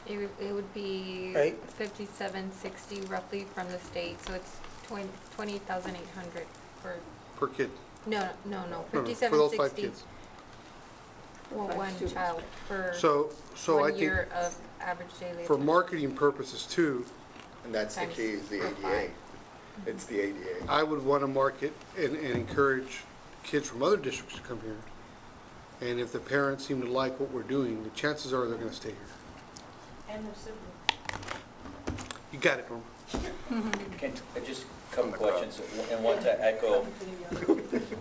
It would be Right. 5760 roughly from the state, so it's 28,800 for, Per kid? no, No, no, for those 5 5760 kids. for Five one students. child, for So I 1 think year of average daily. for attendance. marketing purposes too, And that's the Times key, is the 5. ADA. It's the ADA. I would want to market and encourage kids from other districts to come here. And if the parents seem to like what we're doing, the chances are they're going to stay here. And their siblings. You got it, Norma. Can, just a couple questions, and one to echo,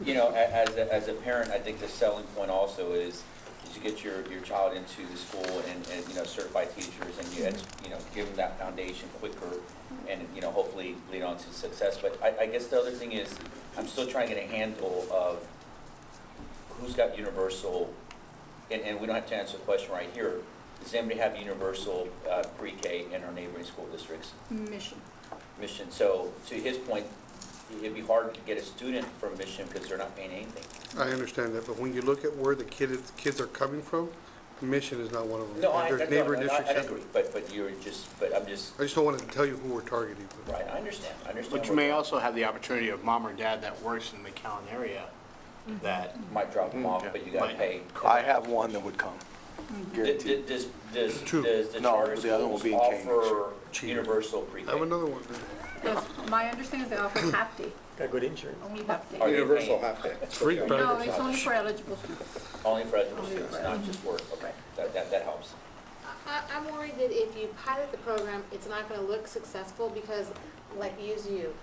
you know, as a parent, I think the selling point also is you get your child into the school and, you know, certified teachers, and you know, give them that foundation quicker, and, you know, hopefully lead on to success. But I guess the other thing is, I'm still trying to get a handle of who's got universal, and we don't have to answer the question right here. Does anybody have universal pre-K in our neighboring school districts? Mission. So to his point, it'd be hard to get a student from Mission because they're not paying anything. I understand that, but when you look at where the kids are coming from, Mission is not one of them. No, I There's neighboring districts that- agree, but I'm just, I just don't want to tell you who we're targeting. right, I understand. But you may also have the opportunity of mom or dad that works in the McAllen area that, Might drop them off, Yeah. but you gotta Might. pay. I have one that would come, guaranteed. Does Two. the No, charter the other one will schools be in Cambridge. offer universal pre-K? I have another one. My understanding is they offer half day, Got good insurance. only half Are day. they Universal paying? half day. It's free. No, private. it's only for eligible students. Only for eligible Only students, for not just work, okay, that helps. I'm worried that if you pilot the program, it's not gonna look successful because, like, use you.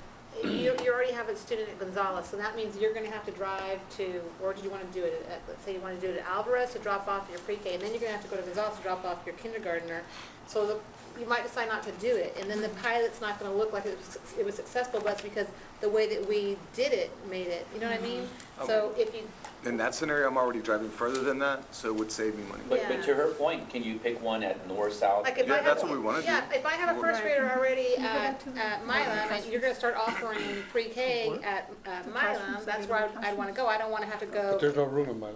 you already have a student at Gonzales, so that means you're gonna have to drive to, or do you wanna do it at, let's say you wanna do it at Alvarez to drop off your pre-K, and then you're gonna have to go to Gonzales to drop off your kindergartner. So you might decide not to do it, and then the pilot's not gonna look like it was successful, but that's because the way that we did it made it, you know what I mean? So if you, In that scenario, I'm already driving further than that, so it would save me money. But to her point, can you pick one at north, south? like if Yeah, I have. that's what we wanna do. Yeah, if I have a first grader already at to- Milam, you're gonna start offering pre-K at Milam, that's where I'd wanna go, I don't wanna have to go, But there's no room in mine.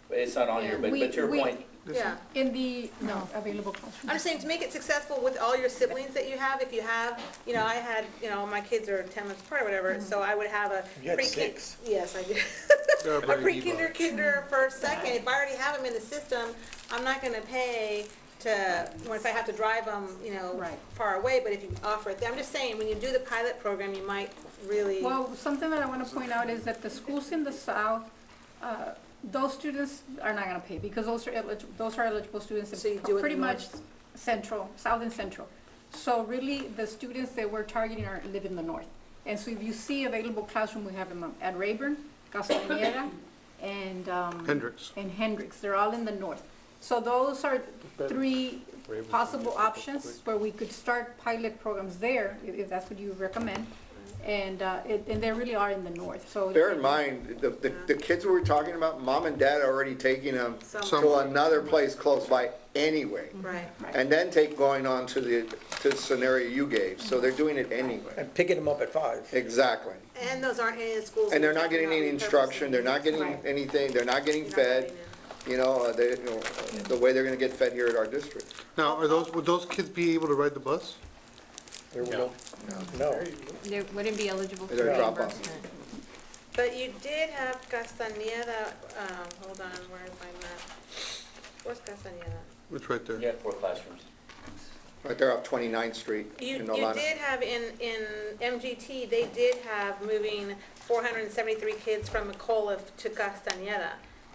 It's not on here, but to your point, yeah. In the, no, available classrooms. I'm just saying, to make it successful with all your siblings that you have, if you have, you know, I had, you know, my kids are 10 months apart or whatever, so I would have a You had pre-K. 6. Yes, I did. They're A bringing pre-kinder, kinder, first, second, if I already have them in the system, I'm not gonna pay to, well, if I have to drive them, you know, Right. far away, but if you offer it, I'm just saying, when you do the pilot program, you might really. Well, something that I want to point out is that the schools in the south, those students are not going to pay because those are eligible students So you in do it pretty north? much central, south and central. So really, the students that we're targeting live in the north. And so if you see available classroom, we have them at Rayburn, Castañeda, and Hendricks. and Hendricks. They're all in the north. So those are three possible options where we could start pilot programs there, if that's what you recommend. And they really are in the north, so. Bear in mind, the kids we were talking about, mom and dad are already taking them Some- to another place close by anyway. Right. And then going on to the scenario you gave, so they're doing it anyway. And picking them up at 5. Exactly. And those aren't any of the schools. And they're that not getting you're any repurposing. instruction, they're not getting Right. anything, they're not getting You're not fed, getting it. you know, the way they're gonna get fed here at our district. Now, would those kids be able to ride the bus? There we go. No. They wouldn't be eligible for They're a drop-off. reimbursement. But you did have Castañeda, hold on, where is my map? Where's Castañeda? It's right there. you have 4 classrooms. Right there off 29th Street You in Nolana. did have in MGT, they did have moving 473 kids from McAuliffe to Castañeda.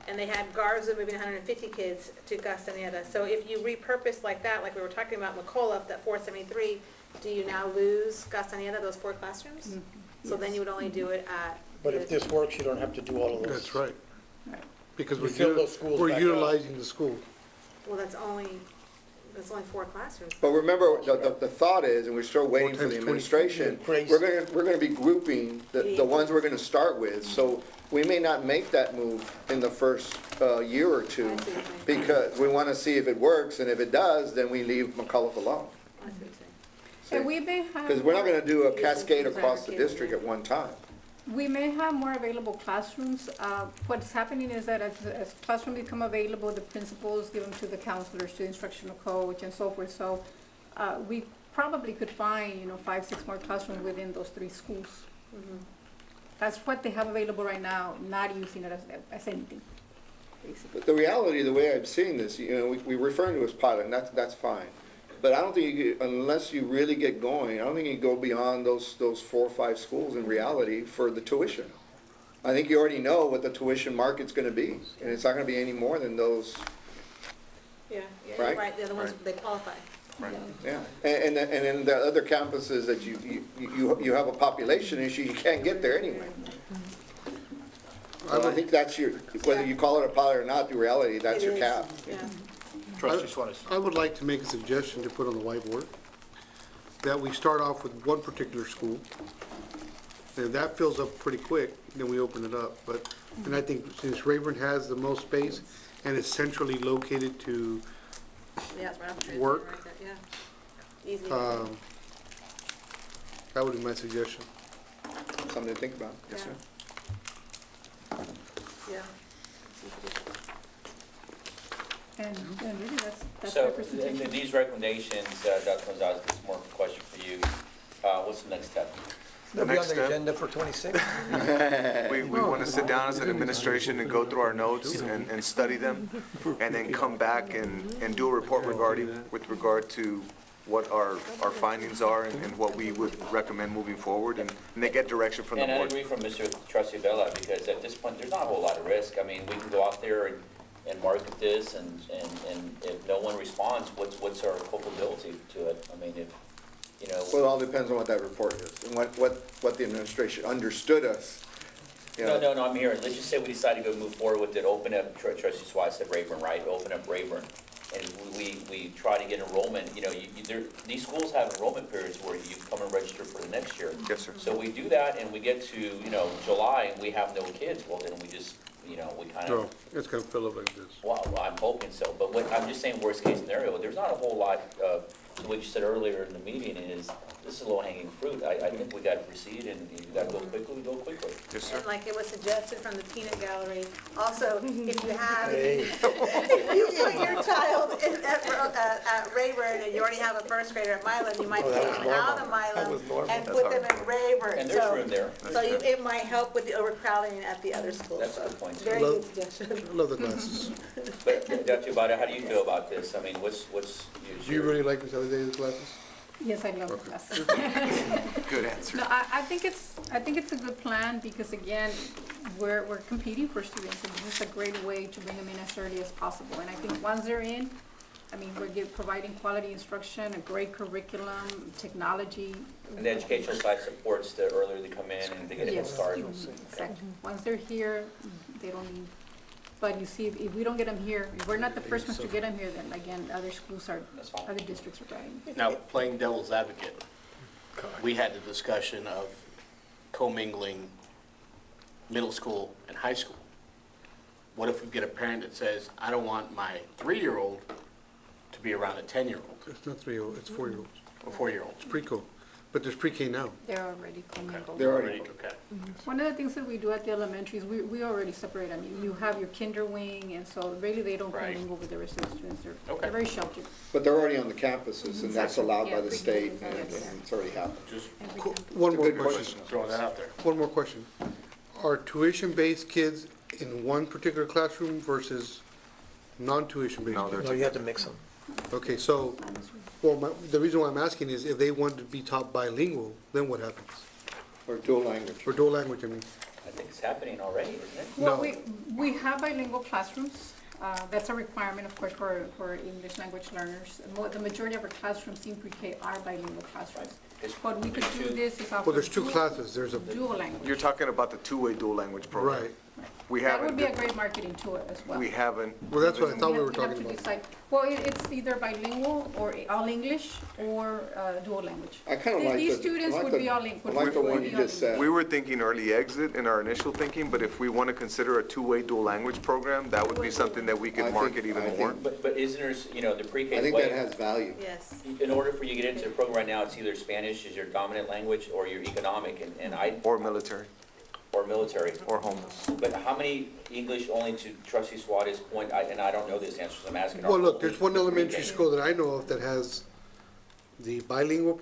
And they had Garza moving 150 kids to Castañeda. So if you repurpose like that, like we were talking about McAuliffe, that 473, do you now lose Castañeda, those 4 classrooms? So then you would only do it at. But if this works, you don't have to do all of those. That's right. Because We fill those schools we're back up. utilizing the school. Well, that's only 4 classrooms. But remember, the thought is, and we're still waiting for the 4 times 20. administration, Crazy. we're gonna be grouping the ones we're gonna start with. So we may not make that move in the first year or two, I see what you're saying. because we wanna see if it works, and if it does, then we leave McAuliffe alone. I see what you're saying. And we may have. Because we're not gonna do a Use cascade some across the kids, district yeah. at one time. We may have more available classrooms. What's happening is that as classrooms become available, the principals give them to the counselors, to instructional coach and so forth. So we probably could find, 5, 6 more classrooms within those 3 schools. That's what they have available right now, not using it as anything, basically. But the reality, the way I'm seeing this, we refer to it as pilot, and that's fine. But I don't think unless you really get going, I don't think you go beyond those 4 or 5 schools in reality for the tuition. I think you already know what the tuition market's gonna be, and it's not gonna be any more than those, Yeah, you're Right? right, they're the ones, they qualify. yeah. And then the other campuses that you have a population issue, you can't get there anyway. So I think that's whether you call it a pilot or not, the reality, that's It your is, cap. Yeah. Trustee Suarez. I would like to make a suggestion to put on the whiteboard, that we start off with one particular school. And if that fills up pretty quick, then we open it up. And I think since Rayburn has the most space and is centrally located to, Yeah, it's right off the street, Work. right there, yeah. Easy. that would be my suggestion. Something to think about. Yes, sir. Yeah. And really, that's my So, presentation. these recommendations, Dr. Gonzalez, this is more of a question for you. What's the next step? They'll be on next the step- agenda for 26. We want to sit down as an administration and go through our notes and study them, and then come back and do a report with regard to what our findings are and what we would recommend moving forward, and they get direction from the And I board. agree from Mr. Trustee Vella, because at this point, there's not a whole lot of risk. I mean, we can go out there and market this, and if no one responds, what's our culpability to it? I mean, you know. Well, it all depends on what that report is and what the administration understood us. You know. No, I'm hearing, let's just say we decide to go move forward with it, open up, Trustee Swat said Rayburn, right? Open up Rayburn. And we try to get enrollment, you know, these schools have enrollment periods where you come and register for the next year. Yes, sir. So we do that and we get to, you know, July and we have no kids, well, then we just, you know, we kind No, of, it's gonna fill up like this. well, I'm hoping so. But what, I'm just saying worst case scenario, there's not a whole lot of, what you said earlier in the meeting is, this is low hanging fruit. I think we gotta proceed and you gotta go quickly, go quickly. Yes, sir. And like it was suggested from the peanut gallery, also, if you have, if you put your child at Rayburn and you already have a first grader at Milam, you might take them out of Milam and put them in Rayburn. And there's room there. So it might help with the overcrowding at the other schools. That's a So good point. Very good suggestion. I love the glasses. But Dr. Ibarra, how do you feel about this? I mean, what's Do you really like Ms. Aliza's glasses? Yes, I love the classes. Good answer. No, I think it's a good plan because again, we're competing for students and this is a great way to bring them in as early as possible. And I think once they're in, I mean, providing quality instruction, a great curriculum, technology. And the educational side supports the earlier they come in and they get a head Yes, start. exactly. Once they're here, they don't need, but you see, if we don't get them here, if we're not the first ones to get them here, then again, other schools That's fine. other districts are driving. Now, playing devil's advocate, we had the discussion of commingling middle school and high school. What if we get a parent that says, I don't want my 3-year-old to be around a 10-year-old It's not 3-year-old, it's 4-year-olds. or 4-year-old? It's pre-K, but there's pre-K now. They're already commingled. They're already, Okay. One of the things that we do at the elementaries, we already separate them. You have your kinder wing, and so really they don't Right. commingle with the rest of the students. Okay. They're very sheltered. but they're already on the campuses and that's allowed by Yeah, the pre-K state is and already there. it's already happened. Just Every Cool. campus. One more Good question. throwing that out there. One more question. Are tuition-based kids in one particular classroom versus non-tuition-based? No, they're kids? No, you have to mix them. Okay, so, well, the reason why I'm asking is if they want to be taught bilingual, then what happens? Or dual language. Or dual language, I mean. I think it's happening already, isn't it? Well, No. we have bilingual classrooms. That's a requirement, of course, for English language learners. The majority of our classrooms in pre-K are bilingual classrooms. What we could do this is offer. Well, there's two dual- classes. There's a, Dual language. You're talking about the two-way dual language program. right. We That would haven't, be a great marketing tool as well. we haven't. Well, that's what I thought we have- were have talking to about. decide. Well, it's either bilingual or all English or dual language. I kind of like These the, students I would like be all in. the, I like the one you just said. We were thinking early exit in our initial thinking, but if we want to consider a two-way dual language program, that would be something that we I could think- market I even think- more. But isn't there, you know, the pre-K I think way, that has value. Yes. in order for you to get into the program right now, it's either Spanish is your dominant language or your economic Or military, or military. or homeless. But how many English only to Trustee Swada's point, and I don't know this answer, so I'm asking. Well, look, there's one Pre-K. elementary school that I know of that has the bilingual,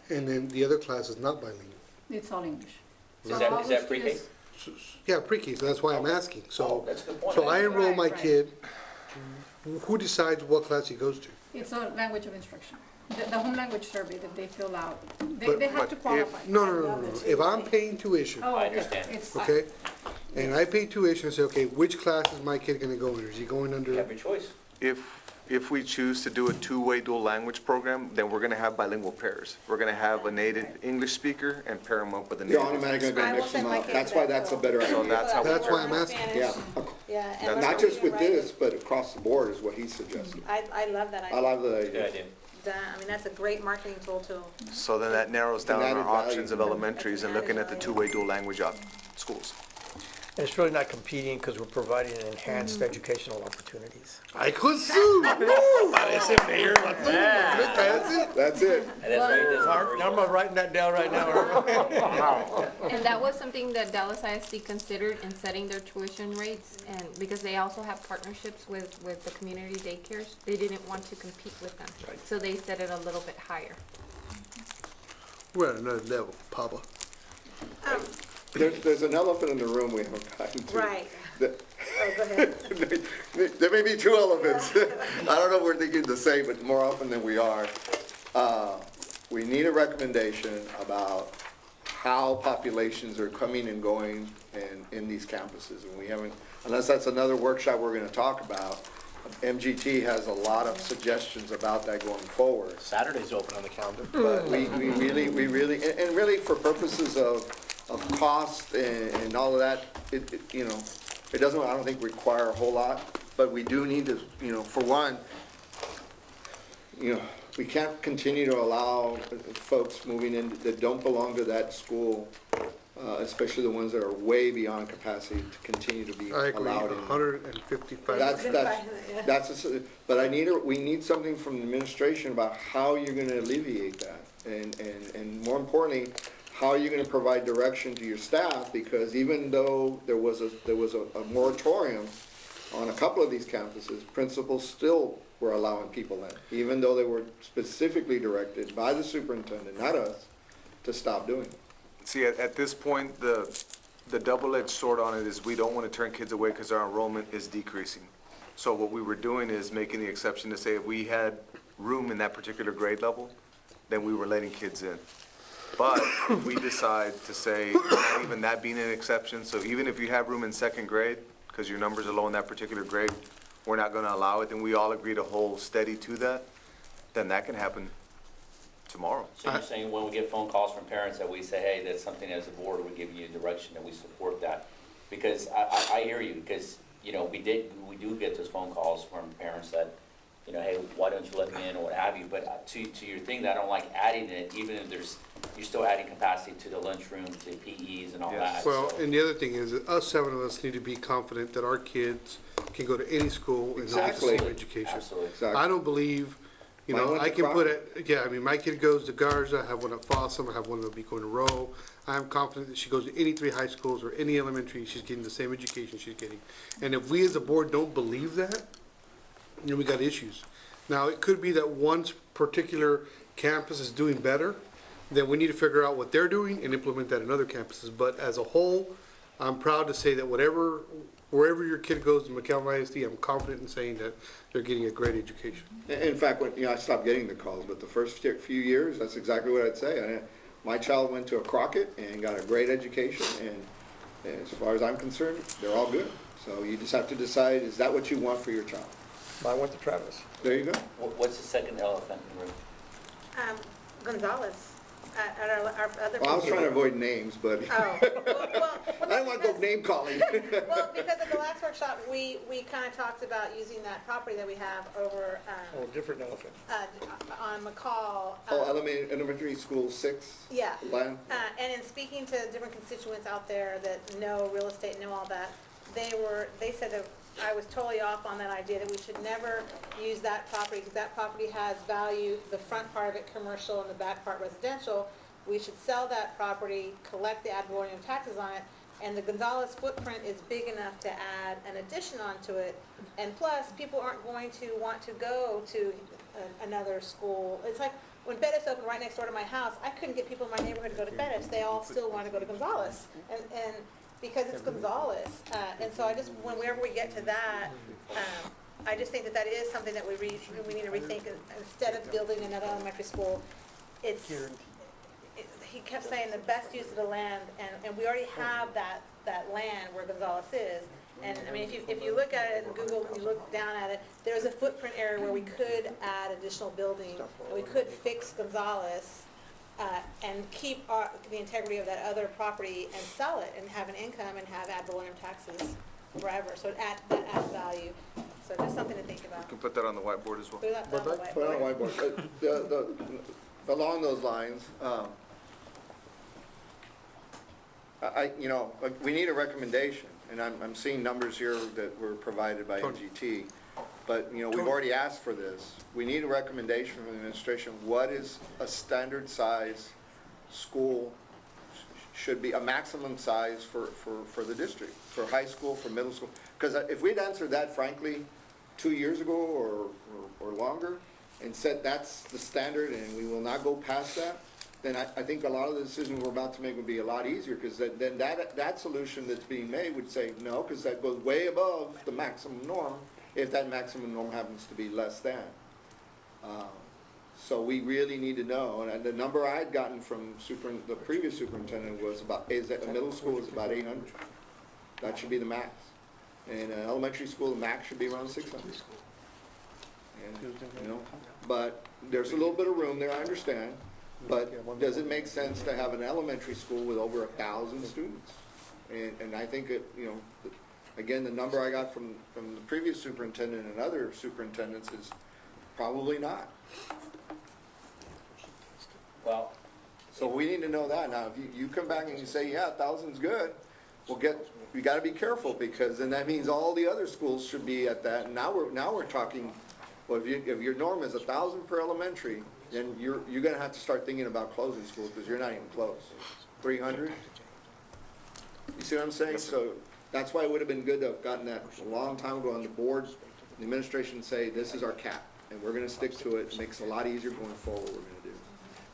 and then the other class is not bilingual. It's all English. Is So that- all is the that pre-K? students- Yeah, pre-K, so that's why I'm asking. Oh, So, that's a good point. so I enroll my Right, right. kid, who decides what class he goes to? It's a language of instruction. The home language survey that they fill out, But- they have to qualify. No. If I'm paying tuition, Oh, I okay. understand. It's- okay, and I pay tuition, and say, okay, which class is my kid gonna go in? Is he going You under? have your choice. If we choose to do a two-way dual language program, then we're gonna have bilingual pairs. We're gonna have a native English speaker and pair them up with a You're native. automatically I gonna will mix them send my up. kid That's to why that that's a school. better So idea. that's how. That's They why work I'm on asking. Spanish. Yeah, Yeah. and not learn just reading with and writing. this, but across the board is what he suggested. I love that idea. I love the Good idea. idea. I mean, that's a great marketing tool too. So then that narrows down An our added value. options of elementaries and looking at the Added two-way dual language schools. And it's really not competing because we're providing enhanced educational opportunities. I could sue. That's it. And that's right, that's the I'm writing that down right now. And that was something that Dallas ISD considered in setting their tuition rates, and because they also have partnerships with the community daycares, they didn't want to compete with them. So they set it a little bit higher. We're at another level, Papa. There's an elephant in the room we haven't gotten to. Right. The- Oh, go ahead. There may be two elephants. I don't know if we're thinking the same, but more often than we are. We need a recommendation about how populations are coming and going in these campuses. And we haven't, unless that's another workshop we're gonna talk about, MGT has a lot of suggestions about that going forward. Saturday's open on the calendar. But we really, and really for purposes of cost and all of that, you know, it doesn't, I don't think require a whole lot, but we do need to, you know, for one, you know, we can't continue to allow folks moving in that don't belong to that school, especially the ones that are way beyond capacity, to continue to be I agree, allowed in. 155. But we need something from the administration about how you're gonna alleviate that. And more importantly, how you're gonna provide direction to your staff, because even though there was a moratorium on a couple of these campuses, principals still were allowing people in, even though they were specifically directed by the superintendent, not us, to stop doing it. See, at this point, the double-edged sword on it is we don't want to turn kids away because our enrollment is decreasing. So what we were doing is making the exception to say if we had room in that particular grade level, then we were letting kids in. But if we decide to say, not even that being an exception, so even if you have room in second grade, because your numbers are low in that particular grade, we're not going to allow it, and we all agree to hold steady to that, then that can happen tomorrow. So you're saying when we get phone calls from parents that we say, hey, that's something as a board, we're giving you direction, that we support that? Because I hear you, because, you know, we do get those phone calls from parents that, you know, hey, why don't you let me in, or what have you, but to your thing, that I don't like adding it, even if you're still adding capacity to the lunchroom, to PEs and all Yes. that. Well, so- and the other thing is, that us 7 of us need to be confident that our kids can go to any school and have the Exactly. same education. Absolutely. Exactly. I don't believe, you Mine know, went I to can put Crockett. it, yeah, I mean, my kid goes to Garza, I have one at Fossum, I have one that'll be going to Rowe. I'm confident that she goes to any 3 high schools or any elementary, she's getting the same education she's getting. And if we as a board don't believe that, then we got issues. Now, it could be that one particular campus is doing better, then we need to figure out what they're doing and implement that in other campuses. But as a whole, I'm proud to say that wherever your kid goes in McAllen ISD, I'm confident in saying that they're getting a great education. In fact, when, you know, I stopped getting the calls, but the first few years, that's exactly what I'd say. My child went to a Crockett and got a great education, and as far as I'm concerned, they're all good. So you just have to decide, is that what you want for your child? I went to Travis. There you go. What's the second elephant in the room? Gonzalez, at our other. Well, I was trying to avoid names, but Oh, well, I don't want to go name calling. Well, because at the last workshop, we kind of talked about using that property that we have over, Oh, different elephant. on McCall. Oh, elementary school 6 Yeah. land? And in speaking to different constituents out there that know real estate, know all that, they said that I was totally off on that idea, that we should never use that property, because that property has value, the front part of it commercial and the back part residential. We should sell that property, collect the ad valorem taxes on it, and the Gonzalez footprint is big enough to add an addition onto it. And plus, people aren't going to want to go to another school. It's like, when Bettis opened right next door to my house, I couldn't get people in my neighborhood to go to Bettis. They all still want to go to Gonzalez. And because it's Gonzalez. And so whenever we get to that, I just think that is something that we need to rethink. Instead of building another elementary school, he kept saying the best use of the land, and we already have that land where Gonzalez is. And I mean, if you look at it in Google, and you look down at it, there's a footprint area where we could add additional building, and we could fix Gonzalez, and keep the integrity of that other property and sell it and have an income and have ad valorem taxes forever. So that adds value. So just something to think about. You can put that on the whiteboard as well. Put that down the way. Put it on whiteboard. Along those lines, we need a recommendation, and I'm seeing numbers here that were provided by MGT. But, you know, we've already asked for this. We need a recommendation from the administration. What is a standard size school should be, a maximum size for the district, for high school, for middle school? Because if we'd answered that frankly 2 years ago or longer and said that's the standard and we will not go past that, then I think a lot of the decisions we're about to make would be a lot easier, because then that solution that's being made would say no, because that goes way above the maximum norm, if that maximum norm happens to be less than. So we really need to know, and the number I had gotten from the previous superintendent was middle school is about 800. That should be the max. And elementary school, the max should be around 600. and, you know, but there's a little bit of room there, I understand. But does it make sense to have an elementary school with over 1,000 students? And I think it, you know, again, the number I got from the previous superintendent and other superintendents is probably not. Well, So we need to know that. Now, if you come back and you say, yeah, 1,000's good, we gotta be careful, because then that means all the other schools should be at that. And now we're talking, well, if your norm is 1,000 per elementary, then you're gonna have to start thinking about closing schools, because you're not even close. 300? You see what I'm saying? So that's why it would have been good to have gotten that a long time ago on the board, the administration say, this is our cap, and we're gonna stick to it. It makes it a lot easier going forward what we're gonna do.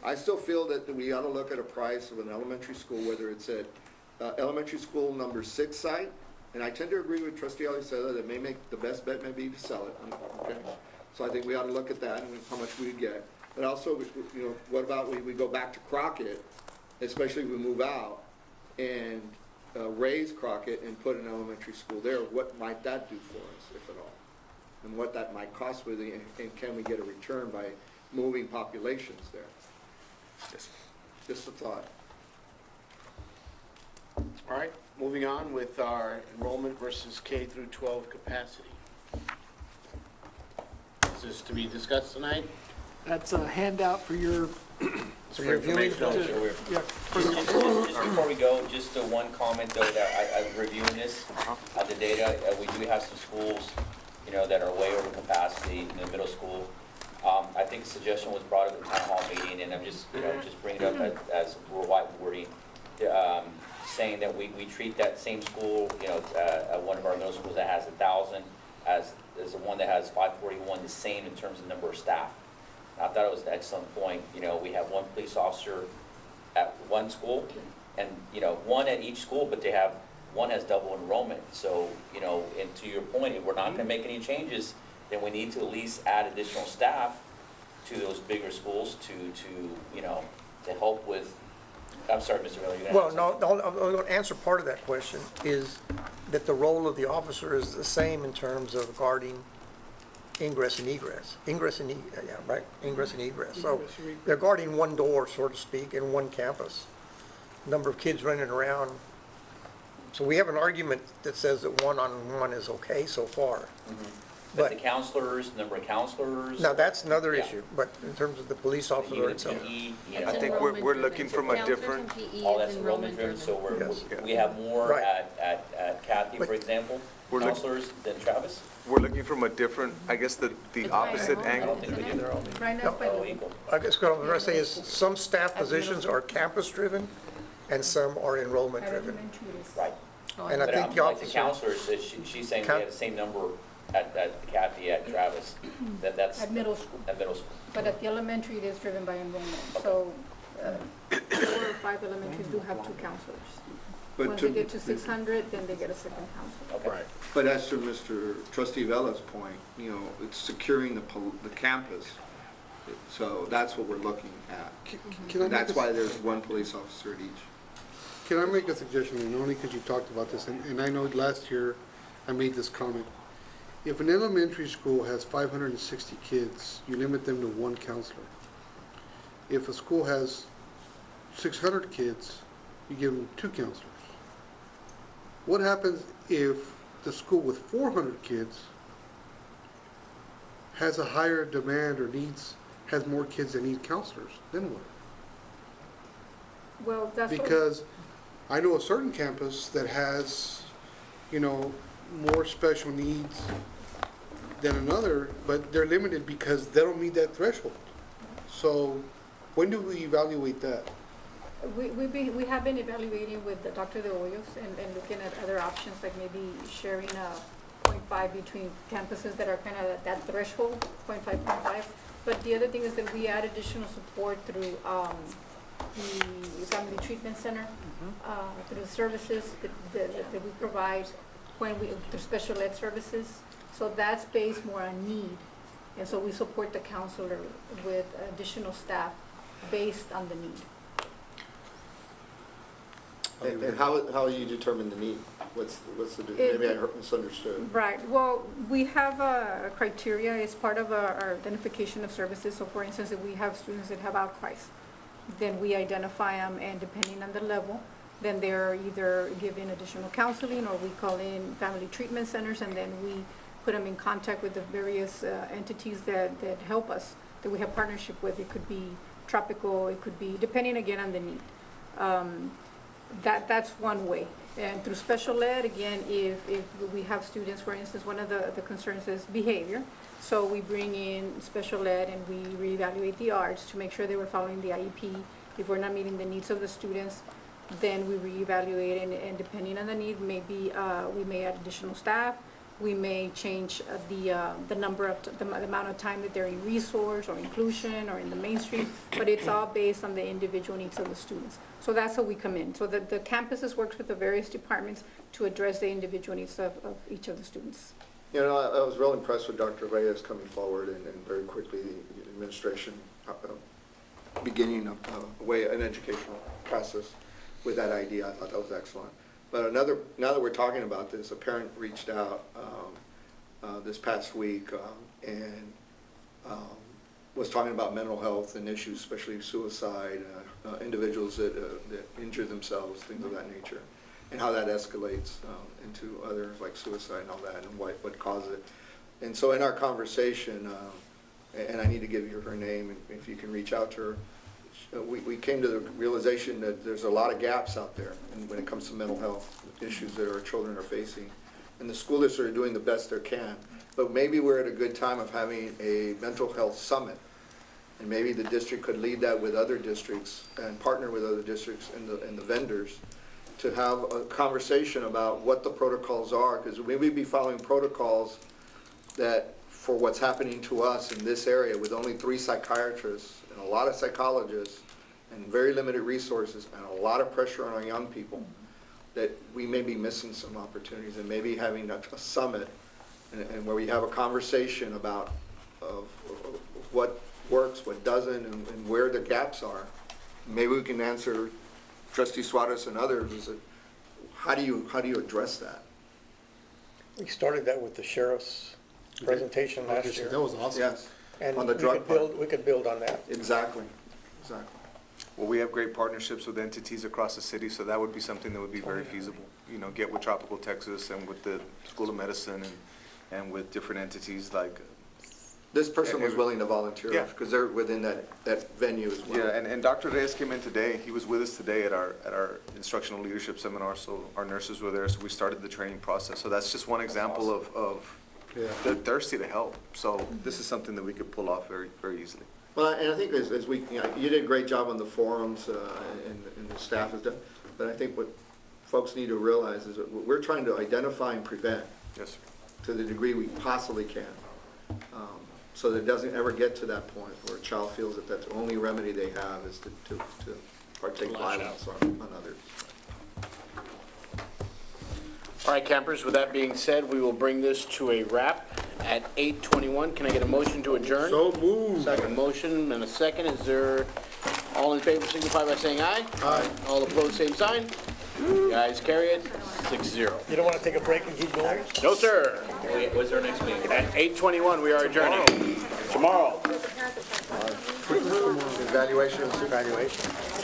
I still feel that we ought to look at a price of an elementary school, whether it's at elementary school number 6 site, and I tend to agree with Trustee Aliceta that it may make, the best bet may be to sell it, okay? So I think we ought to look at that and how much we get. But also, you know, what about we go back to Crockett, especially if we move out, and raise Crockett and put an elementary school there? What might that do for us, if at all? And what that might cost with it, and can we get a return by moving populations there? Just a thought. All right, moving on with our enrollment versus K through 12 capacity. Is this to be discussed tonight? That's a handout for your, For your information only. yeah, just before we go, just one comment though, that I was reviewing this, the data, we do have some schools, you know, that are way over capacity in the middle school. I think a suggestion was brought up at the town hall meeting, and I'm just, you know, just bringing it up as we're whiteboarding, saying that we treat that same school, you know, one of our middle schools that has 1,000 as the one that has 541, the same in terms of number of staff. I thought it was an excellent point. You know, we have one police officer at one school, and, you know, one at each school, but one has double enrollment. So, you know, and to your point, if we're not gonna make any changes, then we need to at least add additional staff to those bigger schools to you know, to help with, I'm sorry, Mr. Miller, you're gonna Well, add no, something? I'm going to answer part of that question, is that the role of the officer is the same in terms of guarding ingress and egress. Ingress and egress. So they're guarding one door, so to speak, in one campus. Number of kids running around. So we have an argument that says that one-on-one is okay so far. But the counselors, number of counselors? Now, that's another Yeah. issue, but in terms of the police officer Even itself. PE, you I know, think we're looking from a different, all that's enrollment driven, so Yes. we have more Right. at Kathy, for example, We're look- counselors than Travis? we're looking from a different, I guess, the opposite I angle. don't think we do. Right now, it's by Oh, the equal. I guess what I'm going to say is some staff positions are campus-driven and some are at enrollment-driven. elementary it is. Right. And I But think the like the officer, counselors, she's saying we have the same number at Kathy, at Travis, that's At middle school, at middle school. but at the elementary, it is driven by enrollment. So 4 or 5 elementaries do have 2 counselors. But Once they get to 600, then they get a second counselor. Okay. Right. But as to Mr. Trustee Vella's point, you know, it's securing the campus. So that's what we're looking at. Can I make That's a- why there's one police officer at each. Can I make a suggestion, and only because you talked about this, and I know last year I made this comment. If an elementary school has 560 kids, you limit them to 1 counselor. If a school has 600 kids, you give them 2 counselors. What happens if the school with 400 kids has a higher demand or has more kids that need counselors? Then what? Well, that's what. Because I know a certain campus that has, you know, more special needs than another, but they're limited because they don't meet that threshold. So when do we evaluate that? We have been evaluating with Dr. De Hoyos and looking at other options, like maybe sharing a 0.5 between campuses that are kind of at that threshold, 0.5, 0.5. But the other thing is that we add additional support through the Family Treatment Center, through the services that we provide through special ed services. So that's based more on need. And so we support the counselor with additional staff based on the need. And how you determine the need? What's the, maybe I misunderstood. Right, well, we have a criteria, it's part of our identification of services. So for instance, if we have students that have outcries, then we identify them, and depending on the level, then they're either given additional counseling, or we call in family treatment centers, and then we put them in contact with the various entities that help us, that we have partnership with. It could be tropical, it could be, depending again on the need. That's one way. And through special ed, again, if we have students, for instance, one of the concerns is behavior. So we bring in special ed and we reevaluate the arts to make sure they were following the IEP. If we're not meeting the needs of the students, then we reevaluate, and depending on the need, maybe we may add additional staff. We may change the number of, the amount of time that they're in resource or inclusion or in the mainstream, but it's all based on the individual needs of the students. So that's how we come in. So the campuses works with the various departments to address the individual needs of each of the students. You know, I was real impressed with Dr. Reyes coming forward and very quickly the administration beginning an educational process with that idea. I thought that was excellent. But now that we're talking about this, a parent reached out this past week and was talking about mental health and issues, especially suicide, individuals that injure themselves, things of that nature, and how that escalates into others like suicide and all that, and what causes it. And so in our conversation, and I need to give you her name, and if you can reach out to her, we came to the realization that there's a lot of gaps out there when it comes to mental health issues that our children are facing. And the school districts are doing the best they can. But maybe we're at a good time of having a mental health summit. And maybe the district could lead that with other districts and partner with other districts and the vendors to have a conversation about what the protocols are. Because we may be following protocols that for what's happening to us in this area with only 3 psychiatrists and a lot of psychologists and very limited resources and a lot of pressure on our young people, that we may be missing some opportunities, and maybe having a summit and where we have a conversation about what works, what doesn't, and where the gaps are. Maybe we can answer Trustee Suarez and others, is that how do you address that? We started that with the sheriff's presentation last year. That was awesome. Yes, And on the drug part. we could build on that. Exactly. Well, we have great partnerships with entities across the city, so that would be something that would be very feasible. You know, get with Tropical Texas and with the School of Medicine and with different entities like. This person was willing to volunteer, Yeah. because they're within that venue as well. Yeah, and Dr. Reyes came in today. He was with us today at our instructional leadership seminar, so our nurses were there, so we started the training process. So that's just one example of they're thirsty to help. So this is something that we could pull off very, very easily. Well, and I think as we, you did a great job on the forums, and the staff has done, but I think what folks need to realize is that we're trying to identify and prevent Yes, sir. to the degree we possibly can, so that it doesn't ever get to that point where a child feels that that's the only remedy they have is to partake violence on others. All right, campers, with that being said, we will bring this to a wrap at 8:21. Can I get a motion to adjourn? So moved. Second motion and a second. Is there, all in favor signify by saying aye. Aye. All opposed, same sign. The ayes carry it, 6-0. You don't want to take a break and keep going? No, sir. What's our next meeting? At 8:21, we are adjourning. Tomorrow. Evaluation and supervision.